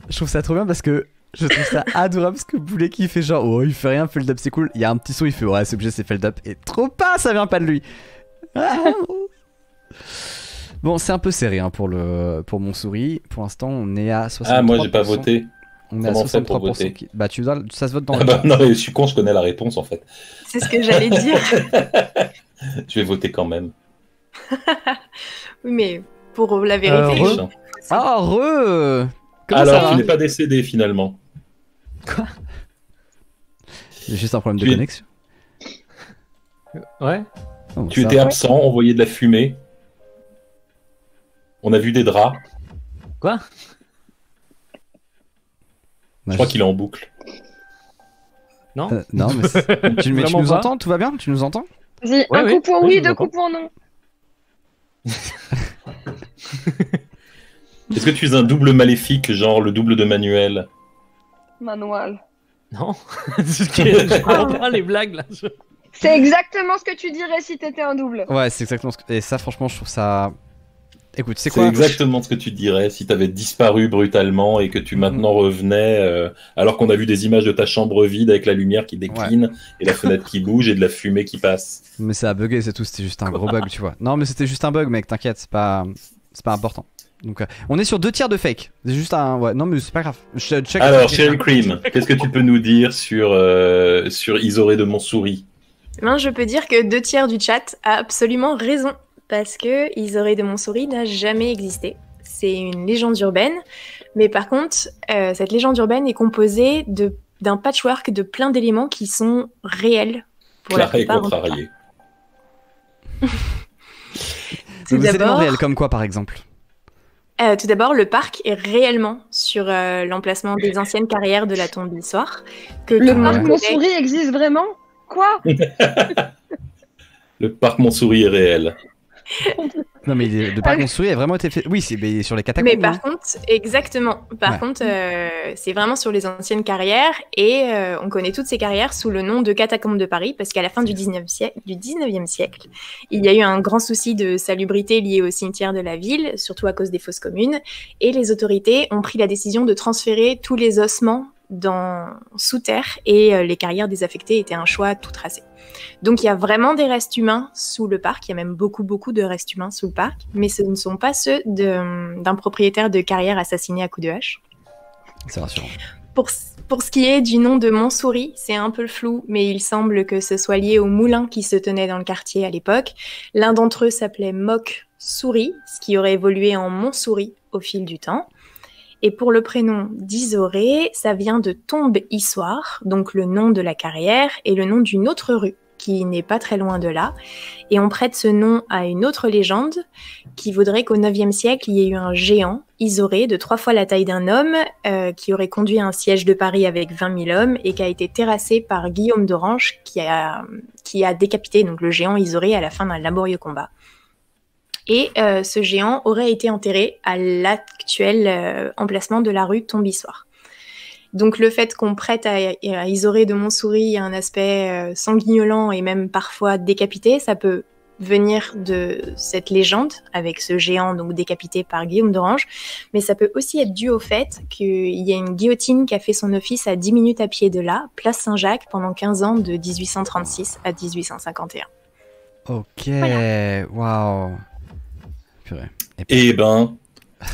Je trouve ça trop bien parce que je trouve ça adorable parce que Boulet qui fait genre oh il fait rien, Feldup c'est cool. Il y a un petit son, il fait ouais c'est obligé, c'est Feldup et trop pas, ça vient pas de lui. Ah. Bon, c'est un peu serré hein, pour mon souris. Pour l'instant, on est à 63%. Ah, moi j'ai pas voté. On est à Comment on fait pour 63%. voter Bah ça se vote dans Ah le bah, chat. non, mais je suis con, je connais la réponse en fait. C'est ce que j'allais dire. Je vais voter quand même. Oui, mais pour la vérité. Re- Ah Comment Alors, ça va tu n'es pas décédé finalement. J'ai juste un problème de Tu es- connexion. Ouais. Oh, Tu ça étais va. absent, on voyait de la fumée. On a vu des draps. Quoi? Je crois qu'il est en boucle. Non? Non, mais, tu Vraiment nous pas. entends? Tout va bien? Tu nous entends? Vas-y, Ouais, un oui. coup pour Oui, oui, je vous 2 entends. coups pour non. Est-ce que tu es un double maléfique, genre le double de Manuel? Manuel. Non. Je comprends pas les blagues là. C'est exactement ce que tu dirais si t'étais un double. Ouais, c'est exactement ce que... Et ça, franchement, je trouve ça... Écoute, c'est C'est quoi? exactement ce que tu dirais si tu avais disparu brutalement et que tu maintenant revenais, alors qu'on a vu des images de ta chambre vide avec la lumière qui décline et la fenêtre qui bouge et de la fumée qui passe. Mais ça a bugué, c'est tout. C'était juste un gros bug, tu vois. Non, mais c'était juste un bug, mec, t'inquiète, c'est pas c'est pas important. Donc on est sur 2 tiers de fake. C'est juste un... Ouais, non mais c'est pas grave. Alors, Cheryl Cream, qu'est-ce que tu peux nous dire sur Isoré de Montsouris? Ben, je peux dire que 2 tiers du chat a absolument raison, parce que Isoré de Montsouris n'a jamais existé. C'est une légende urbaine, mais par contre, cette légende urbaine est composée d'un patchwork de plein d'éléments qui sont réels. Pour la Claré et plupart, contrarié. Tout Des éléments d'abord, réels comme quoi par exemple? tout d'abord, le parc est réellement sur l'emplacement des anciennes carrières de la tombe d'Issoire. Que Le tout le parc monde Montsouris existe vraiment? Quoi? Le parc Montsouris est réel. Non mais le parc Montsouris a vraiment été fait... Oui, c'est sur les catacombes. Mais par contre, exactement. Par contre, c'est vraiment sur les anciennes carrières et on connaît toutes ces carrières sous le nom de catacombes de Paris parce qu'à la fin du 19e siècle, il y a eu un grand souci de salubrité lié au cimetière de la ville, surtout à cause des fosses communes, et les autorités ont pris la décision de transférer tous les ossements sous terre et les carrières désaffectées étaient un choix tout tracé. Donc il y a vraiment des restes humains sous le parc, il y a même beaucoup de restes humains sous le parc, mais ce ne sont pas ceux d'un propriétaire de carrière assassiné à coups de hache. C'est rassurant. Pour ce qui est du nom de Montsouris, c'est un peu flou, mais il semble que ce soit lié au moulin qui se tenait dans le quartier à l'époque. L'un d'entre eux s'appelait Moc-Souris, ce qui aurait évolué en Montsouris au fil du temps. Et pour le prénom d'Isoré, ça vient de Tombe Issoire, donc le nom de la carrière, et le nom d'une autre rue, qui n'est pas très loin de là. Et on prête ce nom à une autre légende, qui voudrait qu'au IXe siècle, il y ait eu un géant, Isoré, de 3 fois la taille d'un homme, qui aurait conduit un siège de Paris avec 20 000 hommes, et qui a été terrassé par Guillaume d'Orange, qui a décapité donc, le géant Isoré à la fin d'un laborieux combat. Et ce géant aurait été enterré à l'actuel emplacement de la rue Tombe-Issoire. Donc le fait qu'on prête à Isoré de Montsouris un aspect sanguignolant et même parfois décapité, ça peut venir de cette légende avec ce géant donc décapité par Guillaume d'Orange, mais ça peut aussi être dû au fait qu'il y a une guillotine qui a fait son office à 10 minutes à pied de là, place Saint-Jacques, pendant 15 ans de 1836 à 1851. Ok, Voilà. waouh. Purée. Eh ben,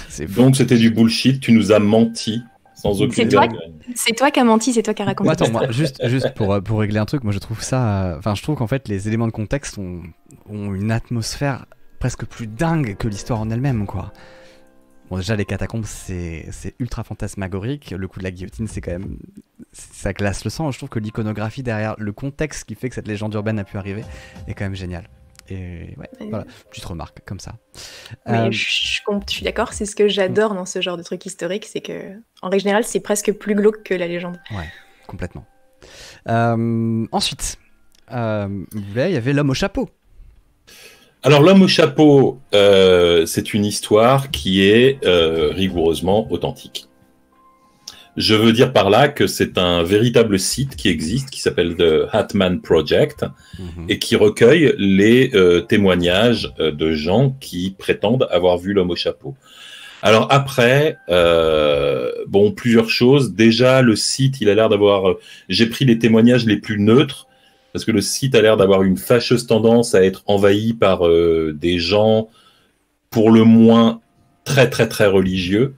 C'est fou. donc c'était du bullshit, tu nous as menti sans aucune C'est toi vergogne. C'est toi qui as menti, c'est toi qui as raconté. Attends, l'histoire. moi, juste pour régler un truc, moi je trouve ça. Enfin, je trouve qu'en fait, les éléments de contexte ont une atmosphère presque plus dingue que l'histoire en elle-même, quoi. Bon, déjà, les catacombes, c'est ultra fantasmagorique. Le coup de la guillotine, c'est quand même. Ça glace le sang. Je trouve que l'iconographie derrière le contexte qui fait que cette légende urbaine a pu arriver est quand même génial. Et ouais, voilà, petite remarque comme ça. Mais je suis d'accord, c'est ce que j'adore dans ce genre de truc historique, c'est que, en règle générale, c'est presque plus glauque que la légende. Ouais, complètement. Ensuite, il y avait l'homme au chapeau. Alors l'homme au chapeau, c'est une histoire qui est rigoureusement authentique. Je veux dire par là que c'est un véritable site qui existe, qui s'appelle The Hatman Project, et qui recueille les témoignages de gens qui prétendent avoir vu l'homme au chapeau. Alors après, bon, plusieurs choses. Déjà, le site, il a l'air d'avoir... J'ai pris les témoignages les plus neutres, parce que le site a l'air d'avoir une fâcheuse tendance à être envahi par des gens, pour le moins, très très très religieux.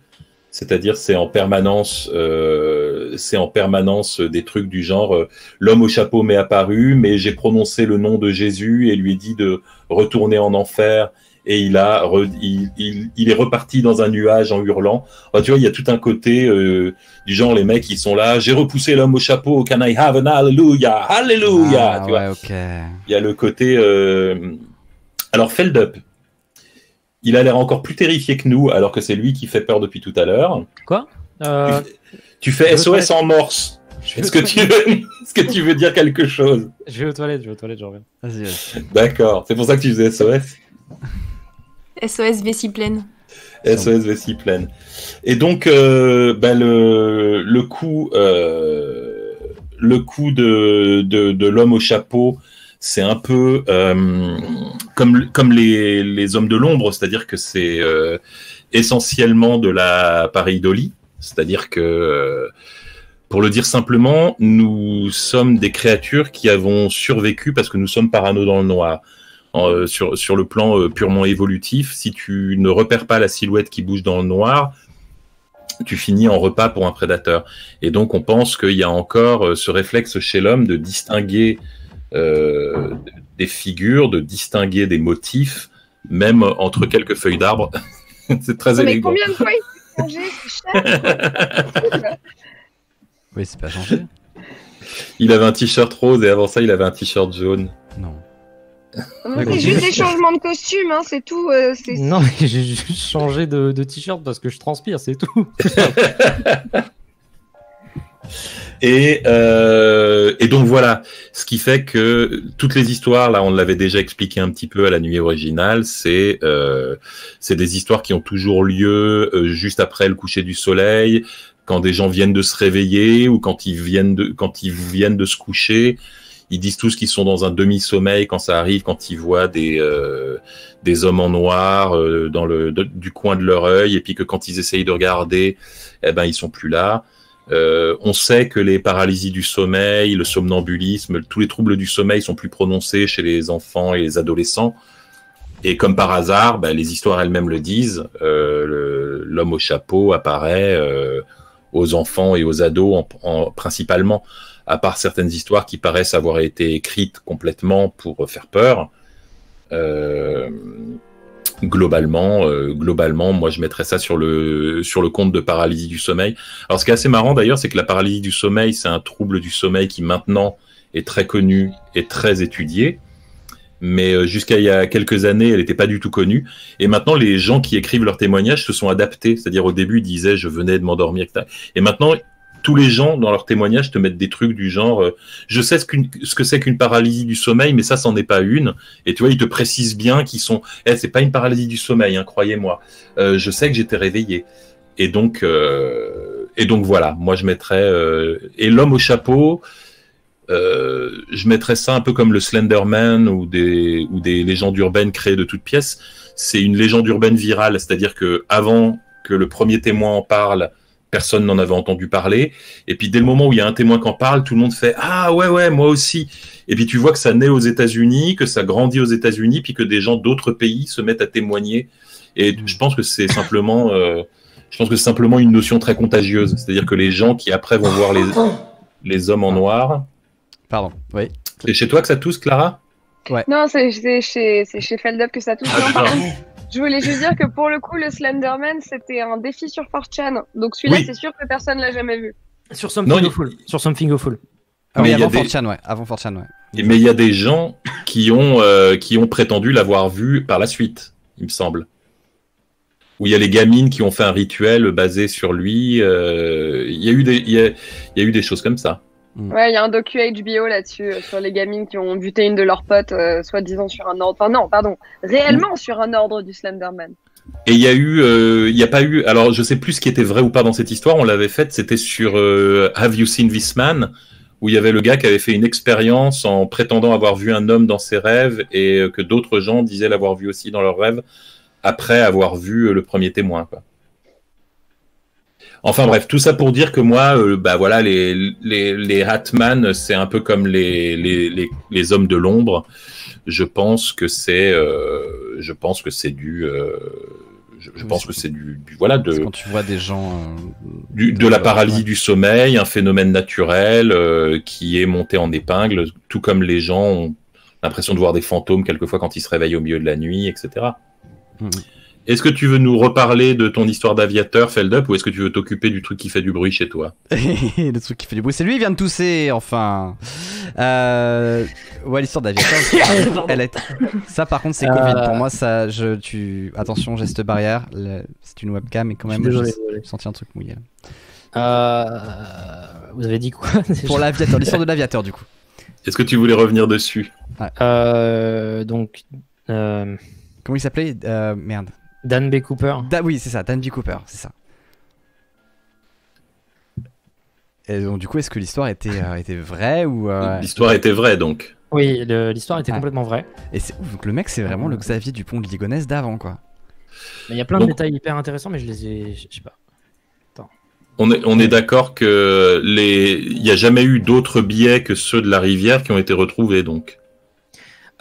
C'est-à-dire, c'est en permanence des trucs du genre l'homme au chapeau m'est apparu, mais j'ai prononcé le nom de Jésus et lui ai dit de retourner en enfer, et il est reparti dans un nuage en hurlant. Alors, tu vois, il y a tout un côté du genre, les mecs, ils sont là, j'ai repoussé l'homme au chapeau, can I have an hallelujah, hallelujah, tu vois. Ok. Il y a le côté... Alors, Feldup, il a l'air encore plus terrifié que nous, alors que c'est lui qui fait peur depuis tout à l'heure. Quoi Tu fais SOS en morse. Est-ce que tu veux dire quelque chose? Je vais aux toilettes, je reviens. Vas-y. D'accord, c'est pour ça que tu faisais SOS. SOS vessie pleine. SOS vessie pleine. Et donc, le coup de l'homme au chapeau, c'est un peu comme les hommes de l'ombre, c'est-à-dire que c'est essentiellement de la pareidolie, c'est-à-dire que, pour le dire simplement, nous sommes des créatures qui avons survécu parce que nous sommes parano dans le noir. sur le plan purement évolutif. Si tu ne repères pas la silhouette qui bouge dans le noir, tu finis en repas pour un prédateur. Et donc on pense qu'il y a encore ce réflexe chez l'homme de distinguer des figures, de distinguer des motifs, même entre quelques feuilles d'arbre. C'est très élégant. Mais combien de fois il s'est changé? C'est cher. Oui, c'est pas changé. Il avait un t-shirt rose et avant ça, il avait un t-shirt jaune. Non. C'est juste des changements de costume, hein, c'est tout. Non, mais j'ai juste changé de t-shirt parce que je transpire, c'est tout. Et donc voilà, ce qui fait que toutes les histoires, là, on l'avait déjà expliqué un petit peu à la nuit originale, c'est des histoires qui ont toujours lieu juste après le coucher du soleil, quand des gens viennent de se réveiller ou quand ils viennent de se coucher. Ils disent tous qu'ils sont dans un demi-sommeil quand ça arrive, quand ils voient des hommes en noir du coin de leur œil, et puis que quand ils essayent de regarder, eh ben ils sont plus là. On sait que les paralysies du sommeil, le somnambulisme, tous les troubles du sommeil sont plus prononcés chez les enfants et les adolescents. Et comme par hasard, les histoires elles-mêmes le disent, l'homme au chapeau apparaît aux enfants et aux ados principalement, à part certaines histoires qui paraissent avoir été écrites complètement pour faire peur. Globalement, moi je mettrais ça sur le compte de paralysie du sommeil. Alors ce qui est assez marrant d'ailleurs, c'est que la paralysie du sommeil, c'est un trouble du sommeil qui maintenant est très connu et très étudié. Mais jusqu'à il y a quelques années, elle n'était pas du tout connue. Et maintenant, les gens qui écrivent leurs témoignages se sont adaptés. C'est-à-dire au début, ils disaient « je venais de m'endormir ». Et maintenant, tous les gens, dans leurs témoignages, te mettent des trucs du genre je sais ce que c'est qu'une paralysie du sommeil, mais ça, c'en est pas une. Et tu vois, ils te précisent bien qu'ils sont c'est pas une paralysie du sommeil, hein, croyez-moi. Je sais que j'étais réveillé. Et donc voilà, moi, je mettrais... et l'homme au chapeau... je mettrais ça un peu comme le Slenderman ou des légendes urbaines créées de toutes pièces. C'est une légende urbaine virale, c'est-à-dire que avant que le premier témoin en parle, personne n'en avait entendu parler. Et puis dès le moment où il y a un témoin qui en parle, tout le monde fait ah ouais moi aussi. Et puis tu vois que ça naît aux États-Unis, que ça grandit aux États-Unis, puis que des gens d'autres pays se mettent à témoigner. Et je pense que c'est simplement une notion très contagieuse, c'est-à-dire que les gens qui après vont voir les hommes en noir. Pardon, oui. C'est chez toi que ça tousse, Clara? Ouais. Non, c'est chez Feldup que ça touche. Non, par contre, je voulais juste dire que pour le coup, le Slenderman, c'était un défi sur 4chan. Donc celui-là, Oui. C'est sûr que personne l'a jamais vu. Sur Something Awful. Sur Something Awful. Ah oui, Mais il y a avant des- 4chan, ouais. Avant 4chan, ouais. Mais il y a des gens qui ont prétendu l'avoir vu par la suite, il me semble. Où il y a les gamines qui ont fait un rituel basé sur lui. Il y a eu des choses comme ça. Ouais, il y a un docu HBO là-dessus, sur les gamines qui ont buté une de leurs potes, soi-disant sur un ordre. Enfin, non, pardon. Réellement sur un ordre du Slenderman. Et il y a pas eu. Alors, je sais plus ce qui était vrai ou pas dans cette histoire. On l'avait faite. C'était sur Have You Seen This Man, où il y avait le gars qui avait fait une expérience en prétendant avoir vu un homme dans ses rêves et que d'autres gens disaient l'avoir vu aussi dans leurs rêves après avoir vu le premier témoin, quoi. Enfin bref, tout ça pour dire que moi, voilà, les Hatman, c'est un peu comme les hommes de l'ombre. Je pense que c'est du voilà, Parce que quand tu vois des gens. de la paralysie du sommeil, un phénomène naturel qui est monté en épingle, tout comme les gens ont l'impression de voir des fantômes quelquefois quand ils se réveillent au milieu de la nuit, etc. Mhm. Est-ce que tu veux nous reparler de ton histoire d'aviateur, Feldup, ou est-ce que tu veux t'occuper du truc qui fait du bruit chez toi? Le truc qui fait du bruit, c'est lui, il vient de tousser, enfin. Ouais, l'histoire d'aviateur. Ça, par contre, c'est Covid. Pour moi, ça, attention, geste barrière. C'est une webcam, mais quand même, Désolé. j'ai senti un truc mouillé. Là. Vous avez dit quoi Pour l'aviateur, l'histoire de l'aviateur, du coup. Est-ce que tu voulais revenir dessus? Donc, Comment il s'appelait Merde. Dan B. Cooper. Oui, c'est ça, Dan B. Cooper, c'est ça. Et donc, du coup, est-ce que l'histoire était vraie ou L'histoire était vraie, donc. Oui, l'histoire était complètement vraie. Et c'est ouf, donc le mec, c'est vraiment le Xavier Dupont de Ligonnès d'avant, quoi. Mais il y a plein de détails hyper intéressants, mais je les ai. Je sais pas. On est d'accord que il n'y a jamais eu d'autres billets que ceux de la rivière qui ont été retrouvés, donc.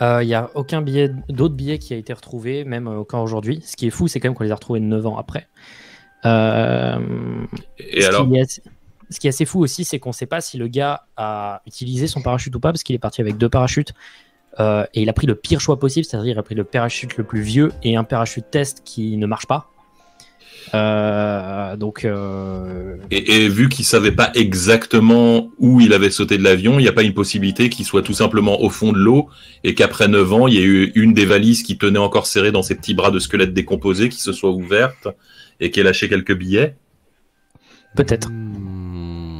Il n'y a aucun d'autres billets qui a été retrouvé, même encore aujourd'hui. Ce qui est fou, c'est quand même qu'on les a retrouvés 9 ans après. Et alors Ce qui est assez fou aussi, c'est qu'on ne sait pas si le gars a utilisé son parachute ou pas, parce qu'il est parti avec 2 parachutes. Et il a pris le pire choix possible, c'est-à-dire il a pris le parachute le plus vieux et un parachute test qui ne marche pas. Et vu qu'il savait pas exactement où il avait sauté de l'avion, il n'y a pas une possibilité qu'il soit tout simplement au fond de l'eau et qu'après 9 ans, il y ait eu une des valises qui tenait encore serrée dans ses petits bras de squelette décomposé qui se soit ouverte et qui ait lâché quelques billets. Peut-être.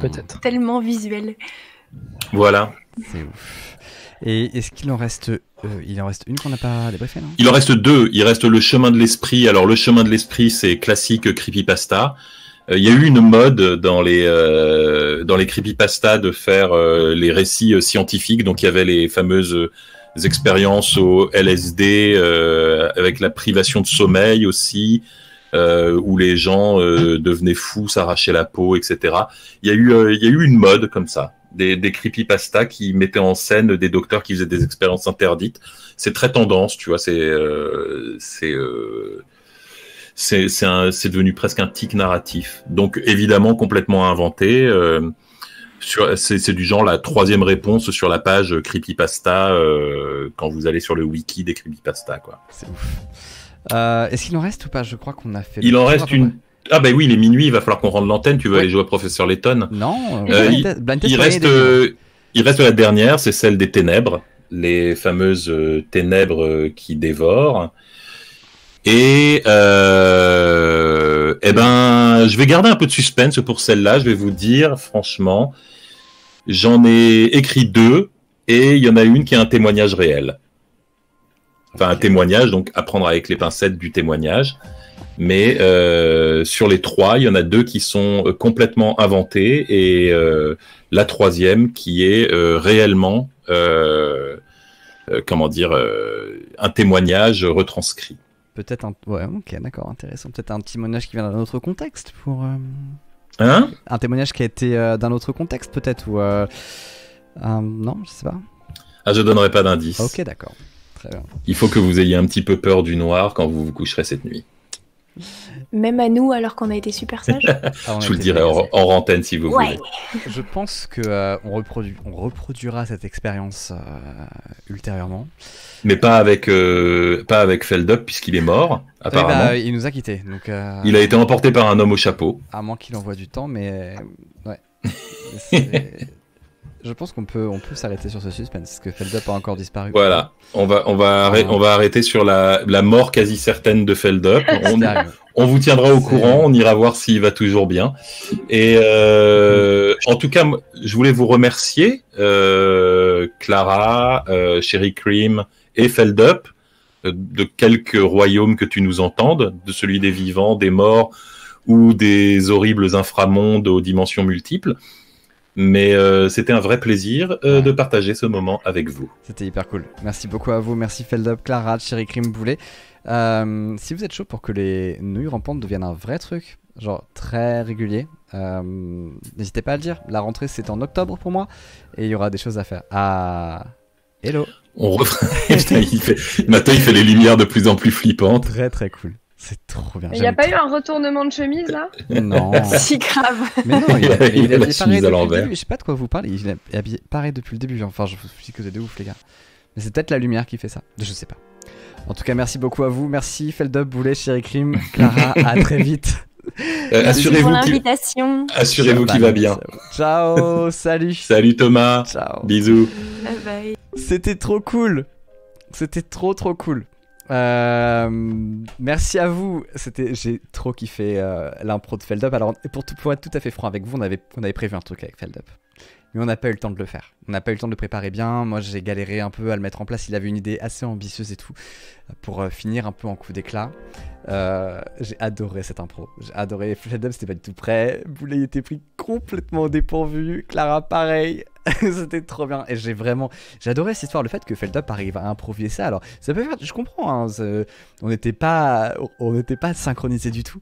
Peut-être. Tellement visuel. Voilà. C'est ouf. Et est-ce qu'il en reste une qu'on n'a pas débriefée, non? Il en reste 2. Il reste le chemin de l'esprit. Alors le chemin de l'esprit, c'est classique creepypasta. Il y a eu une mode dans les creepypasta de faire les récits scientifiques. Donc il y avait les fameuses expériences au LSD avec la privation de sommeil aussi, où les gens devenaient fous, s'arrachaient la peau, etc. Il y a eu une mode comme ça. Des creepypasta qui mettaient en scène des docteurs qui faisaient des expériences interdites. C'est très tendance, tu vois. C'est devenu presque un tic narratif. Donc évidemment complètement inventé. C'est du genre la 3e réponse sur la page creepypasta quand vous allez sur le wiki des creepypasta, quoi. C'est ouf. Est-ce qu'il en reste ou pas? Je crois qu'on a fait. Il en reste une. Ah bah oui, il est minuit, il va falloir qu'on rende l'antenne. Tu veux aller jouer à Professeur Layton? Non. Il reste la dernière, c'est celle des ténèbres, les fameuses ténèbres qui dévorent. Et je vais garder un peu de suspense pour celle-là. Je vais vous dire, franchement, j'en ai écrit 2 et il y en a une qui est un témoignage réel. Enfin, un témoignage, donc à prendre avec les pincettes du témoignage. Mais sur les 3, il y en a 2 qui sont complètement inventés et la 3e qui est réellement, un témoignage retranscrit. Peut-être un... Ouais, ok, d'accord, intéressant. Peut-être un témoignage qui vient d'un autre contexte pour... Hein? Un témoignage qui a été d'un autre contexte peut-être ou... Non, je sais pas. Ah, je donnerai pas d'indice. Ok, d'accord. Très bien. Il faut que vous ayez un petit peu peur du noir quand vous vous coucherez cette nuit. Même à nous, alors qu'on a été super sages. Je vous le dirai hors antenne si vous voulez. Je pense que on reproduira cette expérience ultérieurement. Mais pas avec Feldup puisque est mort, apparemment. Il nous a quittés. Donc, il a été emporté par un homme au chapeau. À moins qu'il envoie du temps, mais ouais. Je pense qu'on peut s'arrêter sur ce suspense, parce que Feldup a encore disparu. Voilà, on va arrêter sur la mort quasi certaine de Feldup. On vous tiendra au courant, on ira voir s'il va toujours bien. Et en tout cas, je voulais vous remercier, Clara, Cherry Cream et Feldup, de quelques royaumes que tu nous entendes, de celui des vivants, des morts ou des horribles inframondes aux dimensions multiples. Mais c'était un vrai plaisir de partager ce moment avec vous. C'était hyper cool. Merci beaucoup à vous. Merci Feldup, Clara, Cherry Cream, Boulet. Si vous êtes chaud pour que les nouilles rampantes deviennent un vrai truc, genre très régulier, n'hésitez pas à le dire. La rentrée c'est en octobre pour moi et il y aura des choses à faire. Ah, hello. Maintenant il fait les lumières de plus en plus flippantes. Très très cool. C'est trop bien. Il n'y a pas eu un retournement de chemise là? Non. Si grave. Mais non, il a la chemise à l'envers. Je sais pas de quoi vous parlez. Il est habillé pareil depuis le début. Enfin, je me suis dit que vous êtes de ouf, les gars. Mais c'est peut-être la lumière qui fait ça. Je sais pas. En tout cas, merci beaucoup à vous. Merci Feldup, Boulet, Cherry Cream, Clara. À très vite. Assurez-vous qu'il va bien. Ciao, salut. Salut Thomas. Ciao. Bisous. Bye bye. C'était trop cool. C'était trop cool. Merci à vous. J'ai trop kiffé l'impro de Feldup. Alors pour être tout à fait franc avec vous, on avait prévu un truc avec Feldup, mais on n'a pas eu le temps de le faire. On n'a pas eu le temps de le préparer bien. Moi j'ai galéré un peu à le mettre en place. Il avait une idée assez ambitieuse et tout pour finir un peu en coup d'éclat. J'ai adoré cette impro. J'ai adoré. Feldup c'était pas du tout prêt. Boulet était pris complètement au dépourvu. Clara pareil. C'était trop bien et j'ai adoré cette histoire, le fait que Feldup arrive à improviser ça. Alors ça peut faire, je comprends, hein, on n'était pas synchronisés du tout,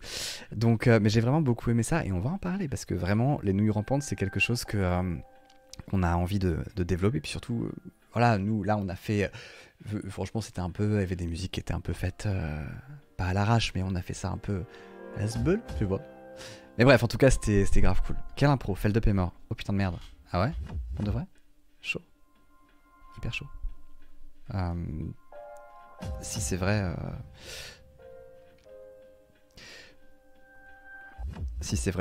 donc mais j'ai vraiment beaucoup aimé ça et on va en parler parce que vraiment les nouilles rampantes c'est quelque chose qu'on a envie de développer, puis surtout voilà, nous, là, on a fait. Franchement, c'était un peu. Il y avait des musiques qui étaient un peu faites. Pas à l'arrache, mais on a fait ça un peu. As-bull, tu vois. Mais bref, en tout cas, c'était grave cool. Quelle impro, Feldup est mort. Oh putain de merde. Ah ouais? On devrait? Chaud. Hyper chaud. Si c'est vrai. Si c'est vrai,